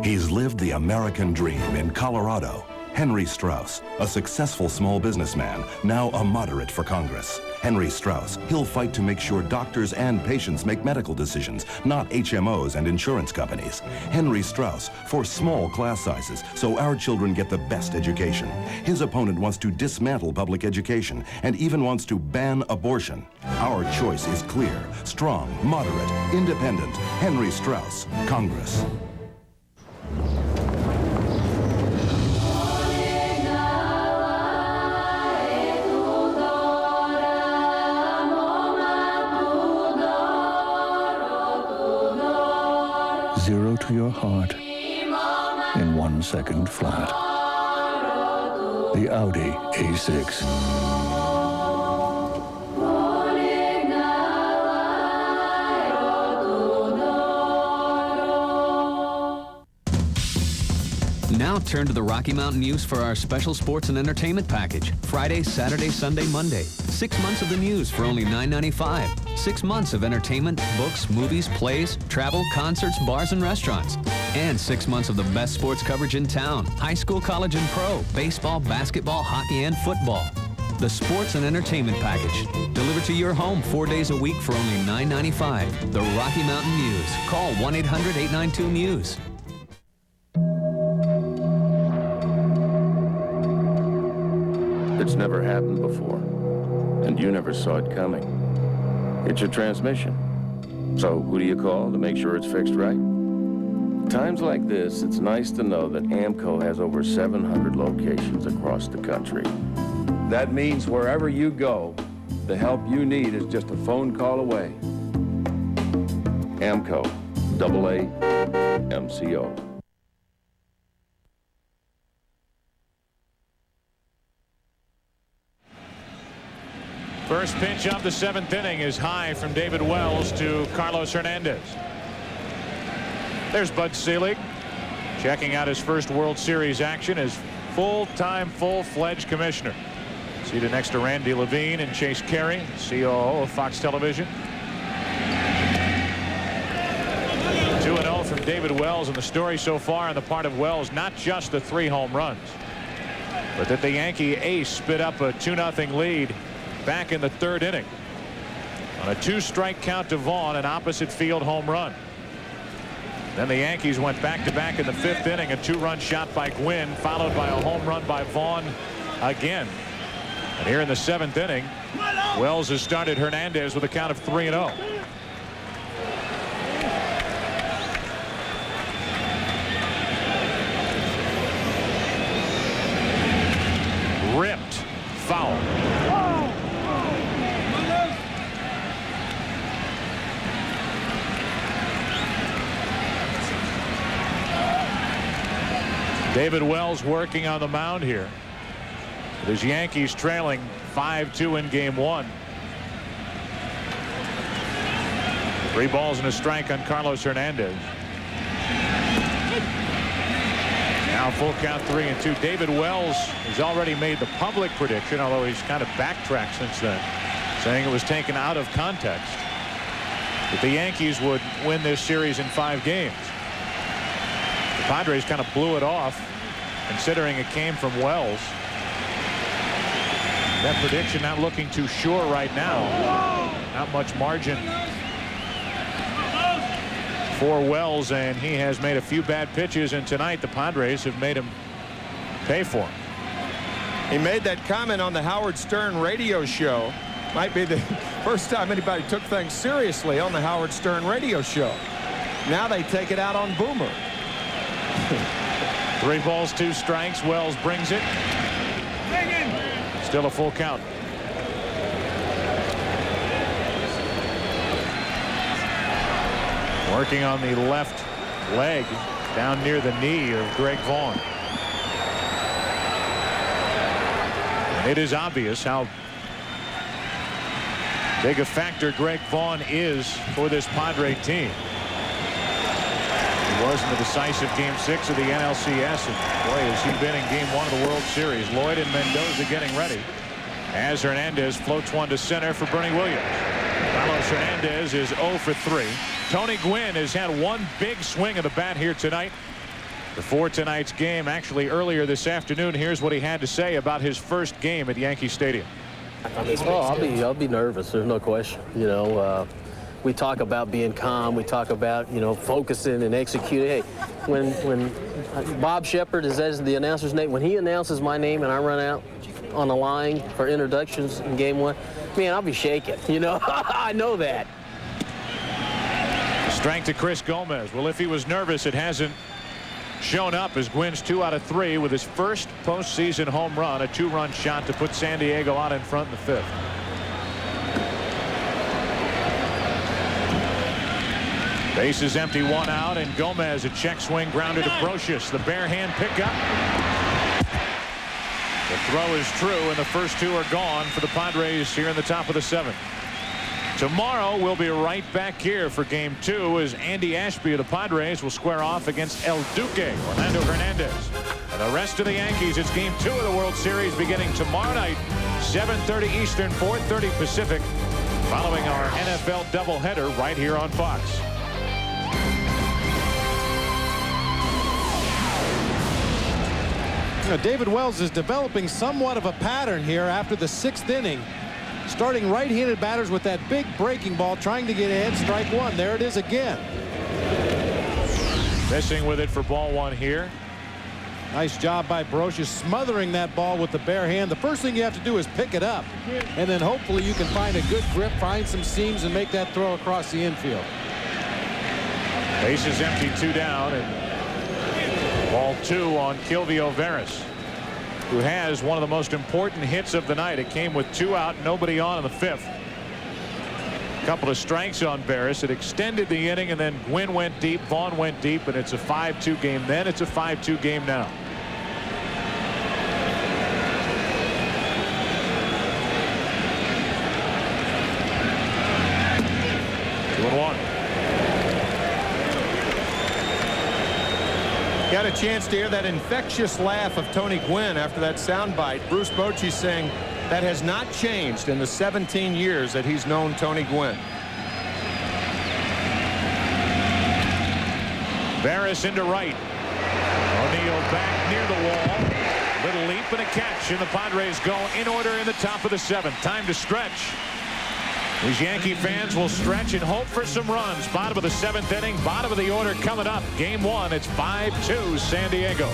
He's lived the American dream in Colorado. Henry Strauss, a successful small businessman, now a moderate for Congress. Henry Strauss, he'll fight to make sure doctors and patients make medical decisions, not HMOs and insurance companies. Henry Strauss, for small class sizes, so our children get the best education. His opponent wants to dismantle public education and even wants to ban abortion. Our choice is clear, strong, moderate, independent. Henry Strauss, Congress. Zero to your heart in 1 second flat. The Audi A6. Now turn to the Rocky Mountain News for our special sports and entertainment package. Friday, Saturday, Sunday, Monday. 6 months of the news for only $9.95. 6 months of entertainment, books, movies, plays, travel, concerts, bars, and restaurants. And 6 months of the best sports coverage in town. High school, college, and pro. Baseball, basketball, hockey, and football. The sports and entertainment package. Delivered to your home 4 days a week for only $9.95. The Rocky Mountain News. Call 1-800-892-MUSE. It's never happened before, and you never saw it coming. It's your transmission. So who do you call to make sure it's fixed right? Times like this, it's nice to know that AMCO has over 700 locations across the country. That means wherever you go, the help you need is just a phone call away. AMCO, AA, MCO. First pitch of the 7th inning is high from David Wells to Carlos Hernandez. There's Bud Selig checking out his first World Series action as full-time, full-fledged commissioner. Seated next to Randy Levine and Chase Carey, COO of Fox Television. 2-0 from David Wells, and the story so far on the part of Wells, not just the 3 home runs, but that the Yankee ace spit up a 2-0 lead back in the 3rd inning on a 2-strike count to Vaughn, an opposite field home run. Then the Yankees went back-to-back in the 5th inning, a 2-run shot by Gwynn, followed by a home run by Vaughn again. And here in the 7th inning, Wells has started Hernandez with a count of 3-0. Ripped foul. David Wells working on the mound here. His Yankees trailing 5-2 in game 1. 3 balls and a strike on Carlos Hernandez. Now full count 3-2. David Wells has already made the public prediction, although he's kind of backtracked since then, saying it was taken out of context, that the Yankees would win this series in 5 games. The Padres kind of blew it off, considering it came from Wells. That prediction not looking too sure right now. Not much margin for Wells, and he has made a few bad pitches, and tonight the Padres have made him pay for him. He made that comment on the Howard Stern radio show. Might be the first time anybody took things seriously on the Howard Stern radio show. Now they take it out on Boomer. 3 balls, 2 strikes. Wells brings it. Still a full count. Working on the left leg down near the knee of Greg Vaughn. And it is obvious how big a factor Greg Vaughn is for this Padre team. He was in the decisive game 6 of the NLCS, and boy, has he been in game 1 of the World Series. Lloyd and Mendoza getting ready as Hernandez floats one to center for Bernie Williams. Carlos Hernandez is 0 for 3. Tony Gwynn has had one big swing of the bat here tonight before tonight's game. Actually, earlier this afternoon, here's what he had to say about his first game at Yankee Stadium. Oh, I'll be nervous. There's no question. You know, we talk about being calm. We talk about, you know, focusing and executing. Hey, when Bob Shepard is as the announcer's name, when he announces my name and I run out on the line for introductions in game 1, man, I'll be shaking. You know, I know that. Strike to Chris Gomez. Well, if he was nervous, it hasn't shown up, as Gwynn's 2 out of 3 with his first postseason home run, a 2-run shot to put San Diego out in front in the 5th. Base is empty, 1 out, and Gomez a check swing grounder to Brocious. The bare hand pickup. The throw is true, and the first 2 are gone for the Padres here in the top of the 7th. Tomorrow we'll be right back here for game 2 as Andy Ashby of the Padres will square off against El Duque, Orlando Hernandez. And the rest of the Yankees, it's game 2 of the World Series beginning tomorrow night, 7:30 Eastern, 4:30 Pacific, following our NFL doubleheader right here on Fox. You know, David Wells is developing somewhat of a pattern here after the 6th inning. Starting right-handed batters with that big breaking ball, trying to get ahead, strike 1. There it is again. Missing with it for ball 1 here. Nice job by Brocious smothering that ball with the bare hand. The first thing you have to do is pick it up, and then hopefully you can find a good grip, find some seams, and make that throw across the infield. Base is empty, 2 down, and ball 2 on Kilvio Veras, who has one of the most important hits of the night. It came with 2 out, nobody on in the 5th. couple of strikes on Barris. It extended the inning, and then Gwynn went deep, Vaughn went deep, and it's a 5-2 game then. It's a 5-2 game now. Got a chance to hear that infectious laugh of Tony Gwynn after that soundbite. Bruce Bochy saying that has not changed in the 17 years that he's known Tony Gwynn. Barris into right. O'Neill back near the wall. Little leap and a catch, and the Padres go in order in the top of the 7th. Time to stretch. These Yankee fans will stretch and hope for some runs. Bottom of the 7th inning, bottom of the order coming up. Game 1, it's 5-2 San Diego.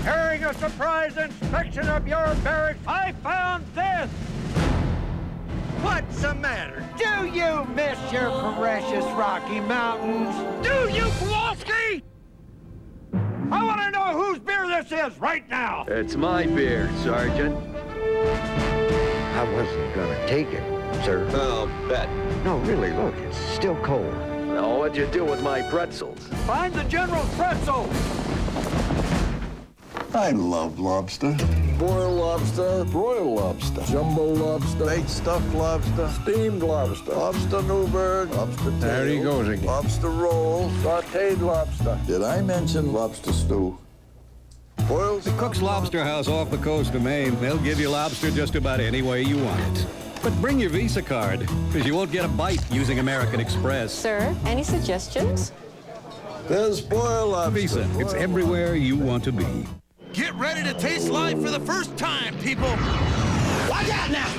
During a surprise inspection of your barracks, I found this. What's the matter? Do you miss your precious Rocky Mountains? Do you, Kowalski? I want to know whose beer this is right now. It's my beer, Sergeant. I wasn't gonna take it, sir. I'll bet. No, really, look, it's still cold. Now, what'd you do with my pretzels? Find the General's pretzels. I love lobster. Boiled lobster, broiled lobster, jumbo lobster, baked stuffed lobster, steamed lobster, lobster Newburgh, lobster tail. There he goes again. Lobster roll, sauteed lobster. Did I mention lobster stew? Boiled. The Cook's Lobster House off the coast of Maine. They'll give you lobster just about any way you want it. But bring your Visa card, because you won't get a bite using American Express. Sir, any suggestions? There's boiled lobster. Visa, it's everywhere you want to be. Get ready to taste life for the first time, people. Watch out now.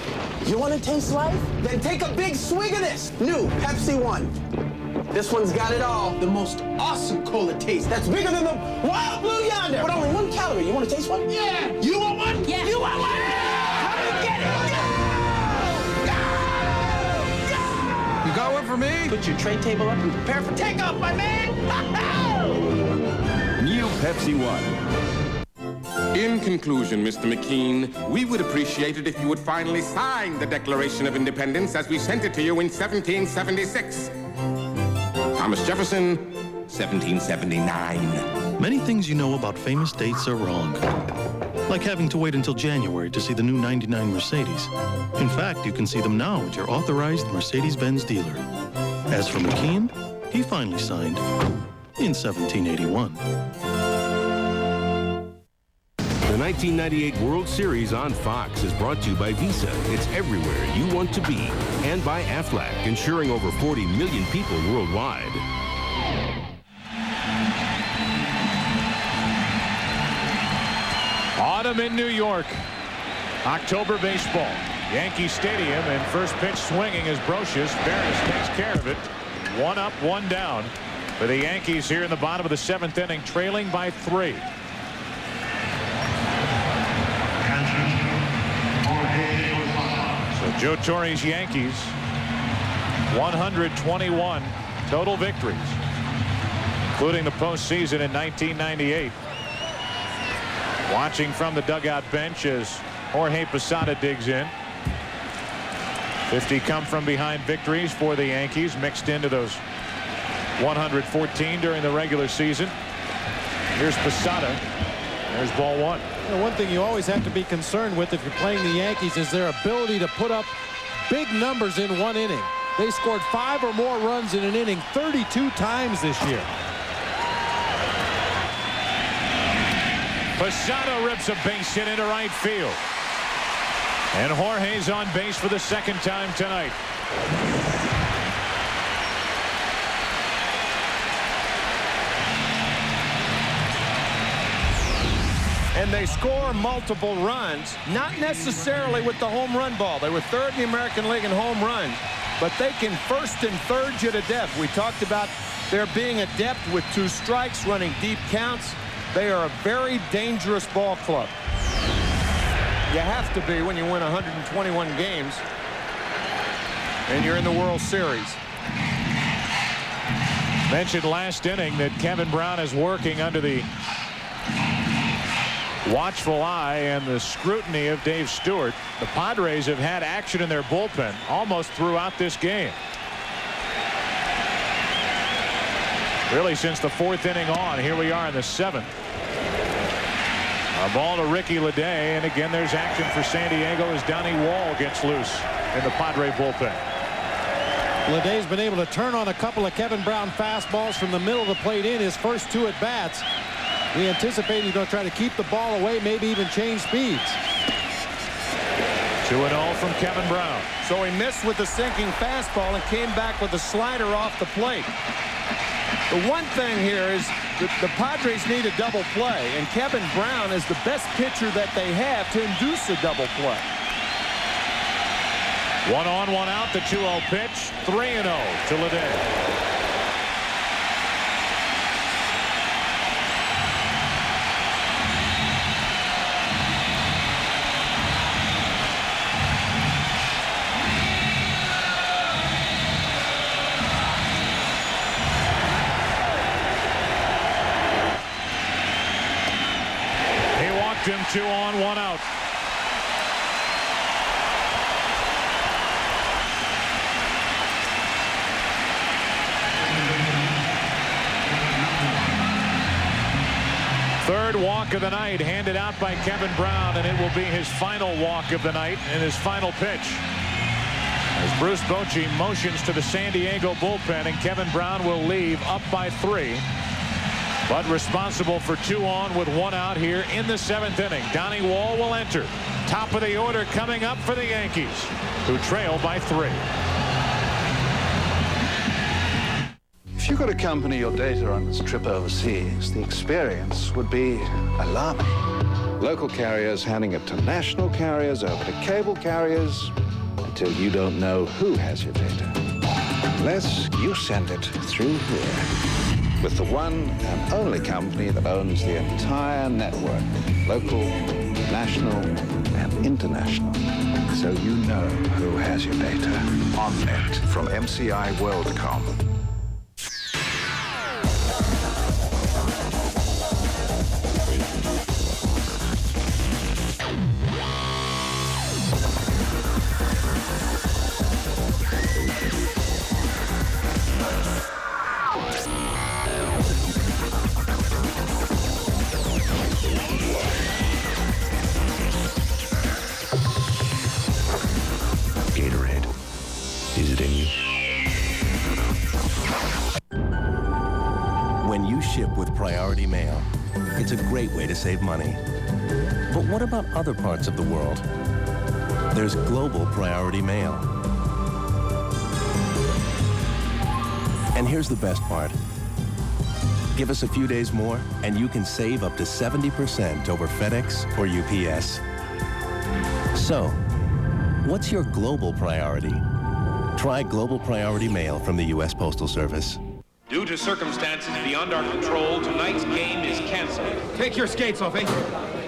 You want to taste life? Then take a big swig of this new Pepsi One. This one's got it all. The most awesome cola taste that's bigger than the Wild Blue Yonder. But only 1 calorie. You want to taste one? Yeah. You want one? Yeah. You want one? Come and get it. Go! Go! You got one for me? Put your tray table up and prepare for takeoff, my man. New Pepsi One. In conclusion, Mr. McKean, we would appreciate it if you would finally sign the Declaration of Independence as we sent it to you in 1776. Thomas Jefferson, 1779. Many things you know about famous dates are wrong. Like having to wait until January to see the new 99 Mercedes. In fact, you can see them now at your authorized Mercedes-Benz dealer. As for McKean, he finally signed in 1781. The 1998 World Series on Fox is brought to you by Visa. It's everywhere you want to be. And by Aflac, insuring over 40 million people worldwide. Autumn in New York. October baseball. Yankee Stadium, and first pitch swinging is Brocious. Barris takes care of it. 1 up, 1 down for the Yankees here in the bottom of the 7th inning, trailing by 3. So Joe Torre's Yankees, 121 total victories, including the postseason in 1998. Watching from the dugout bench as Jorge Posada digs in. 50 come from behind victories for the Yankees, mixed into those 114 during the regular season. Here's Posada. There's ball 1. One thing you always have to be concerned with if you're playing the Yankees is their ability to put up big numbers in 1 inning. They scored 5 or more runs in an inning 32 times this year. Posada rips a base hit into right field. And Jorge's on base for the 2nd time tonight. And they score multiple runs, not necessarily with the home run ball. They were 3rd in the American League in home runs, but they can 1st and 3rd you to death. We talked about there being adept with 2 strikes, running deep counts. They are a very dangerous ball club. You have to be when you win 121 games and you're in the World Series. Mentioned last inning that Kevin Brown is working under the watchful eye and the scrutiny of Dave Stewart. The Padres have had action in their bullpen almost throughout this game. Really since the 4th inning on. Here we are in the 7th. A ball to Ricky Leday, and again there's action for San Diego as Donnie Wall gets loose in the Padre bullpen. Leday's been able to turn on a couple of Kevin Brown fastballs from the middle of the plate in his first 2 at bats. We anticipate he's going to try to keep the ball away, maybe even change speeds. 2-0 from Kevin Brown. So he missed with the sinking fastball and came back with a slider off the plate. The one thing here is that the Padres need a double play, and Kevin Brown is the best pitcher that they have to induce a double play. 1 on, 1 out. The 2-0 pitch. 3-0 to Leday. Him 2 on, 1 out. Third walk of the night handed out by Kevin Brown, and it will be his final walk of the night and his final pitch. As Bruce Bochy motions to the San Diego bullpen, and Kevin Brown will leave up by 3. But responsible for 2 on with 1 out here in the 7th inning. Donnie Wall will enter. Top of the order coming up for the Yankees, who trail by 3. If you could accompany your data on this trip overseas, the experience would be alarming. Local carriers handing it to national carriers, over to cable carriers, until you don't know who has your data. Unless you send it through here. With the one and only company that owns the entire network, local, national, and international. So you know who has your data. OnNet from MCI WorldCom. Priority mail. It's a great way to save money. But what about other parts of the world? There's global priority mail. And here's the best part. Give us a few days more, and you can save up to 70% over FedEx or UPS. So, what's your global priority? Try global priority mail from the U.S. Postal Service. Due to circumstances beyond our control, tonight's game is canceled. Take your skates off, eh?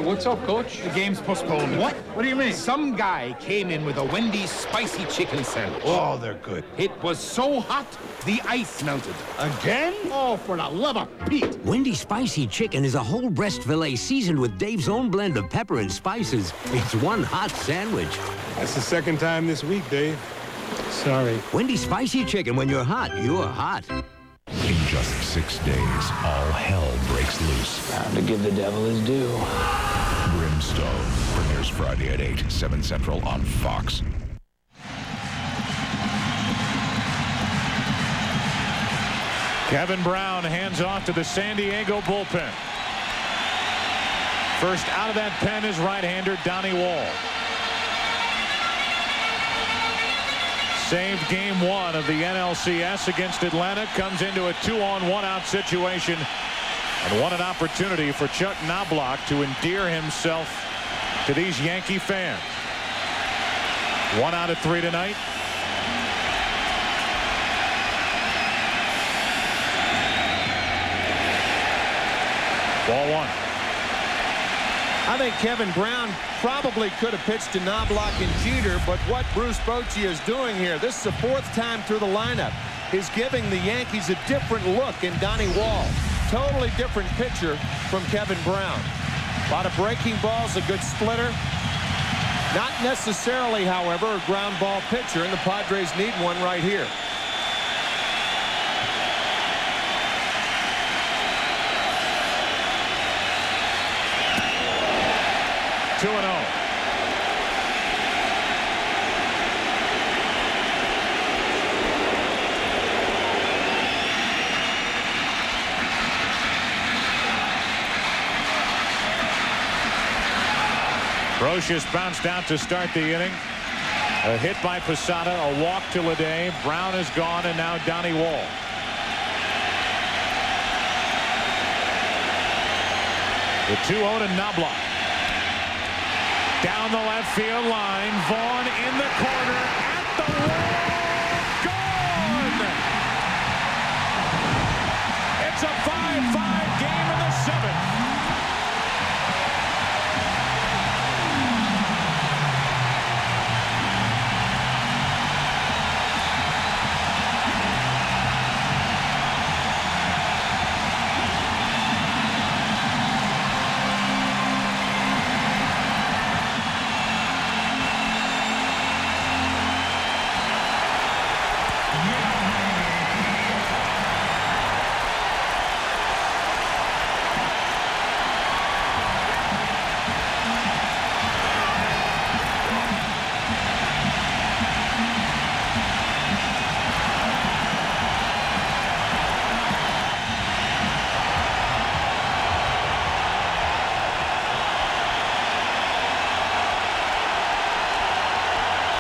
What's up, Coach? The game's postponed. What? What do you mean? Some guy came in with a Wendy's spicy chicken sandwich. Oh, they're good. It was so hot, the ice melted. Again? Oh, for the love of Pete. Wendy's spicy chicken is a whole breast filet seasoned with Dave's own blend of pepper and spices. It's one hot sandwich. That's the second time this week, Dave. Sorry. Wendy's spicy chicken. When you're hot, you're hot. In just 6 days, all hell breaks loose. Time to give the devil his due. Brimstone premieres Friday at 8, 7 Central on Fox. Kevin Brown hands off to the San Diego bullpen. First out of that pen is right-hander Donnie Wall. Saved game 1 of the NLCS against Atlanta. Comes into a 2 on 1 out situation. And what an opportunity for Chuck Knobloch to endear himself to these Yankee fans. 1 out of 3 tonight. Ball 1. I think Kevin Brown probably could have pitched to Knobloch and Jeter, but what Bruce Bochy is doing here, this is the 4th time through the lineup, is giving the Yankees a different look in Donnie Wall. Totally different pitcher from Kevin Brown. A lot of breaking balls, a good splitter. Not necessarily, however, a ground ball pitcher, and the Padres need one right here. Two and 0. Brocious bounced out to start the inning. A hit by Posada, a walk to Leday. Brown is gone, and now Donnie Wall. The 2-0 to Knobloch. Down the left field line. Vaughn in the corner at the wall. Gone! It's a 5-5 game in the 7th.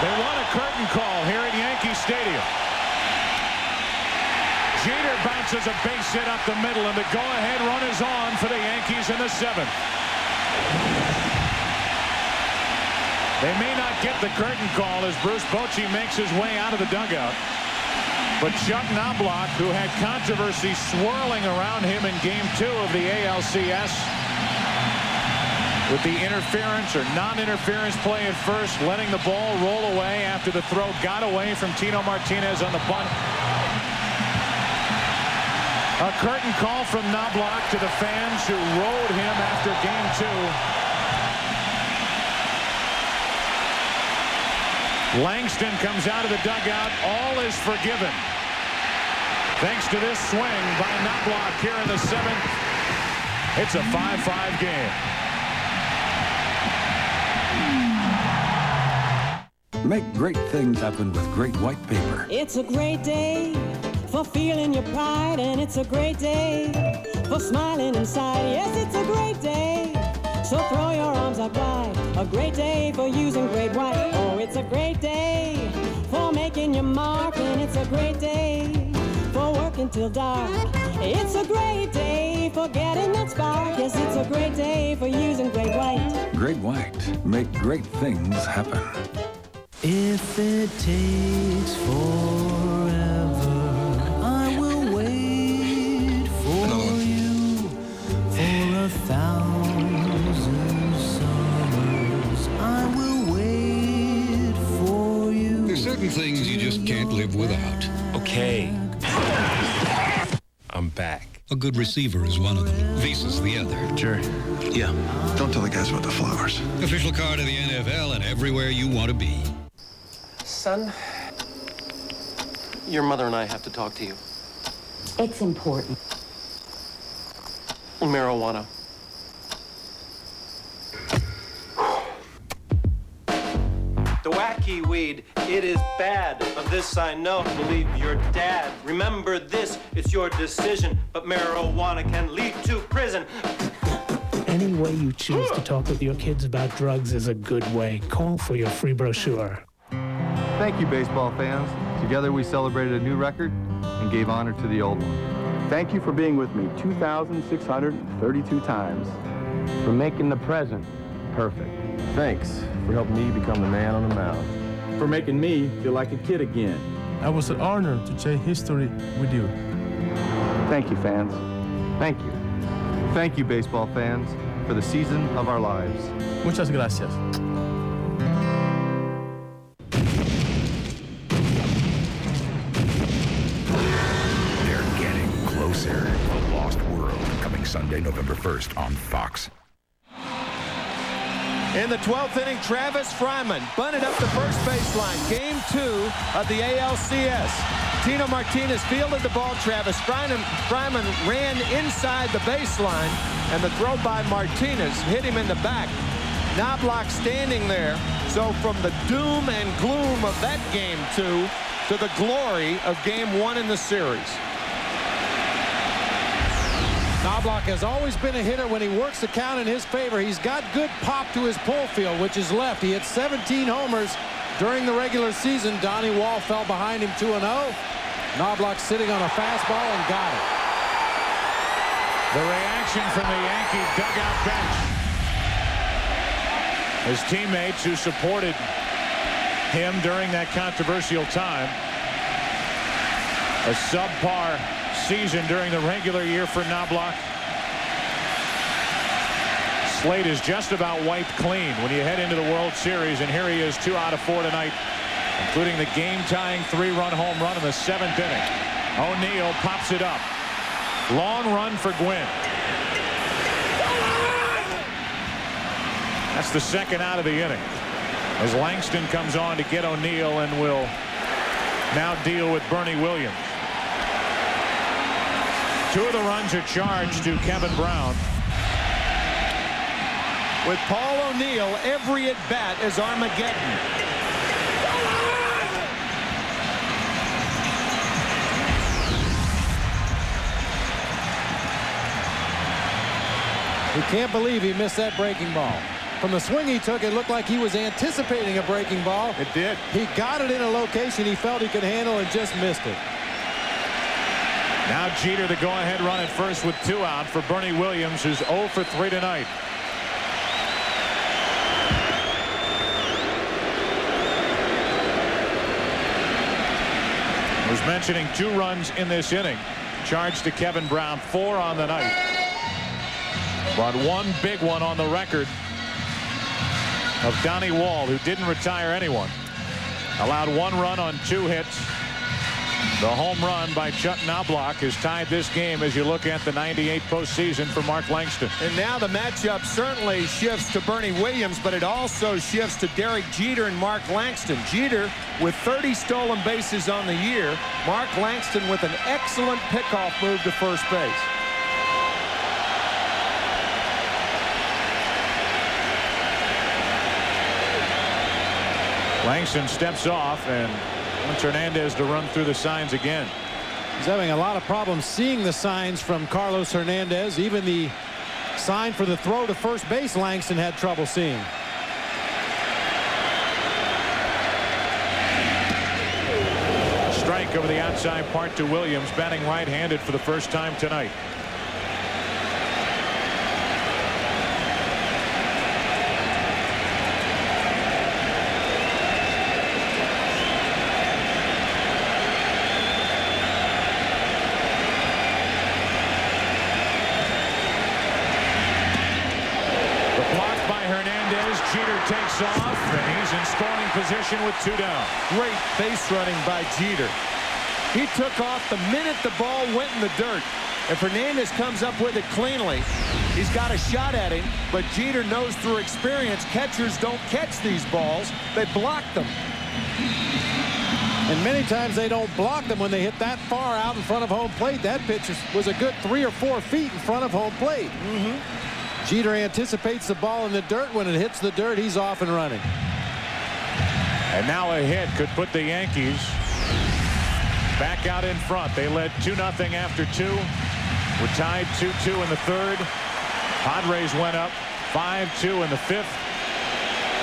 They want a curtain call here at Yankee Stadium. Jeter bounces a base hit up the middle, and the go-ahead run is on for the Yankees in the 7th. They may not get the curtain call as Bruce Bochy makes his way out of the dugout. But Chuck Knobloch, who had controversy swirling around him in Game 2 of the ALCS, with the interference or non-interference play at first, letting the ball roll away after the throw got away from Tino Martinez on the bunt. A curtain call from Knobloch to the fans who rode him after Game 2. Langston comes out of the dugout. All is forgiven, thanks to this swing by Knobloch here in the 7th. It's a 5-5 game. Make great things happen with Great White Paper. It's a great day for feeling your pride, and it's a great day for smiling inside. Yes, it's a great day, so throw your arms out wide. A great day for using Great White. Oh, it's a great day for making your mark, and it's a great day for working till dark. It's a great day for getting that spark. Yes, it's a great day for using Great White. Great White. Make great things happen. If it takes forever, I will wait for you. For 1,000 summers, I will wait for you. There's certain things you just can't live without. Okay. I'm back. A good receiver is one of them. Visa's the other. Sure. Yeah. Don't tell the guys about the flowers. Official card of the NFL and everywhere you want to be. Son, your mother and I have to talk to you. It's important. Marijuana. The wacky weed, it is bad. Of this I know, believe your dad. Remember this, it's your decision, but marijuana can lead to prison. Any way you choose to talk with your kids about drugs is a good way. Call for your free brochure. Thank you, baseball fans. Together we celebrated a new record and gave honor to the old one. Thank you for being with me 2,632 times. For making the present perfect. Thanks for helping me become the man on the mound. For making me feel like a kid again. It was an honor to change history with you. Thank you, fans. Thank you. Thank you, baseball fans, for the season of our lives. Muchas gracias. Closer. The Lost World, coming Sunday, November 1st on Fox. In the 12th inning, Travis Fryman bunted up the first baseline. Game 2 of the ALCS. Tino Martinez fielded the ball. Travis Fryman ran inside the baseline, and the throw by Martinez hit him in the back. Knobloch standing there. So from the doom and gloom of that Game 2 to the glory of Game 1 in the series. Knobloch has always been a hitter when he works the count in his favor. He's got good pop to his pull field, which is left. He hit 17 homers during the regular season. Donnie Wall fell behind him 2-0. Knobloch sitting on a fastball and got it. The reaction from the Yankee dugout bench. His teammates who supported him during that controversial time. A subpar season during the regular year for Knobloch. Slate is just about wiped clean when you head into the World Series, and here he is 2 out of 4 tonight, including the game-tying 3-run home run in the 7th inning. O'Neill pops it up. Long run for Gwynn. That's the second out of the inning, as Langston comes on to get O'Neill and will now deal with Bernie Williams. 2 of the runs are charged to Kevin Brown. With Paul O'Neill, every at-bat is Armageddon. He can't believe he missed that breaking ball. From the swing he took, it looked like he was anticipating a breaking ball. It did. He got it in a location he felt he could handle and just missed it. Now Jeter, the go-ahead run at first with 2 out for Bernie Williams, who's 0 for 3 tonight. I was mentioning 2 runs in this inning. Charged to Kevin Brown, 4 on the night. But 1 big one on the record of Donnie Wall, who didn't retire anyone. Allowed 1 run on 2 hits. The home run by Chuck Knobloch has tied this game as you look at the '98 postseason for Mark Langston. And now the matchup certainly shifts to Bernie Williams, but it also shifts to Derek Jeter and Mark Langston. Jeter with 30 stolen bases on the year. Mark Langston with an excellent pickoff move to first base. Langston steps off and wants Hernandez to run through the signs again. He's having a lot of problems seeing the signs from Carlos Hernandez. Even the sign for the throw to first base, Langston had trouble seeing. Strike over the outside part to Williams, batting right-handed for the first time tonight. Jeter takes off, and he's in scoring position with 2 down. Great base running by Jeter. He took off the minute the ball went in the dirt. If Hernandez comes up with it cleanly, he's got a shot at him, but Jeter knows through experience catchers don't catch these balls. They block them. And many times they don't block them when they hit that far out in front of home plate. That pitch was a good 3 or 4 feet in front of home plate. Jeter anticipates the ball in the dirt. When it hits the dirt, he's off and running. And now a hit could put the Yankees back out in front. They led 2-0 after 2. We're tied 2-2 in the 3rd. Padres went up 5-2 in the 5th.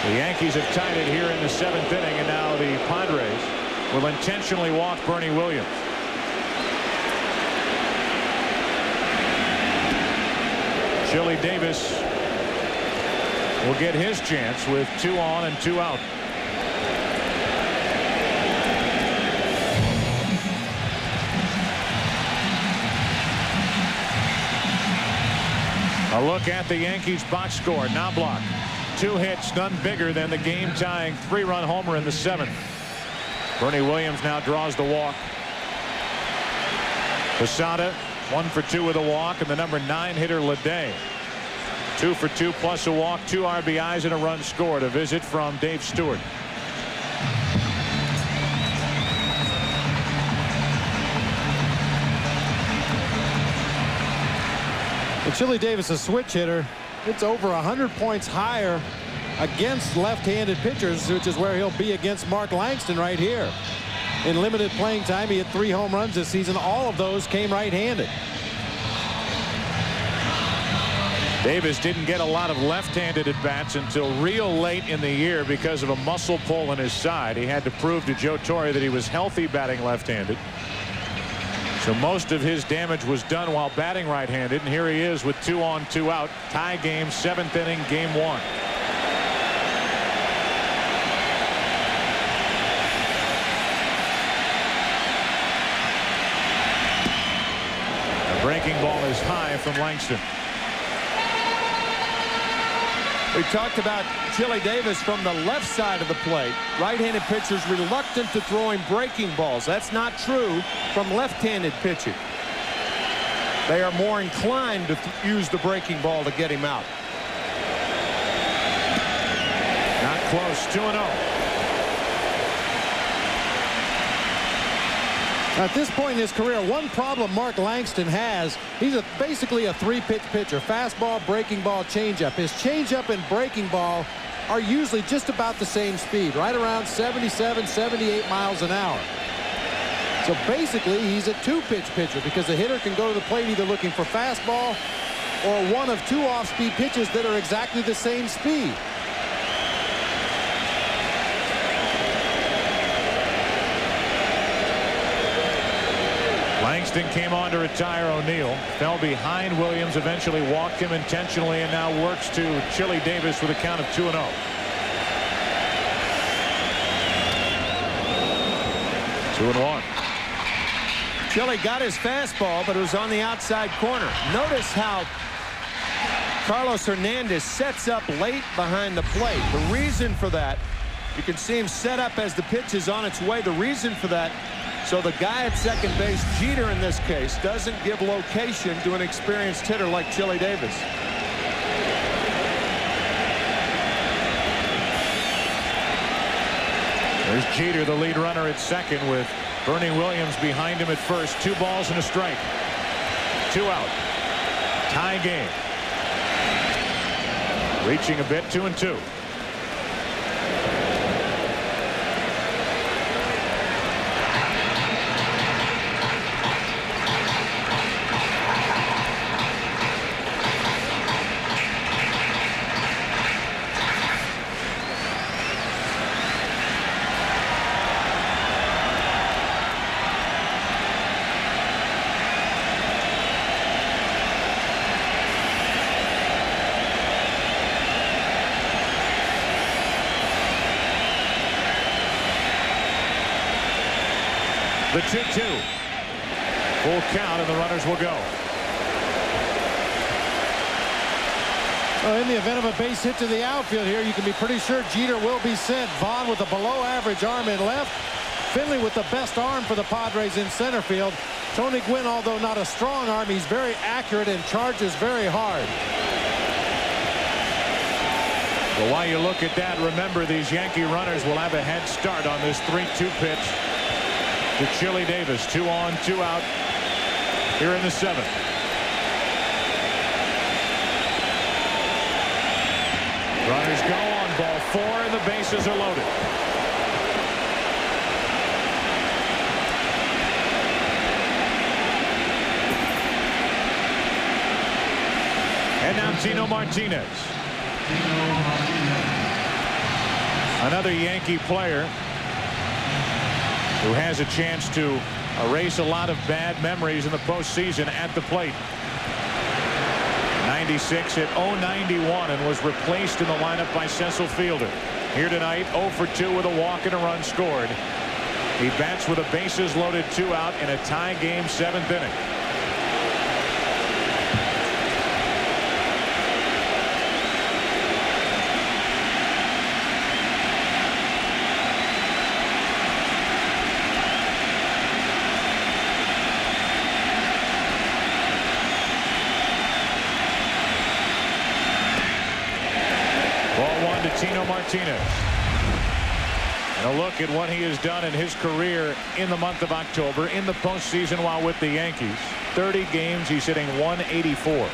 The Yankees have tied it here in the 7th inning, and now the Padres will intentionally walk Bernie Williams. Chili Davis will get his chance with 2 on and 2 out. A look at the Yankees box score. Knobloch, 2 hits, none bigger than the game-tying 3-run homer in the 7th. Bernie Williams now draws the walk. Posada 1 for 2 with a walk, and the number 9 hitter Leday 2 for 2 plus a walk, 2 RBIs and a run scored. A visit from Dave Stewart. Well, Chili Davis, a switch hitter. It's over 100 points higher against left-handed pitchers, which is where he'll be against Mark Langston right here. In limited playing time, he had 3 home runs this season. All of those came right-handed. Davis didn't get a lot of left-handed at-bats until real late in the year because of a muscle pull in his side. He had to prove to Joe Torre that he was healthy batting left-handed. So most of his damage was done while batting right-handed, and here he is with 2 on, 2 out. Tie game, 7th inning, game 1. The breaking ball is high from Langston. We talked about Chili Davis from the left side of the plate. Right-handed pitchers reluctant to throwing breaking balls. That's not true from left-handed pitching. They are more inclined to use the breaking ball to get him out. Not close. 2-0. At this point in his career, one problem Mark Langston has, he's basically a 3-pitch pitcher. Fastball, breaking ball, changeup. His changeup and breaking ball are usually just about the same speed, right around 77, 78 miles an hour. So basically, he's a 2-pitch pitcher because the hitter can go to the plate either looking for fastball or one of 2 off-speed pitches that are exactly the same speed. Langston came on to retire O'Neill, fell behind Williams, eventually walked him intentionally, and now works to Chili Davis with a count of 2-0. Two and 1. Chili got his fastball, but it was on the outside corner. Notice how Carlos Hernandez sets up late behind the plate. The reason for that, you can see him set up as the pitch is on its way. The reason for that, so the guy at second base, Jeter in this case, doesn't give location to an experienced hitter like Chili Davis. There's Jeter, the lead runner at second, with Bernie Williams behind him at first. 2 balls and a strike. 2 out. Tie game. Reaching a bit, 2-2. The 2-2. Full count, and the runners will go. Well, in the event of a base hit to the outfield here, you can be pretty sure Jeter will be sent. Vaughn with a below-average arm in left. Finley with the best arm for the Padres in center field. Tony Gwynn, although not a strong arm, he's very accurate and charges very hard. Well, while you look at that, remember these Yankee runners will have a head start on this 3-2 pitch to Chili Davis. 2 on, 2 out here in the 7th. Runners go on ball 4, and the bases are loaded. And now Tino Martinez. Another Yankee player who has a chance to erase a lot of bad memories in the postseason at the plate. 96 hit .091 and was replaced in the lineup by Cecil Fielder. Here tonight, 0 for 2 with a walk and a run scored. He bats with a bases loaded 2 out in a tie game 7th inning. Tino Martinez. And a look at what he has done in his career in the month of October in the postseason while with the Yankees. 30 games, he's hitting .184.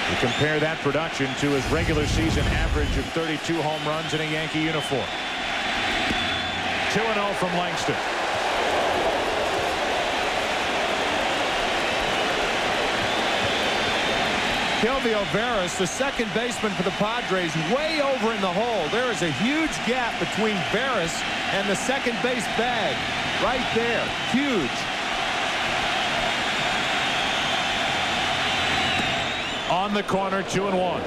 You compare that production to his regular season average of 32 home runs in a Yankee uniform. 2-0 from Langston. Kelvio Veras, the second baseman for the Padres, way over in the hole. There is a huge gap between Veras and the second base bag. Right there. Huge. On the corner, 2-1.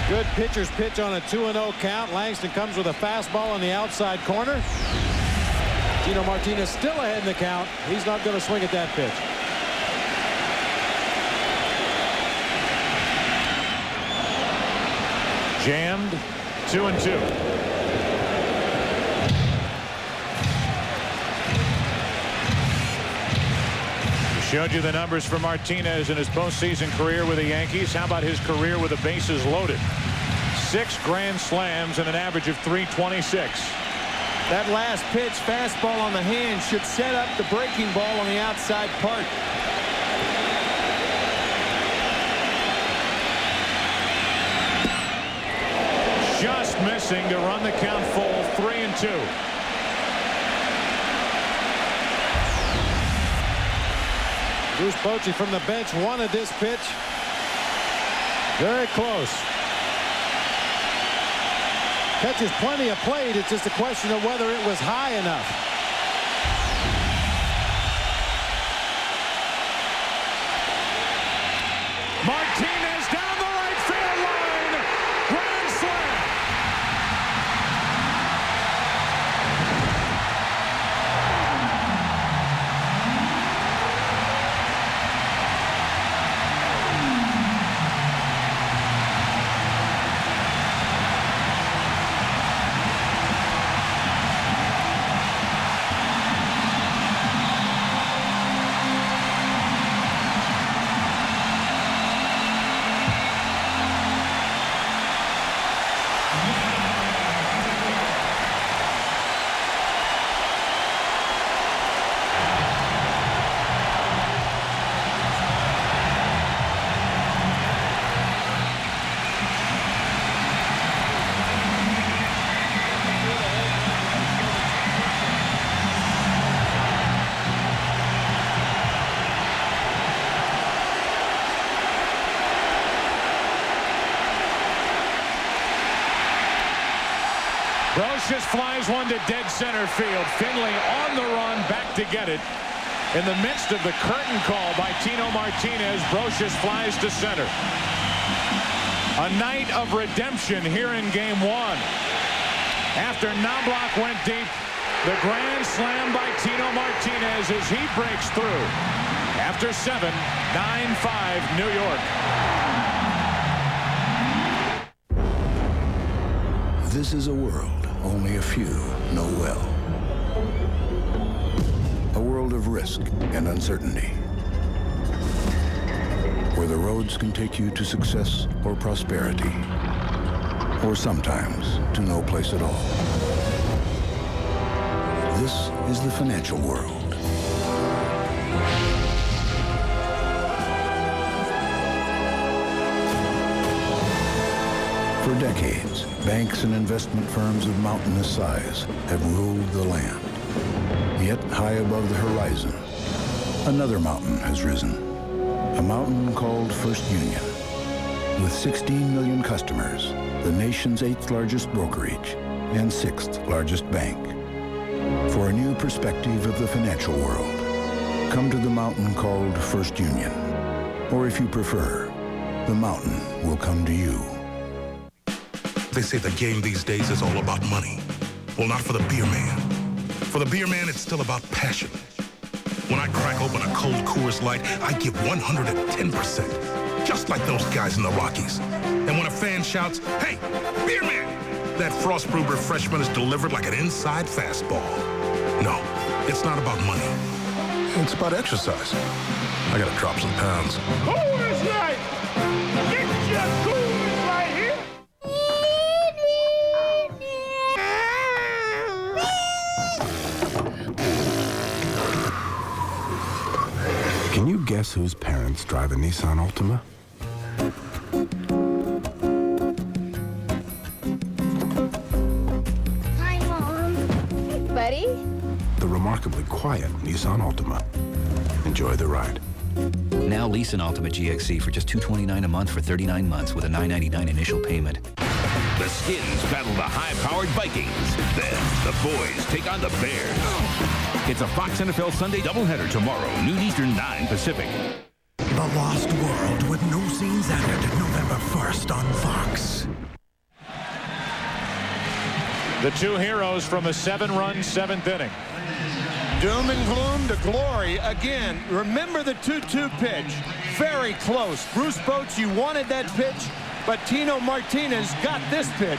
Good pitcher's pitch on a 2-0 count. Langston comes with a fastball on the outside corner. Tino Martinez still ahead in the count. He's not going to swing at that pitch. Jammed. 2-2. We showed you the numbers for Martinez in his postseason career with the Yankees. How about his career with the bases loaded? 6 grand slams and an average of .326. That last pitch, fastball on the hand, should set up the breaking ball on the outside part. Just missing to run the count full. 3-2. Bruce Bochy from the bench wanted this pitch. Very close. Catches plenty of plate. It's just a question of whether it was high enough. Martinez down the right field line. Grand slam. Brosius flies one to dead center field. Finley on the run back to get it. In the midst of the curtain call by Tino Martinez, Brosius flies to center. A night of redemption here in Game 1. After Knobloch went deep, the grand slam by Tino Martinez as he breaks through. After 7, 9-5 New York. This is a world only a few know well. A world of risk and uncertainty, where the roads can take you to success or prosperity, or sometimes to no place at all. This is the financial world. For decades, banks and investment firms of mountainous size have ruled the land. Yet high above the horizon, another mountain has risen. A mountain called First Union. With 16 million customers, the nation's 8th largest brokerage and 6th largest bank. For a new perspective of the financial world, come to the mountain called First Union. Or if you prefer, the mountain will come to you. They say the game these days is all about money. Well, not for the beer man. For the beer man, it's still about passion. When I crack open a cold Coors Light, I give 110%, just like those guys in the Rockies. And when a fan shouts, "Hey, beer man!" that frost brew refreshment is delivered like an inside fastball. No, it's not about money. It's about exercise. I gotta drop some pounds. Coors Light! Get your Coors Light here! Can you guess whose parents drive a Nissan Altima? Hi, Mom. Hey, buddy. The remarkably quiet Nissan Altima. Enjoy the ride. Now lease an Altima GXC for just $229 a month for 39 months with a $999 initial payment. The Skins battle the high-powered Vikings. Then the boys take on the Bears. It's a Fox NFL Sunday doubleheader tomorrow, noon Eastern, 9 Pacific. The Lost World with new scenes added November 1st on Fox. The two heroes from a 7-run 7th inning. Doom and gloom to glory again. Remember the 2-2 pitch. Very close. Bruce Bochy wanted that pitch, but Tino Martinez got this pitch.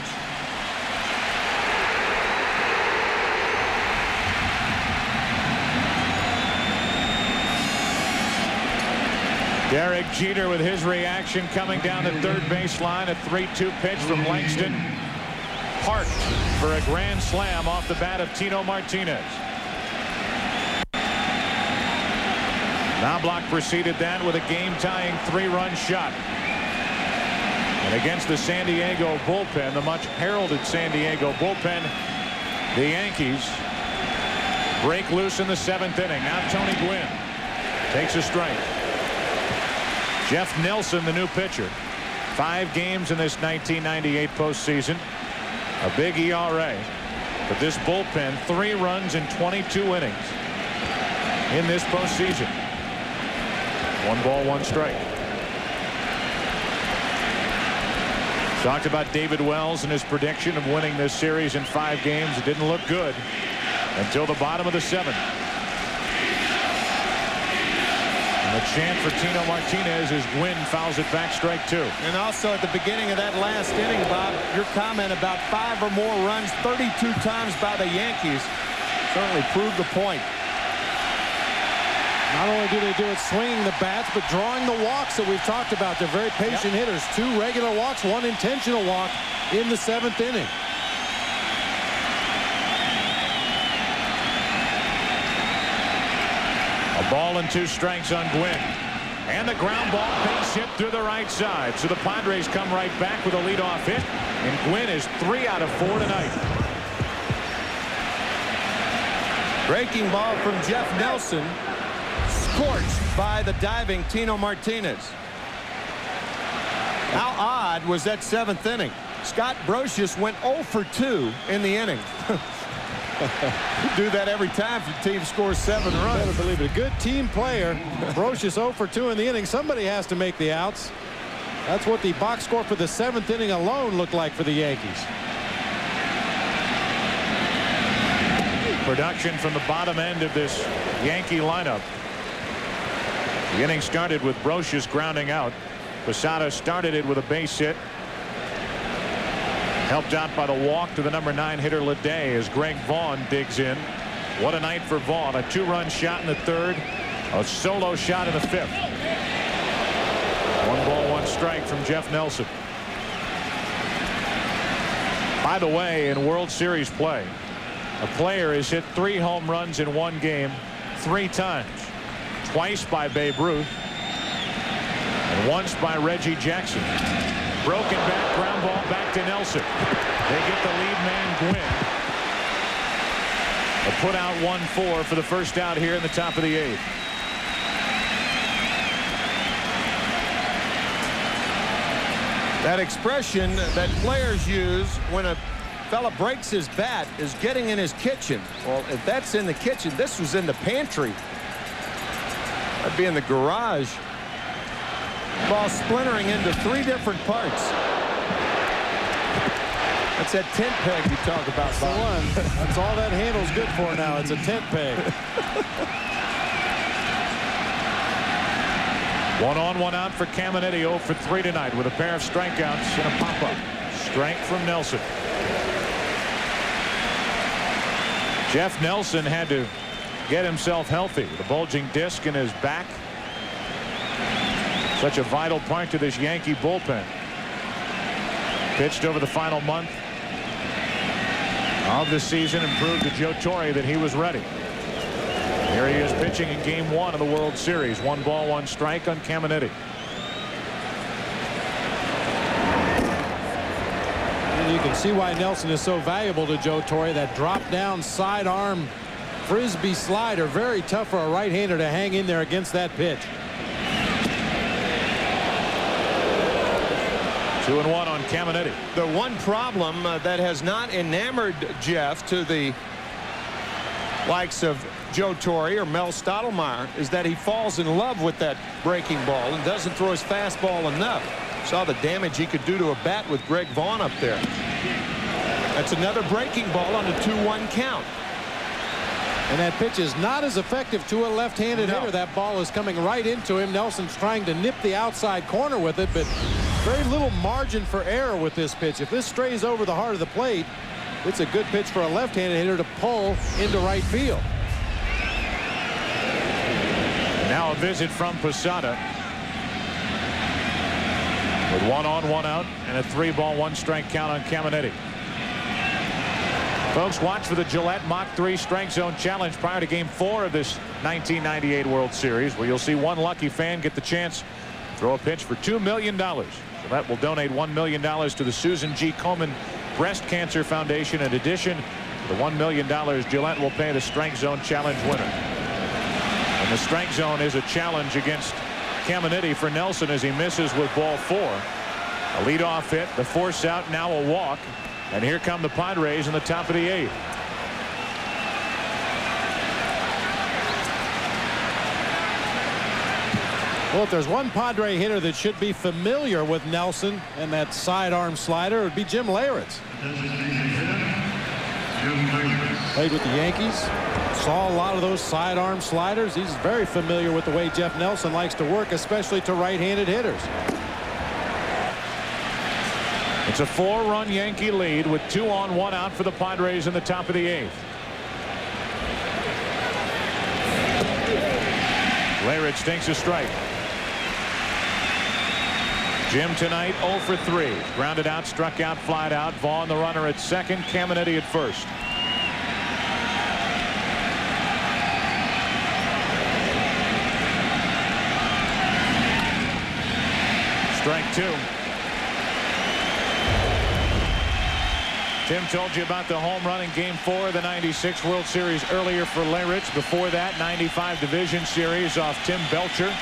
Derek Jeter with his reaction coming down the third baseline. A 3-2 pitch from Langston. Parked for a grand slam off the bat of Tino Martinez. Knobloch preceded that with a game-tying 3-run shot. And against the San Diego bullpen, the much heralded San Diego bullpen, the Yankees break loose in the 7th inning. Now Tony Gwynn takes a strike. Jeff Nelson, the new pitcher. 5 games in this 1998 postseason. A big ERA. But this bullpen, 3 runs in 22 innings in this postseason. 1 ball, 1 strike. Talked about David Wells and his prediction of winning this series in 5 games. It didn't look good until the bottom of the 7th. And the chant for Tino Martinez as Gwynn fouls it back, strike 2. And also at the beginning of that last inning, Bob, your comment about 5 or more runs 32 times by the Yankees certainly proved the point. Not only do they do it swinging the bats, but drawing the walks that we've talked about. They're very patient hitters. 2 regular walks, 1 intentional walk in the 7th inning. A ball and 2 strikes on Gwynn. And the ground ball base hit through the right side. So the Padres come right back with a leadoff hit. And Gwynn is 3 out of 4 tonight. Breaking ball from Jeff Nelson. Scorched by the diving Tino Martinez. How odd was that 7th inning? Scott Brosius went 0 for 2 in the inning. You do that every time if your team scores 7 runs. Better believe it. A good team player. Brosius 0 for 2 in the inning. Somebody has to make the outs. That's what the box score for the 7th inning alone looked like for the Yankees. Production from the bottom end of this Yankee lineup. The inning started with Brosius grounding out. Posada started it with a base hit. Helped out by the walk to the number 9 hitter Leday as Greg Vaughn digs in. What a night for Vaughn. A 2-run shot in the 3rd. A solo shot in the 5th. 1 ball, 1 strike from Jeff Nelson. By the way, in World Series play, a player has hit 3 home runs in 1 game 3 times. Twice by Babe Ruth and once by Reggie Jackson. Broken back, ground ball back to Nelson. They get the lead man Gwynn. A put out 1-4 for the first out here in the top of the 8th. That expression that players use when a fella breaks his bat is getting in his kitchen. Well, if that's in the kitchen, this was in the pantry. That'd be in the garage. Ball splintering into 3 different parts. That's that tent peg you talk about, Bob. That's the one. That's all that handle's good for now. It's a tent peg. 1 on, 1 out for Caminetti. 0 for 3 tonight with a pair of strikeouts and a pop-up. Strike from Nelson. Jeff Nelson had to get himself healthy. The bulging disc in his back. Such a vital part to this Yankee bullpen. Pitched over the final month of the season and proved to Joe Torre that he was ready. Here he is pitching in Game 1 of the World Series. 1 ball, 1 strike on Caminiti. And you can see why Nelson is so valuable to Joe Torre. That drop down sidearm frisbee slider, very tough for a right-hander to hang in there against that pitch. 2-1 on Caminiti. The one problem that has not enamored Jeff to the likes of Joe Torre or Mel Stottlemyre is that he falls in love with that breaking ball and doesn't throw his fastball enough. Saw the damage he could do to a bat with Greg Vaughn up there. That's another breaking ball on a 2-1 count. And that pitch is not as effective to a left-handed hitter. That ball is coming right into him. Nelson's trying to nip the outside corner with it, but very little margin for error with this pitch. If this strays over the heart of the plate, it's a good pitch for a left-handed hitter to pull into right field. Now a visit from Posada. With 1 on, 1 out, and a 3 ball, 1 strike count on Caminiti. Folks, watch for the Gillette Mach 3 Strike Zone Challenge prior to Game 4 of this 1998 World Series, where you'll see one lucky fan get the chance to throw a pitch for $2 million. Gillette will donate $1 million to the Susan G. Komen Breast Cancer Foundation. In addition to the $1 million, Gillette will pay the Strike Zone Challenge winner. And the Strike Zone is a challenge against Caminiti for Nelson as he misses with ball 4. A leadoff hit, the force out, now a walk. And here come the Padres in the top of the 8th. Well, if there's one Padre hitter that should be familiar with Nelson and that sidearm slider, it would be Jim Leyritz. Played with the Yankees. Saw a lot of those sidearm sliders. He's very familiar with the way Jeff Nelson likes to work, especially to right-handed hitters. It's a 4-run Yankee lead with 2 on, 1 out for the Padres in the top of the 8th. Leyritz takes a strike. Jim tonight 0 for 3. Grounded out, struck out, flied out. Vaughn the runner at second. Caminiti at first. Strike 2. Tim told you about the home run in Game 4 of the '96 World Series earlier for Leyritz. Before that, '95 Division Series off Tim Belcher.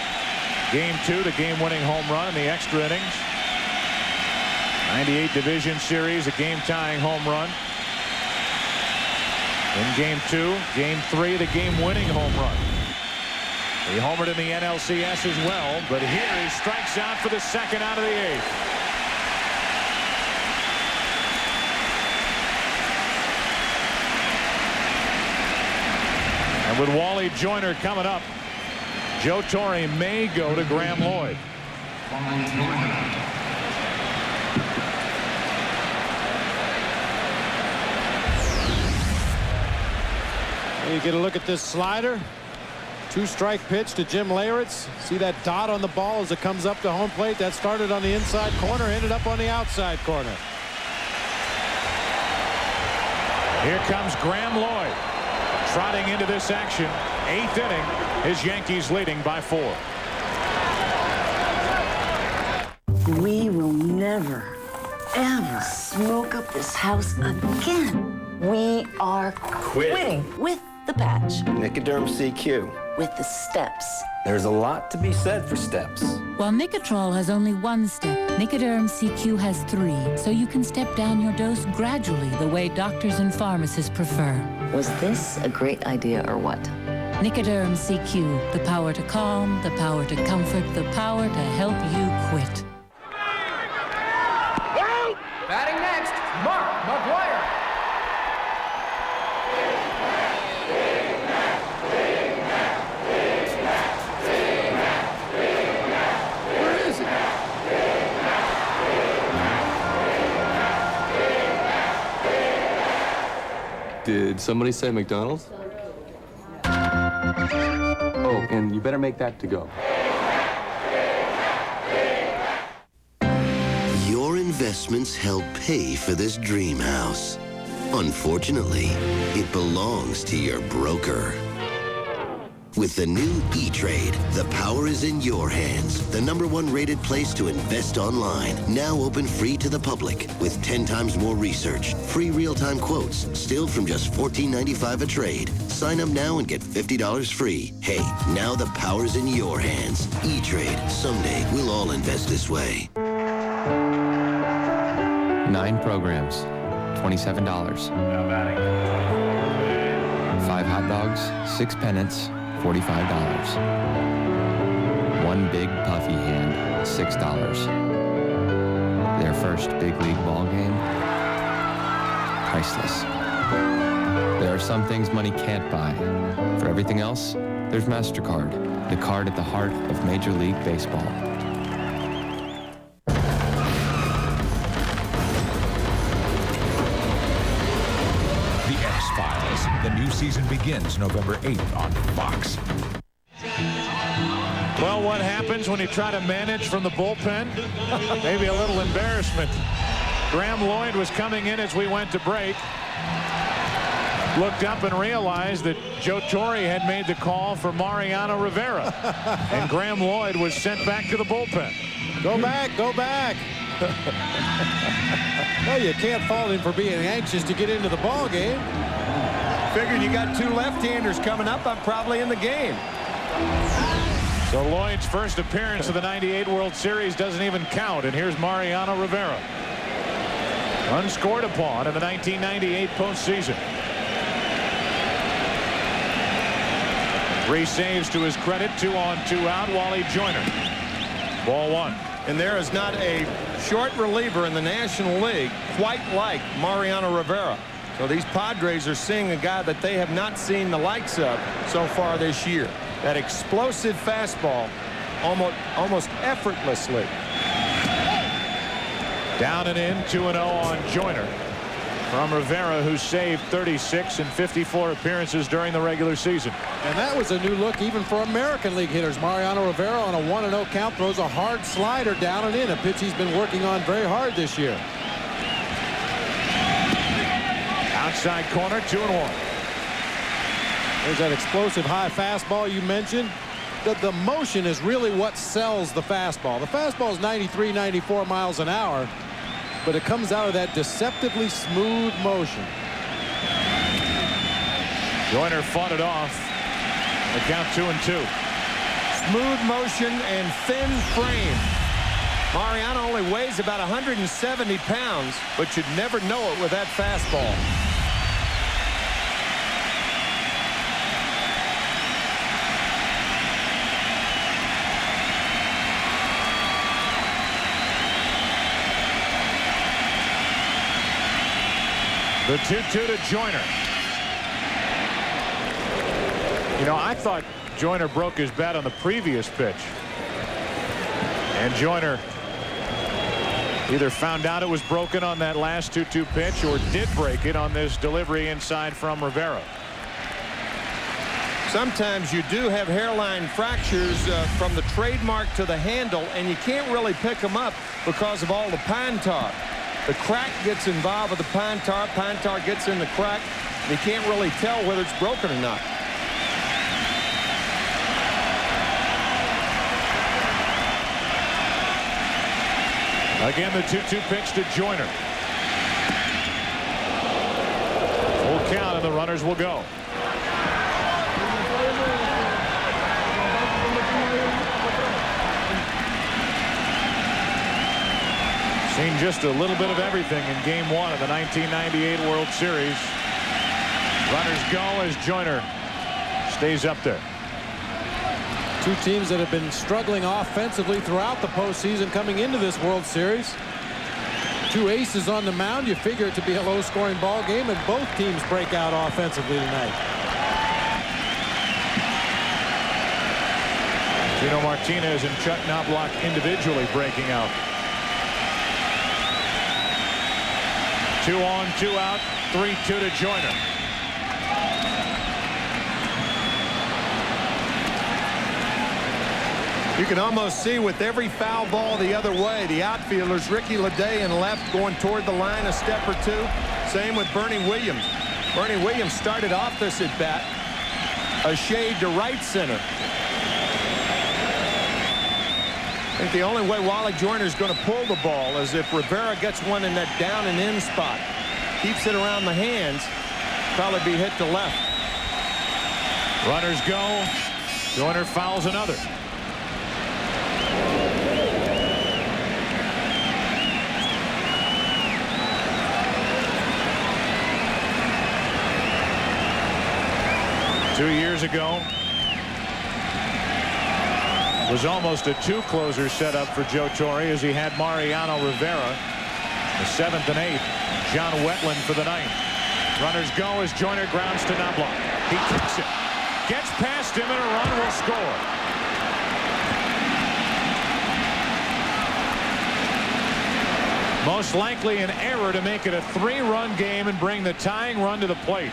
Game 2, the game-winning home run in the extra innings. '98 Division Series, a game-tying home run. In Game 2, Game 3, the game-winning home run. He homered in the NLCS as well, but here he strikes out for the second out of the 8th. And with Wally Joyner coming up, Joe Torre may go to Graham Lloyd. You get a look at this slider. 2-strike pitch to Jim Leyritz. See that dot on the ball as it comes up to home plate? That started on the inside corner, ended up on the outside corner. Here comes Graham Lloyd. Trotting into this action. 8th inning. His Yankees leading by 4. We will never, ever smoke up this house again. We are quitting with the patch. Nicoderm CQ. With the steps. There's a lot to be said for steps. While Nicotrol has only 1 step, Nicoderm CQ has 3, so you can step down your dose gradually the way doctors and pharmacists prefer. Was this a great idea or what? Nicoderm CQ, the power to calm, the power to comfort, the power to help you quit. Batting next, Mark McGuire. Did somebody say McDonald's? Oh, and you better make that to go. Your investments help pay for this dream house. Unfortunately, it belongs to your broker. With the new E-Trade, the power is in your hands. The #1 rated place to invest online. Now open free to the public with 10 times more research. Free real-time quotes, still from just $14.95 a trade. Sign up now and get $50 free. Hey, now the power's in your hands. E-Trade. Someday, we'll all invest this way. 9 programs, $27. 5 hot dogs, 6 pennants, $45. 1 big puffy hand, $6. Their first big league ball game, priceless. There are some things money can't buy. For everything else, there's MasterCard, the card at the heart of Major League Baseball. The new season begins November 8th on Fox. Well, what happens when you try to manage from the bullpen? Maybe a little embarrassment. Graham Lloyd was coming in as we went to break. Looked up and realized that Joe Torre had made the call for Mariano Rivera. And Graham Lloyd was sent back to the bullpen. Go back, go back. Well, you can't fault him for being anxious to get into the ball game. Figured you got 2 left-handers coming up. I'm probably in the game. So Lloyd's first appearance of the '98 World Series doesn't even count. And here's Mariano Rivera. Unscored upon in the 1998 postseason. 3 saves to his credit. 2 on, 2 out. Wally Joyner. Ball 1. And there is not a short reliever in the National League quite like Mariano Rivera. So these Padres are seeing a guy that they have not seen the likes of so far this year. That explosive fastball almost effortlessly. Down and in, 2-0 on Joyner. From Rivera, who saved 36 in 54 appearances during the regular season. And that was a new look even for American League hitters. Mariano Rivera on a 1-0 count throws a hard slider down and in, a pitch he's been working on very hard this year. Outside corner, 2-1. There's that explosive high fastball you mentioned. The motion is really what sells the fastball. The fastball is 93, 94 miles an hour, but it comes out of that deceptively smooth motion. Joyner fought it off. The count 2-2. Smooth motion and thin frame. Mariano only weighs about 170 pounds, but you'd never know it with that fastball. The 2-2 to Joyner. You know, I thought Joyner broke his bat on the previous pitch. And Joyner either found out it was broken on that last 2-2 pitch or did break it on this delivery inside from Rivera. Sometimes you do have hairline fractures from the trademark to the handle, and you can't really pick them up because of all the pine tar. The crack gets involved with the pine tar gets in the crack, and you can't really tell whether it's broken or not. Again, the 2-2 pitch to Joyner. Full count, and the runners will go. Seen just a little bit of everything in Game 1 of the 1998 World Series. Runners go as Joyner stays up there. Two teams that have been struggling offensively throughout the postseason coming into this World Series. 2 aces on the mound. You figure it to be a low-scoring ball game, and both teams break out offensively tonight. Gino Martinez and Chuck Knobloch individually breaking out. 2 on, 2 out, 3-2 to Joyner. You can almost see with every foul ball the other way, the outfielders, Ricky Leday in left, going toward the line a step or two. Same with Bernie Williams. Bernie Williams started off this at bat a shade to right center. I think the only way Wally Joyner is going to pull the ball is if Rivera gets one in that down and in spot. Keeps it around the hands, probably be hit to left. Runners go. Joyner fouls another. Two years ago, was almost a two-closer setup for Joe Torre as he had Mariano Rivera, the 7th and 8th. John Wetland for the 9th. Runners go as Joyner grounds to Knobloch. He kicks it, gets past him, and a run will score. Most likely an error to make it a 3-run game and bring the tying run to the plate.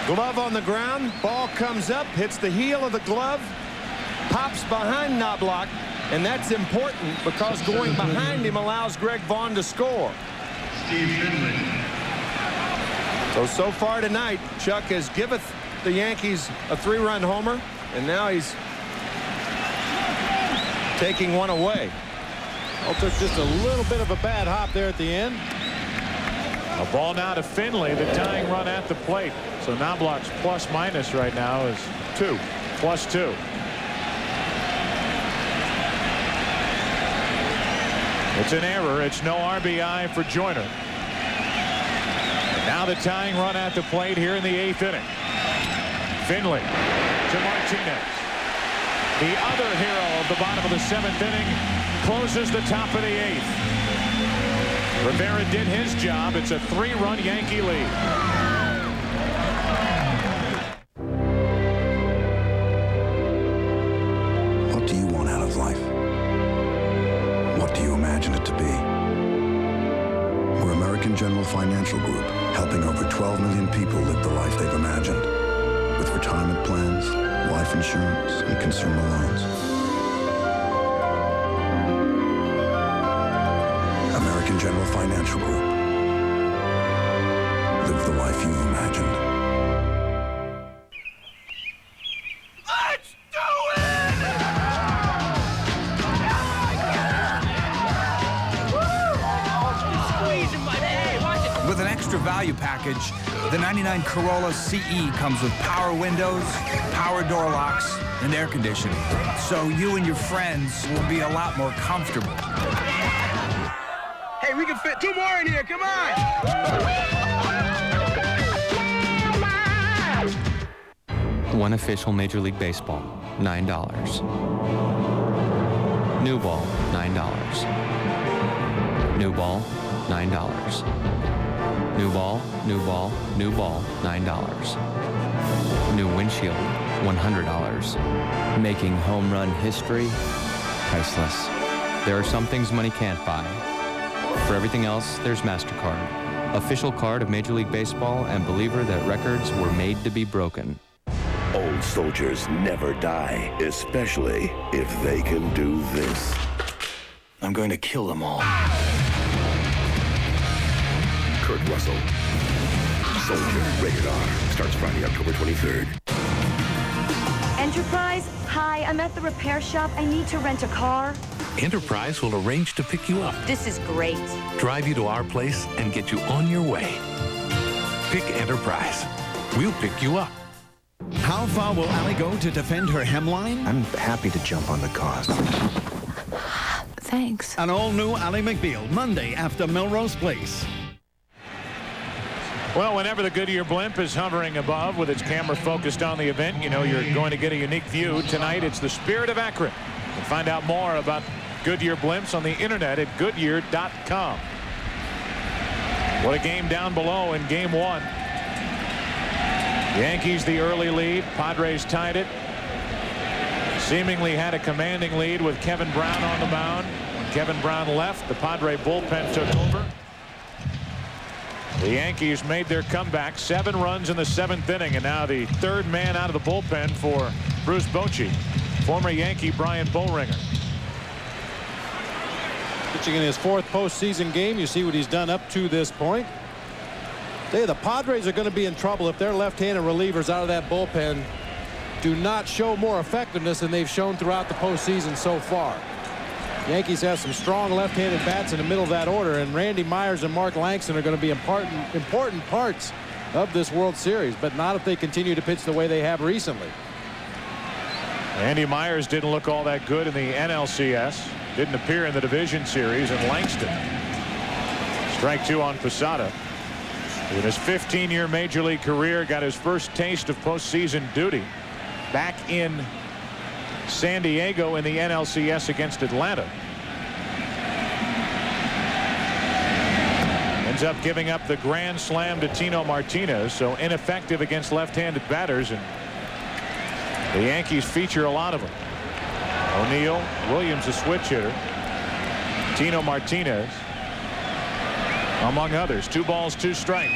Glove on the ground, ball comes up, hits the heel of the glove, pops behind Knobloch, and that's important because going behind him allows Greg Vaughn to score. So far tonight, Chuck has given the Yankees a 3-run homer, and now he's taking one away. Well, took just a little bit of a bad hop there at the end. A ball now to Finley, the tying run at the plate. So Knobloch's plus minus right now is 2, +2. It's an error. It's no RBI for Joyner. And now the tying run at the plate here in the 8th inning. Finley to Martinez. The other hero of the bottom of the 7th inning closes the top of the 8th. Rivera did his job. It's a 3-run Yankee lead. What do you want out of life? What do you imagine it to be? We're American General Financial Group, helping over 12 million people live the life they've imagined. With retirement plans, life insurance, and consumer loans. American General Financial Group. Live the life you've imagined. Let's do it! Squeezing my day. Watch it. With an extra value package, the 99 Corolla CE comes with power windows, power door locks, and air conditioning. So you and your friends will be a lot more comfortable. Hey, we can fit 2 more in here. Come on. One official Major League Baseball, $9. New ball, $9. New ball, $9. New ball, new ball, new ball, $9. New windshield, $100. Making home run history priceless. There are some things money can't buy. For everything else, there's MasterCard. Official card of Major League Baseball and believer that records were made to be broken. Old soldiers never die, especially if they can do this. I'm going to kill them all. Kurt Russell. Soldier, rated R. Starts Friday, October 23rd. Enterprise? Hi, I'm at the repair shop. I need to rent a car. Enterprise will arrange to pick you up, This is great. drive you to our place, and get you on your way. Pick Enterprise. We'll pick you up. How far will Allie go to defend her hemline? I'm happy to jump on the cause. Thanks. An all-new Ally McBeal, Monday after Melrose Place. Well, whenever the Goodyear blimp is hovering above with its camera focused on the event, you know you're going to get a unique view. Tonight, it's the Spirit of Akron. You can find out more about Goodyear blimps on the internet at Goodyear.com. What a game down below in Game 1. Yankees the early lead. Padres tied it. Seemingly had a commanding lead with Kevin Brown on the mound. When Kevin Brown left, the Padre bullpen took over. The Yankees made their comeback, 7 runs in the 7th inning, and now the 3rd man out of the bullpen for Bruce Bochy, former Yankee Brian Bollringer. Pitching in his 4th postseason game. You see what he's done up to this point. The Padres are going to be in trouble if their left-handed relievers out of that bullpen do not show more effectiveness than they've shown throughout the postseason so far. Yankees have some strong left-handed bats in the middle of that order, and Randy Myers and Mark Langston are going to be important parts of this World Series, but not if they continue to pitch the way they have recently. Randy Myers didn't look all that good in the NLCS. Didn't appear in the division series, and Langston. Strike 2 on Posada. In his 15-year major league career, got his first taste of postseason duty back in San Diego in the NLCS against Atlanta. Ends up giving up the grand slam to Tino Martinez, so ineffective against left-handed batters, and the Yankees feature a lot of them. O'Neill, Williams, a switch hitter. Tino Martinez, among others. 2 balls, 2 strikes.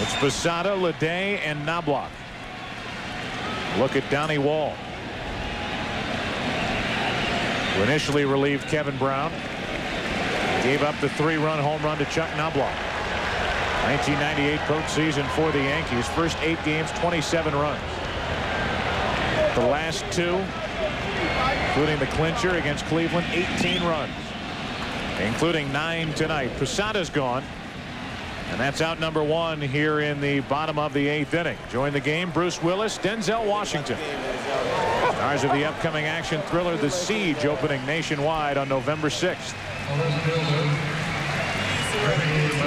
It's Posada, Ledet, and Knobloch. Look at Donnie Wall, who initially relieved Kevin Brown. Gave up the 3-run home run to Chuck Knobloch. 1998 postseason for the Yankees. First 8 games, 27 runs. The last 2, including the clincher against Cleveland, 18 runs, including 9 tonight. Posada's gone, and that's out number 1 here in the bottom of the 8th inning. Join the game, Bruce Willis, Denzel Washington. Stars of the upcoming action thriller The Siege, opening nationwide on November 6th.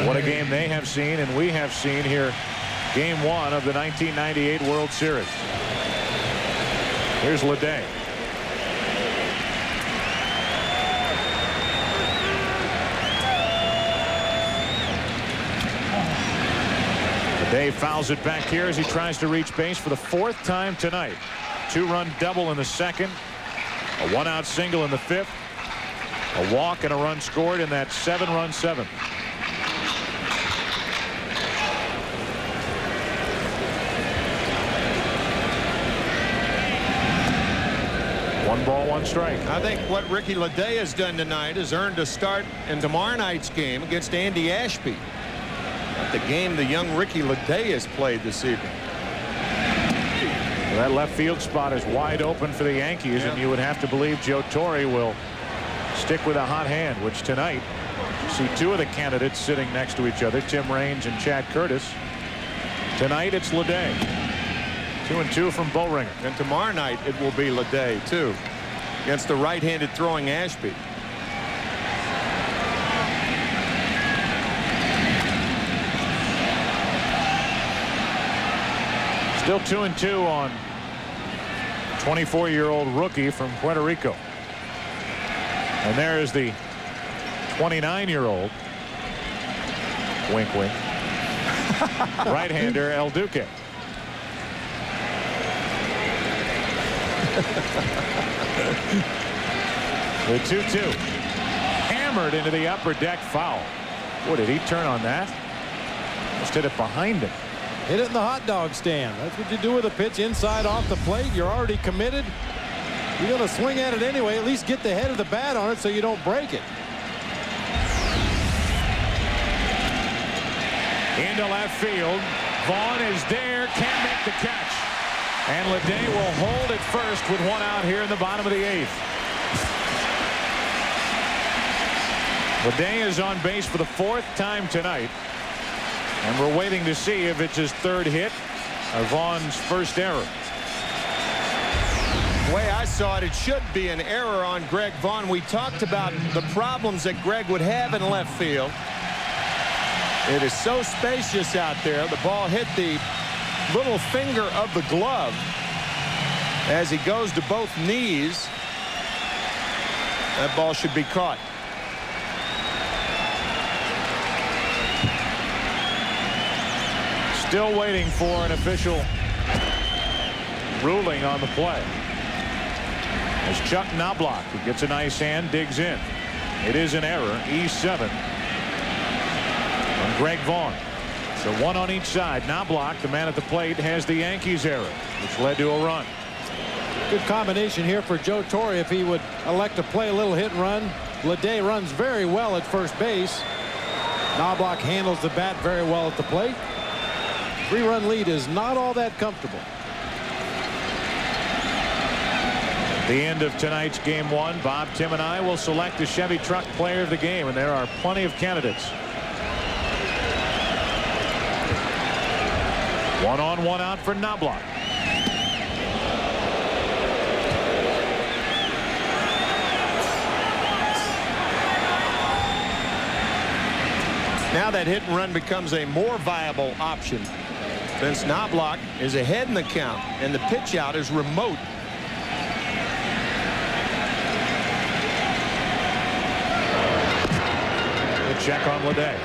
What a game they have seen, and we have seen here. Game 1 of the 1998 World Series. Here's Ledet. Ledet fouls it back here as he tries to reach base for the 4th time tonight. 2-run double in the 2nd, a 1-out single in the 5th, a walk and a run scored in that 7-run 7th. One ball, 1 strike. I think what Ricky Ledet has done tonight is earned a start in tomorrow night's game against Andy Ashby. The game the young Ricky Ledet has played this evening. Well, that left field spot is wide open for the Yankees, and you would have to believe Joe Torre will stick with a hot hand, which tonight you see 2 of the candidates sitting next to each other, Tim Raines and Chad Curtis. Tonight it's Ledet. 2-2 from Bollringer. And tomorrow night it will be Ledet too, against the right-handed throwing Ashby. Still 2-2 on 24-year-old rookie from Puerto Rico. And there is the 29-year-old, wink wink, right-hander El Duque. The 2-2 hammered into the upper deck foul. Boy, did he turn on that? Just hit it behind him. Hit it in the hot dog stand. That's what you do with a pitch inside off the plate. You're already committed. You're going to swing at it anyway. At least get the head of the bat on it so you don't break it. Into left field. Vaughn is there. Can't make the catch. And Ledet will hold it first with 1 out here in the bottom of the 8th. Ledet is on base for the 4th time tonight. And we're waiting to see if it's his 3rd hit or Vaughn's first error. The way I saw it, it should be an error on Greg Vaughn. We talked about the problems that Greg would have in left field. It is so spacious out there. The ball hit the little finger of the glove as he goes to both knees. That ball should be caught. Still waiting for an official ruling on the play. As Chuck Knobloch, who gets a nice hand, digs in. It is an error. E7 from Greg Vaughn. So one on each side. Knobloch, the man at the plate, has the Yankees error, which led to a run. Good combination here for Joe Torre if he would elect to play a little hit and run. Ledet runs very well at first base. Knobloch handles the bat very well at the plate. 3-run lead is not all that comfortable. The end of tonight's game 1. Bob, Tim, and I will select the Chevy Truck Player of the Game, and there are plenty of candidates. 1 on, 1 out for Knobloch. Now that hit and run becomes a more viable option since Knobloch is ahead in the count and the pitch out is remote. Good check on Ledet.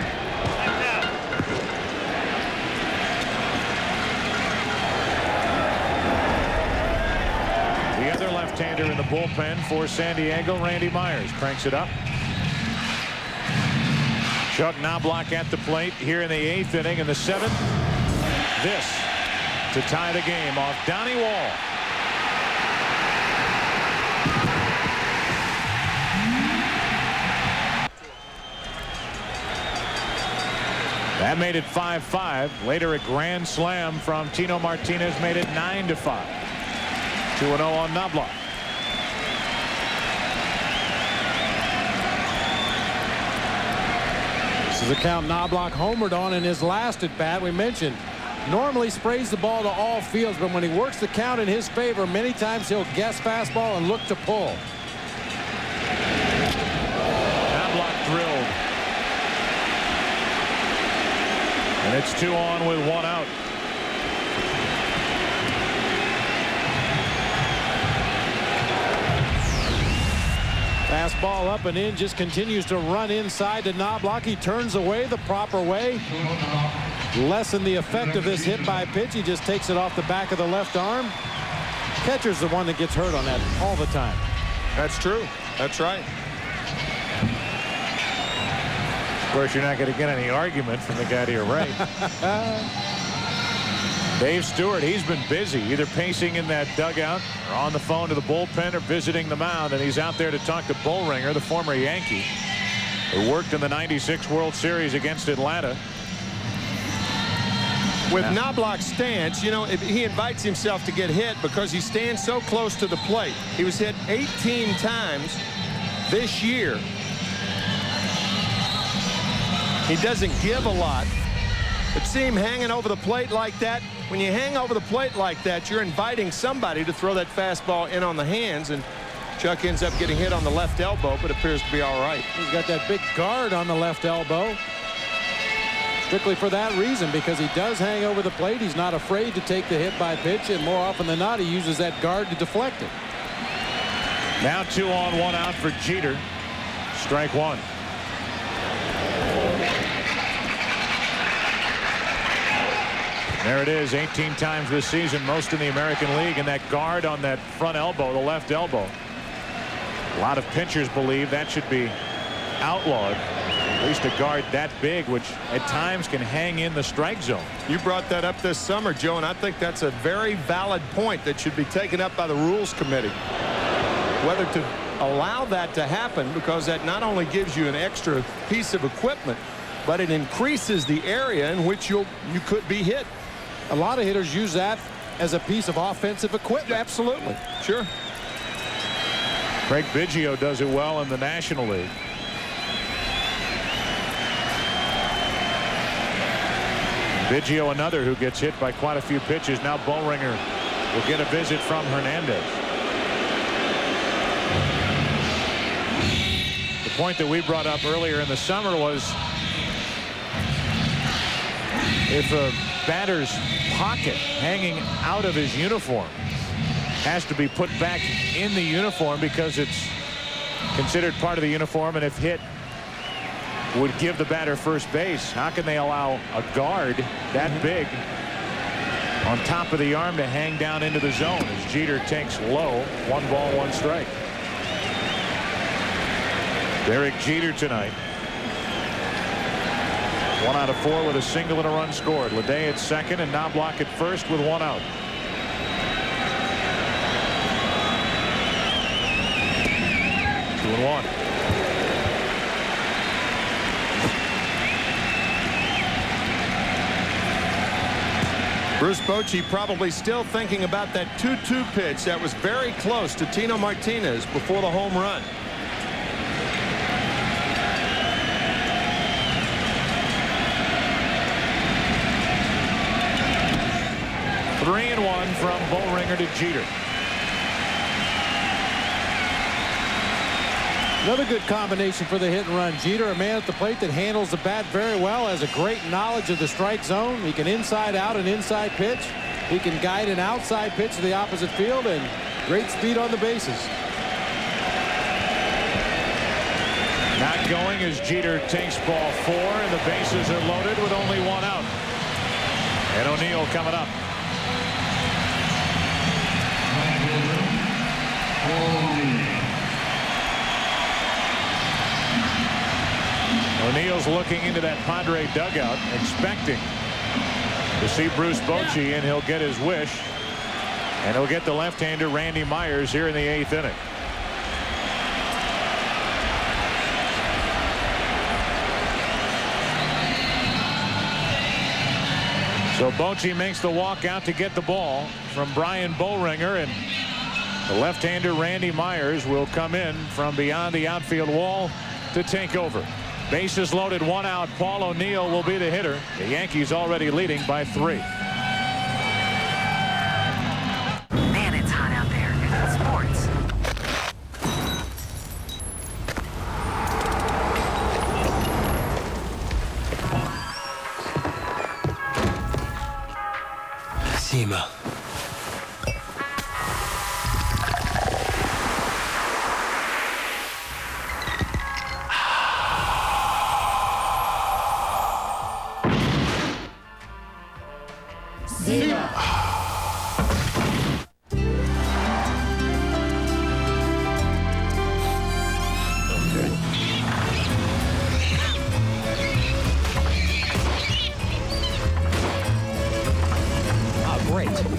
The other left-hander in the bullpen for San Diego, Randy Myers, cranks it up. Chuck Knobloch at the plate here in the 8th inning. In the 7th, this to tie the game off Donnie Wall. That made it 5-5. Later, a grand slam from Tino Martinez made it 9-5. 2-0 on Knobloch. This is the count Knobloch homered on in his last at bat. We mentioned normally sprays the ball to all fields, but when he works the count in his favor, many times he'll guess fastball and look to pull. Knobloch drilled. And it's 2 on with 1 out. Fastball up and in, just continues to run inside to Knobloch. He turns away the proper way. Lessen the effect of this hit by pitch. He just takes it off the back of the left arm. Catcher's the one that gets hurt on that all the time. That's true. That's right. Of course, you're not going to get any argument from the guy to your right. Dave Stewart, he's been busy, either pacing in that dugout or on the phone to the bullpen or visiting the mound, and he's out there to talk to Bullringer, the former Yankee, who worked in the '96 World Series against Atlanta. With Knobloch's stance, you know, he invites himself to get hit because he stands so close to the plate. He was hit 18 times this year. He doesn't give a lot. But see him hanging over the plate like that. When you hang over the plate like that, you're inviting somebody to throw that fastball in on the hands, and Chuck ends up getting hit on the left elbow, but appears to be all right. He's got that big guard on the left elbow. Strictly for that reason, because he does hang over the plate. He's not afraid to take the hit by pitch, and more often than not, he uses that guard to deflect it. Now 2 on, 1 out for Jeter. Strike 1. There it is, 18 times this season, most in the American League, and that guard on that front elbow, the left elbow. A lot of pitchers believe that should be outlawed. At least a guard that big, which at times can hang in the strike zone. You brought that up this summer, Joe, and I think that's a very valid point that should be taken up by the Rules Committee. Whether to allow that to happen, because that not only gives you an extra piece of equipment, but it increases the area in which you could be hit. A lot of hitters use that as a piece of offensive equipment. Absolutely. Sure. Craig Biggio does it well in the National League. Biggio, another who gets hit by quite a few pitches. Now Bullringer will get a visit from Hernandez. The point that we brought up earlier in the summer was if a batter's pocket hanging out of his uniform has to be put back in the uniform because it's considered part of the uniform, and if hit would give the batter first base. How can they allow a guard that big on top of the arm to hang down into the zone as Jeter takes low? 1 ball, 1 strike. Derek Jeter tonight. 1 out of 4 with a single and a run scored. Leday at second and Knobloch at first with 1 out. Two and 1. Bruce Bochy probably still thinking about that 2-2 pitch that was very close to Tino Martinez before the home run. Three and 1 from Bullringer to Jeter. Another good combination for the hit and run. Jeter, a man at the plate that handles the bat very well, has a great knowledge of the strike zone. He can inside out an inside pitch. He can guide an outside pitch to the opposite field, and great speed on the bases. Not going as Jeter takes ball 4, and the bases are loaded with only 1 out. And O'Neill coming up. O'Neill's looking into that Padre dugout, expecting to see Bruce Bochy, and he'll get his wish. And he'll get the left-hander Randy Myers here in the 8th inning. So Bochy makes the walk out to get the ball from Brian Bullringer, and the left-hander Randy Myers will come in from beyond the outfield wall to take over. Bases loaded, 1 out. Paul O'Neill will be the hitter. The Yankees already leading by 3. Man, it's hot out there. Sports. Zima.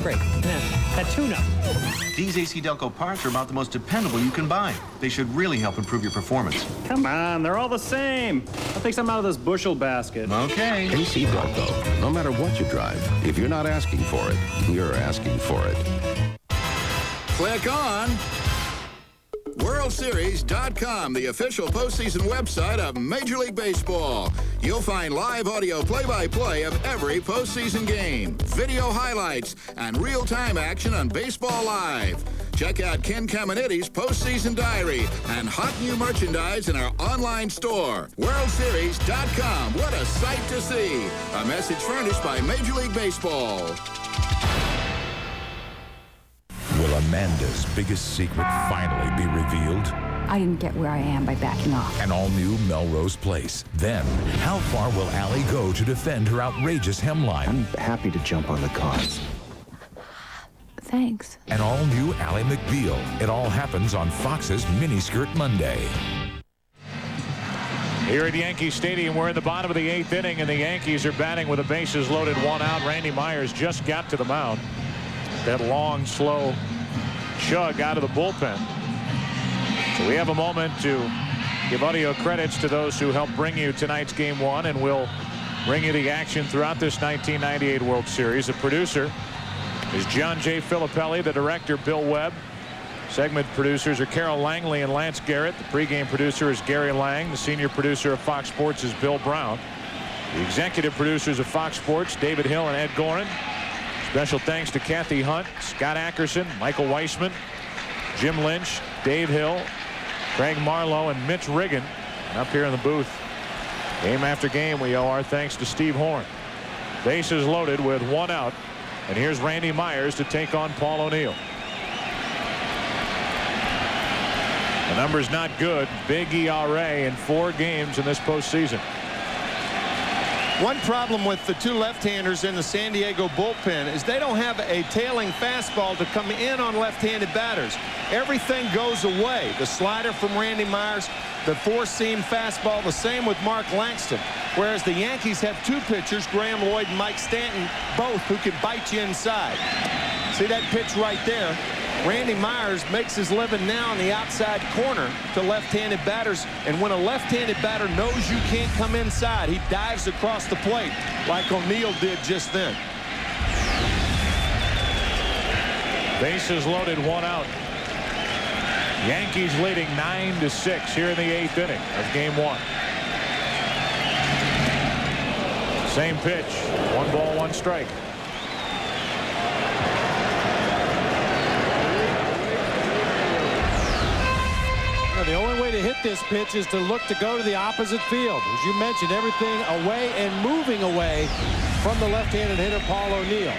Great. That tune-up. These AC Delco parts are about the most dependable you can buy. They should really help improve your performance. Come on, they're all the same. I'll take some out of this bushel basket. Okay. AC Delco. No matter what you drive, if you're not asking for it, you're asking for it. Click on WorldSeries.com, the official postseason website of Major League Baseball. You'll find live audio play-by-play of every postseason game, video highlights, and real-time action on Baseball Live. Check out Ken Caminiti's postseason diary and hot new merchandise in our online store. WorldSeries.com. What a sight to see. A message furnished by Major League Baseball. Will Amanda's biggest secret finally be revealed? I didn't get where I am by backing off. An all-new Melrose Place. Then, how far will Allie go to defend her outrageous hemline? I'm happy to jump on the cause. Thanks. An all-new Ally McBeal. It all happens on Fox's Miniskirt Monday. Here at Yankee Stadium, we're in the bottom of the 8th inning, and the Yankees are batting with the bases loaded, 1 out. Randy Myers just got to the mound. That long, slow chug out of the bullpen. So we have a moment to give audio credits to those who helped bring you tonight's Game 1, and we'll bring you the action throughout this 1998 World Series. The producer is John J. Filippelli, the director Bill Webb. Segment producers are Carol Langley and Lance Garrett. The pregame producer is Gary Lang. The senior producer of Fox Sports is Bill Brown. The executive producers of Fox Sports, David Hill and Ed Gorin. Special thanks to Kathy Hunt, Scott Ackerson, Michael Weissman, Jim Lynch, Dave Hill, Craig Marlowe, and Mitch Riggin. And up here in the booth, game after game, we owe our thanks to Steve Horn. Bases loaded with 1 out. And here's Randy Myers to take on Paul O'Neill. The number's not good. Big ERA in 4 games in this postseason. One problem with the two left-handers in the San Diego bullpen is they don't have a tailing fastball to come in on left-handed batters. Everything goes away. The slider from Randy Myers, the four-seam fastball, the same with Mark Langston. Whereas the Yankees have 2 pitchers, Graham Lloyd and Mike Stanton, both who can bite you inside. See that pitch right there? Randy Myers makes his living now in the outside corner to left-handed batters, and when a left-handed batter knows you can't come inside, he dives across the plate like O'Neill did just then. Bases loaded, 1 out. Yankees leading 9-6 here in the 8th inning of game 1. Same pitch, 1 ball, 1 strike. The only way to hit this pitch is to look to go to the opposite field. As you mentioned, everything away and moving away from the left-handed hitter, Paul O'Neill.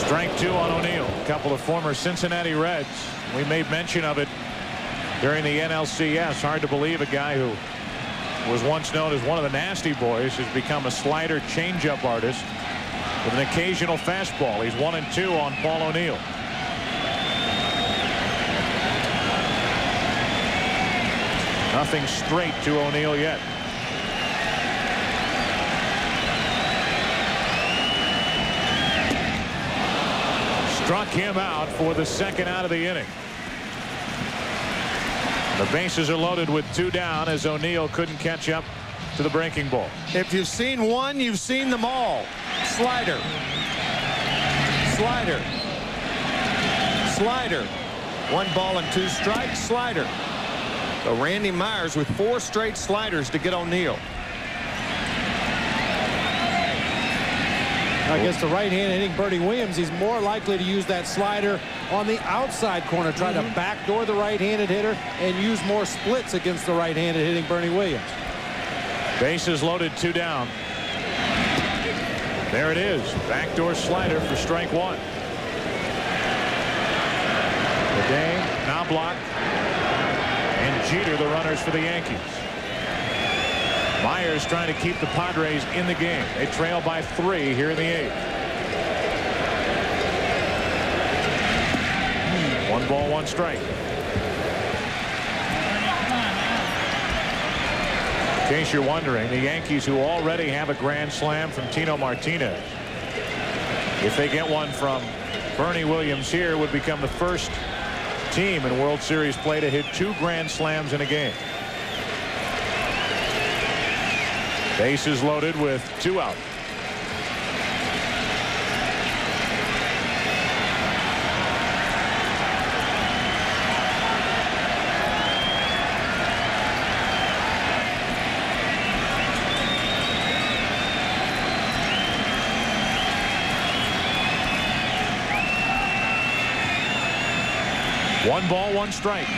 Strike 2 on O'Neill. A couple of former Cincinnati Reds. We made mention of it during the NLCS. Hard to believe a guy who was once known as one of the nasty boys has become a slider changeup artist with an occasional fastball. He's 1-2 on Paul O'Neill. Nothing straight to O'Neill yet. Struck him out for the 2nd out of the inning. The bases are loaded with 2 down as O'Neill couldn't catch up to the breaking ball. If you've seen one, you've seen them all. Slider. Slider. Slider. 1 ball and 2 strikes. Slider. So Randy Myers with 4 straight sliders to get O'Neill. Against the right-handed hitting Bernie Williams, he's more likely to use that slider on the outside corner, try to backdoor the right-handed hitter and use more splits against the right-handed hitting Bernie Williams. Bases loaded, 2 down. There it is. Backdoor slider for strike 1. Today, Knobloch and Jeter, the runners for the Yankees. Myers trying to keep the Padres in the game. They trail by 3 here in the 8th. 1 ball, 1 strike. In case you're wondering, the Yankees, who already have a grand slam from Tino Martinez, if they get one from Bernie Williams here, would become the first team in World Series play to hit 2 grand slams in a game. Bases loaded with 2 out. One ball, 1 strike.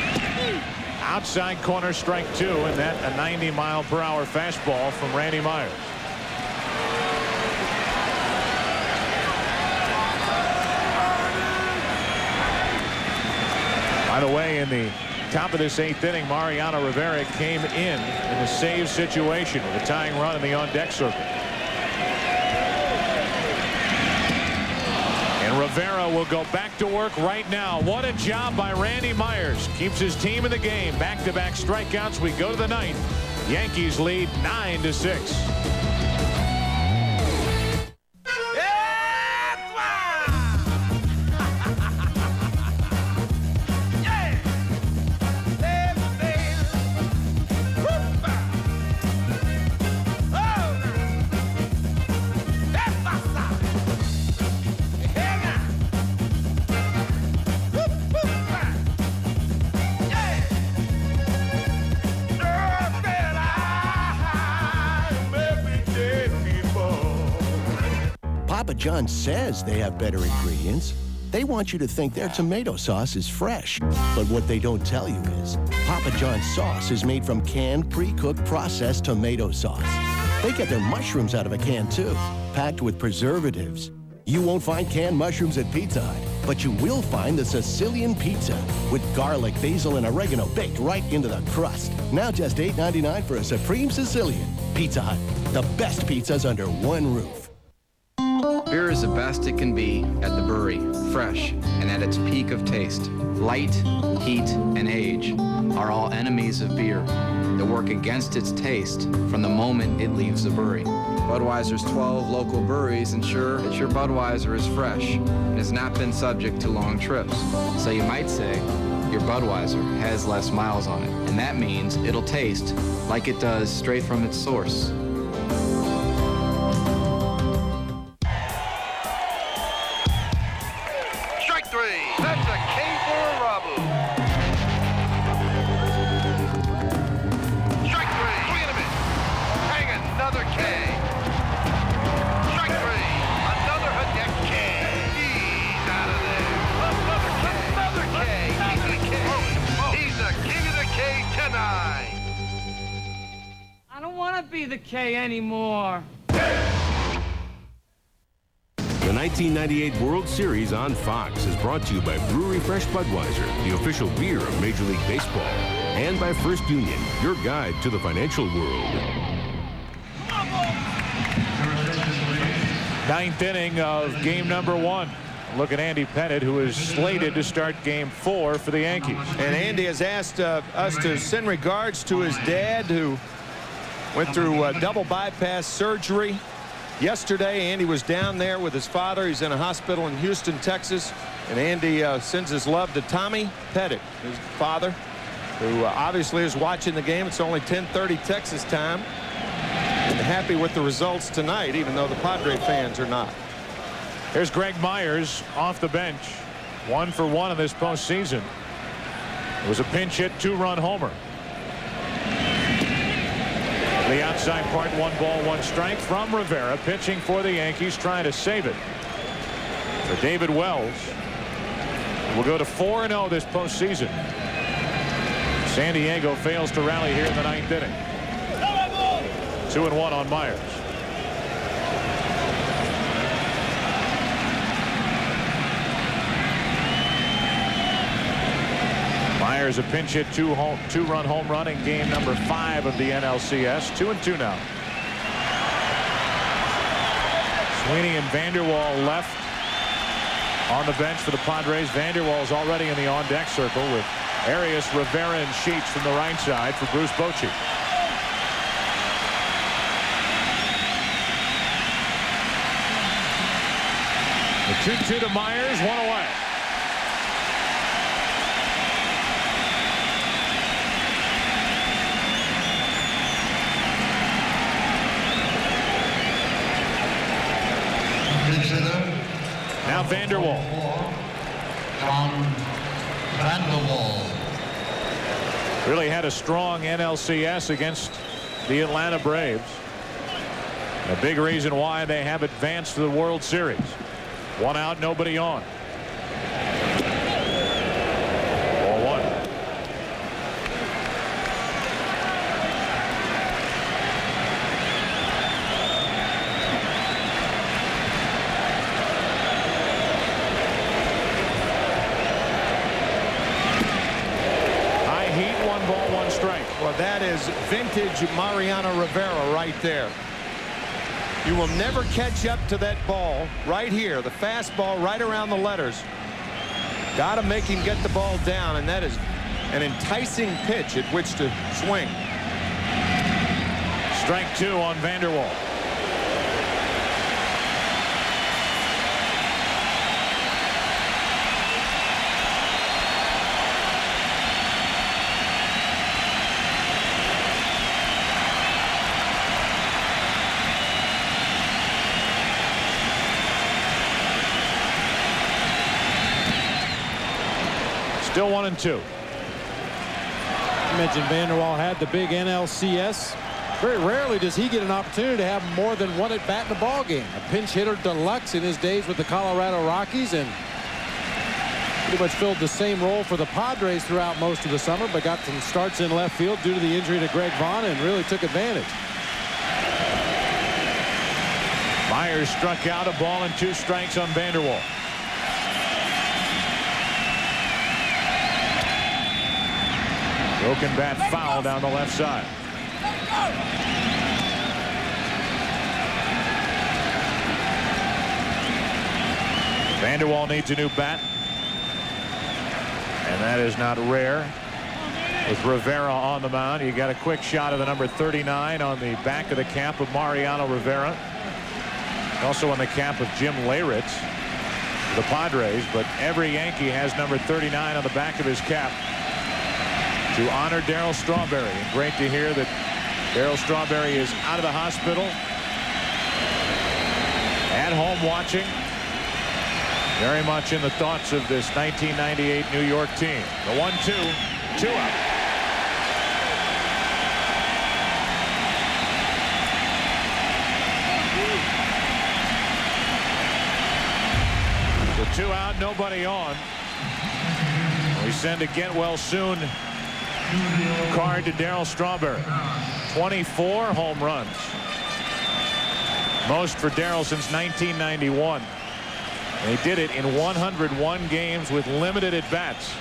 Outside corner, strike 2, and that a 90-mile-per-hour fastball from Randy Myers. By the way, in the top of this 8th inning, Mariano Rivera came in a save situation with a tying run in the on-deck circle. And Rivera will go back to work right now. What a job by Randy Myers. Keeps his team in the game. Back-to-back strikeouts. We go to the 9th. Yankees lead 9-6. Papa John says they have better ingredients. They want you to think their tomato sauce is fresh. But what they don't tell you is Papa John's sauce is made from canned, pre-cooked, processed tomato sauce. They get their mushrooms out of a can, too, packed with preservatives. You won't find canned mushrooms at Pizza Hut, but you will find the Sicilian pizza with garlic, basil, and oregano baked right into the crust. Now just $8.99 for a Supreme Sicilian. Pizza Hut, the best pizzas under one roof. Beer is the best it can be at the brewery, fresh and at its peak of taste. Light, heat, and age are all enemies of beer that work against its taste from the moment it leaves the brewery. Budweiser's 12 local breweries ensure that your Budweiser is fresh and has not been subject to long trips. So you might say your Budweiser has less miles on it, and that means it'll taste like it does straight from its source. Strike three. That's a K for Rabu. Strike three. Swing and a miss. Hang another K. Strike three. Another Hudek K. He's out of there. Another K. Another K. He's the K. He's the king of the K tonight. I don't want to be the K anymore. The 1998 World Series on Fox is brought to you by Brewery Fresh Budweiser, the official beer of Major League Baseball, and by First Union, your guide to the financial world. Ninth inning of game number 1. Look at Andy Pettit, who is slated to start game 4 for the Yankees. And Andy has asked us to send regards to his dad, who went through double bypass surgery. Yesterday, Andy was down there with his father. He's in a hospital in Houston, Texas. And Andy sends his love to Tommy Pettit, his father, who obviously is watching the game. It's only 10:30 Texas time. And happy with the results tonight, even though the Padres fans are not. Here's Greg Myers off the bench. 1 for 1 in this postseason. It was a pinch hit, 2-run homer. The outside part, 1 ball, 1 strike from Rivera, pitching for the Yankees, trying to save it. For David Wells, will go to 4-0 this postseason. San Diego fails to rally here in the 9th inning. 2-1 on Myers. Myers a pinch hit, 2-run home run in game number 5 of the NLCS. 2-2 now. Sweeney and Vanderwall left on the bench for the Padres. Vanderwall is already in the on-deck circle with Arias, Rivera, and Sheets from the right side for Bruce Bochy. The 2-2 to Myers, 1 away. Now Vanderwall. Really had a strong NLCS against the Atlanta Braves. A big reason why they have advanced to the World Series. 1 out, nobody on. 4-1. High heat, 1 ball, 1 strike. Well, that is vintage Mariano Rivera right there. You will never catch up to that ball right here, the fastball right around the letters. Got to make him get the ball down, and that is an enticing pitch at which to swing. Strike 2 on Vanderwall. Still 1-2. You mentioned Vanderwall had the big NLCS. Very rarely does he get an opportunity to have more than 1 at bat in a ball game. A pinch hitter deluxe in his days with the Colorado Rockies, and pretty much filled the same role for the Padres throughout most of the summer, but got some starts in left field due to the injury to Greg Vaughn and really took advantage. Myers struck out, a ball and 2 strikes on Vanderwall. Broken bat foul down the left side. Vanderwall needs a new bat, and that is not rare. With Rivera on the mound, you got a quick shot of the number 39 on the back of the cap of Mariano Rivera. Also on the cap of Jim Leyritz, the Padres, but every Yankee has number 39 on the back of his cap to honor Darryl Strawberry. And great to hear that Darryl Strawberry is out of the hospital, at home watching, very much in the thoughts of this 1998 New York team. The 1-2, 2 out. The 2 out, nobody on. We send a get well soon card to Darryl Strawberry. 24 home runs. Most for Darryl since 1991. And he did it in 101 games with limited at-bats.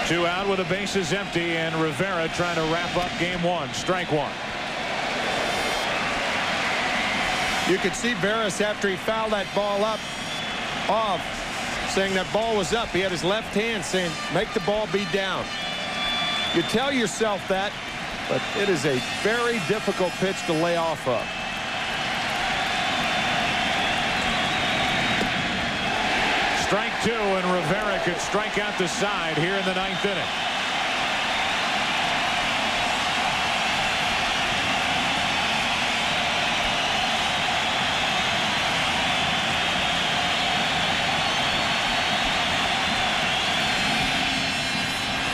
Two out with the bases empty, and Rivera trying to wrap up game 1. Strike 1. You could see Veras after he fouled that ball up off, saying that ball was up. He had his left hand saying, make the ball be down. You tell yourself that, but it is a very difficult pitch to lay off of. Strike 2, and Rivera could strike out the side here in the 9th inning.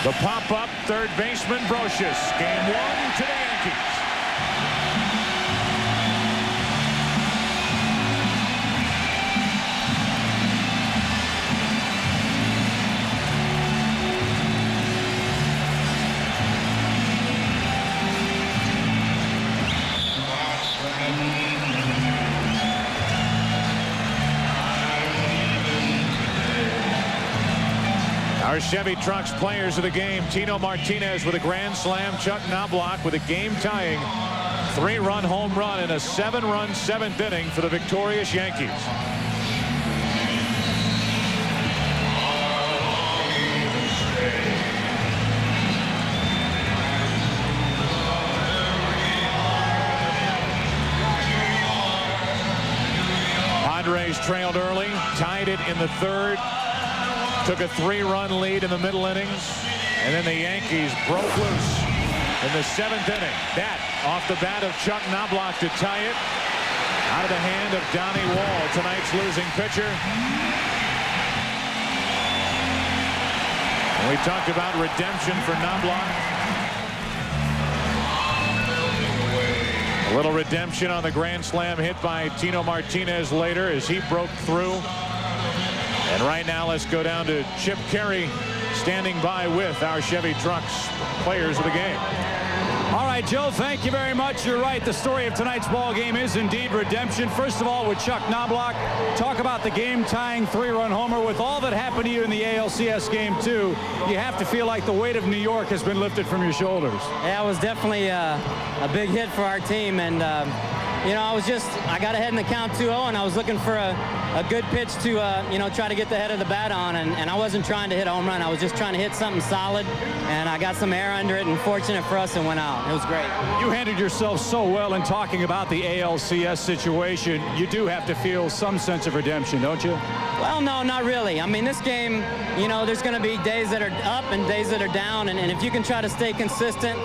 The pop-up third baseman Brocious. Game 1 to the Yankees. Our Chevy Trucks players of the game: Tino Martinez with a grand slam, Chuck Knobloch with a game-tying 3-run home run in a 7-run 7th inning for the victorious Yankees. Padres trailed early, tied it in the 3rd. Took a 3-run lead in the middle innings, and then the Yankees broke loose in the 7th inning. That off the bat of Chuck Knobloch to tie it, out of the hand of Donnie Wall, tonight's losing pitcher. And we talked about redemption for Knobloch. A little redemption on the grand slam hit by Tino Martinez later as he broke through. And right now, let's go down to Chip Carey standing by with our Chevy Trucks players of the game. All right, Joe, thank you very much. You're right. The story of tonight's ball game is indeed redemption. First of all, with Chuck Knobloch, talk about the game-tying 3-run homer. With all that happened to you in the ALCS game, too, you have to feel like the weight of New York has been lifted from your shoulders. Yeah, it was definitely a big hit for our team. And, you know, I got ahead in the count 2-0, and I was looking for a good pitch to, you know, try to get the head of the bat on. And I wasn't trying to hit a home run. I was just trying to hit something solid. And I got some air under it, and fortunate for us, it went out. It was great. You handled yourself so well in talking about the ALCS situation. You do have to feel some sense of redemption, don't you? Well, no, not really. I mean, this game, you know, there's going to be days that are up and days that are down. And if you can try to stay consistent,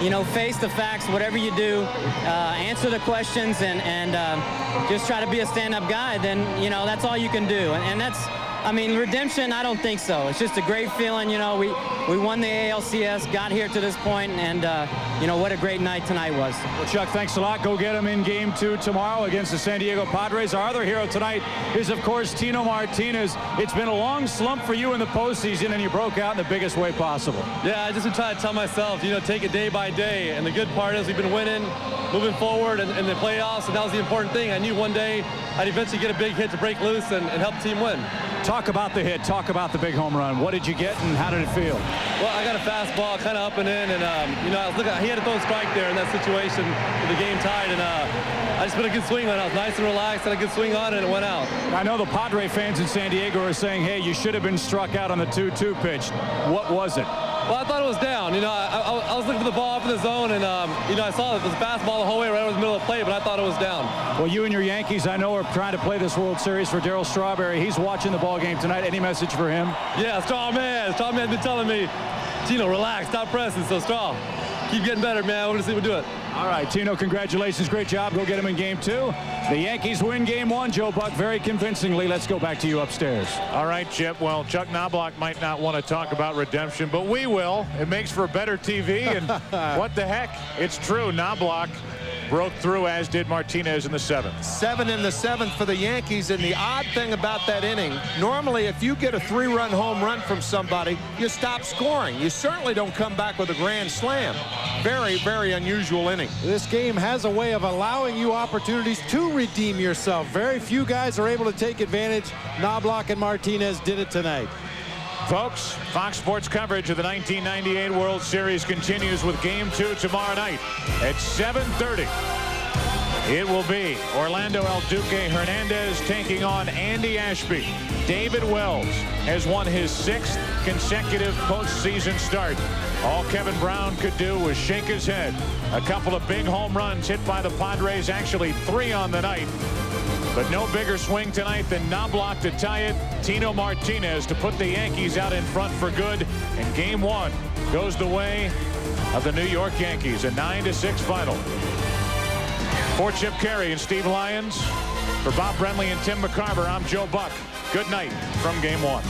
you know, face the facts, whatever you do, answer the questions, and just try to be a stand-up guy, then, you know, that's all you can do. And that's I mean, redemption, I don't think so. It's just a great feeling. You know, we won the ALCS, got here to this point, and, you know, what a great night tonight was. Well, Chuck, thanks a lot. Go get him in Game 2 tomorrow against the San Diego Padres. Our other hero tonight is, of course, Tino Martinez. It's been a long slump for you in the postseason, and you broke out in the biggest way possible. Yeah, I just been trying to tell myself, you know, take it day by day. And the good part is we've been winning, moving forward in the playoffs, and that was the important thing. I knew one day I'd eventually get a big hit to break loose and help the team win. Talk about the hit. Talk about the big home run. What did you get, and how did it feel? Well, I got a fastball kind of up and in, and, you know, I was looking, he had to throw a strike there in that situation with the game tied, and I just put a good swing on it. I was nice and relaxed, had a good swing on it, and it went out. I know the Padre fans in San Diego are saying, hey, you should have been struck out on the 2-2 pitch. What was it? Well, I thought it was down. You know, I was looking for the ball up in the zone, and, you know, I saw it was a fastball the whole way right over the middle of the plate, but I thought it was down. Well, you and your Yankees, I know, are trying to play this World Series for Darryl Strawberry. He's watching the ball game tonight. Any message for him? Yeah, Strawman's been telling me, Tino, relax, stop pressing. So, Straw, keep getting better, man. I want to see him do it. All right, Tino, congratulations. Great job. Go get him in Game 2. The Yankees win Game 1, Joe Buck, very convincingly. Let's go back to you upstairs. All right, Chip. Well, Chuck Knobloch might not want to talk about redemption, but we will. It makes for better TV, and what the heck? It's true. Knobloch broke through, as did Martinez in the 7th. 7 in the 7th for the Yankees, and the odd thing about that inning, normally if you get a 3-run home run from somebody, you stop scoring. You certainly don't come back with a grand slam. Very, very unusual inning. This game has a way of allowing you opportunities to redeem yourself. Very few guys are able to take advantage. Knobloch and Martinez did it tonight. Folks, Fox Sports coverage of the 1998 World Series continues with Game 2 tomorrow night at 7:30. It will be Orlando El Duque Hernandez taking on Andy Ashby. David Wells has won his 6th consecutive postseason start. All Kevin Brown could do was shake his head. A couple of big home runs hit by the Padres, actually 3 on the night. But no bigger swing tonight than Knobloch to tie it. Tino Martinez to put the Yankees out in front for good. And Game 1 goes the way of the New York Yankees. A 9-6 final. For Chip Carey and Steve Lyons, for Bob Brenly and Tim McCarver, I'm Joe Buck. Good night from Game 1.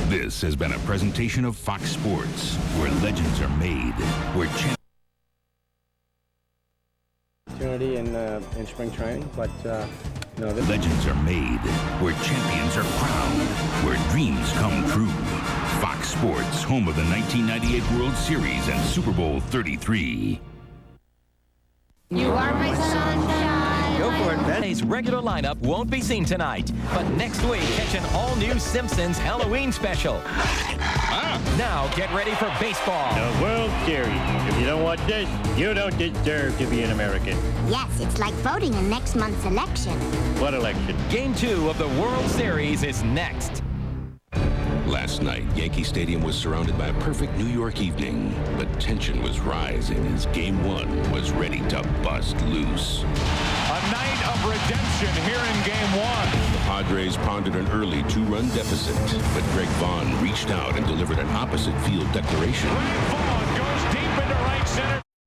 This has been a presentation of Fox Sports, where legends are made, where opportunity in spring training, but you know, legends are made, where champions are crowned, where dreams come true. Fox Sports, home of the 1998 World Series and Super Bowl 33. You are my sunshine. Go for it, Ben. Today's regular lineup won't be seen tonight, but next week catch an all-new Simpsons Halloween special. Now get ready for baseball. The World Series. If you don't watch this, you don't deserve to be an American. Yes, it's like voting in next month's election. What election? Game 2 of the World Series is next. Last night, Yankee Stadium was surrounded by a perfect New York evening, but tension was rising as Game 1 was ready to bust loose. A night of redemption here in Game 1. The Padres pondered an early 2-run deficit, but Greg Vaughn reached out and delivered an opposite field declaration. Greg Vaughn goes deep into right center.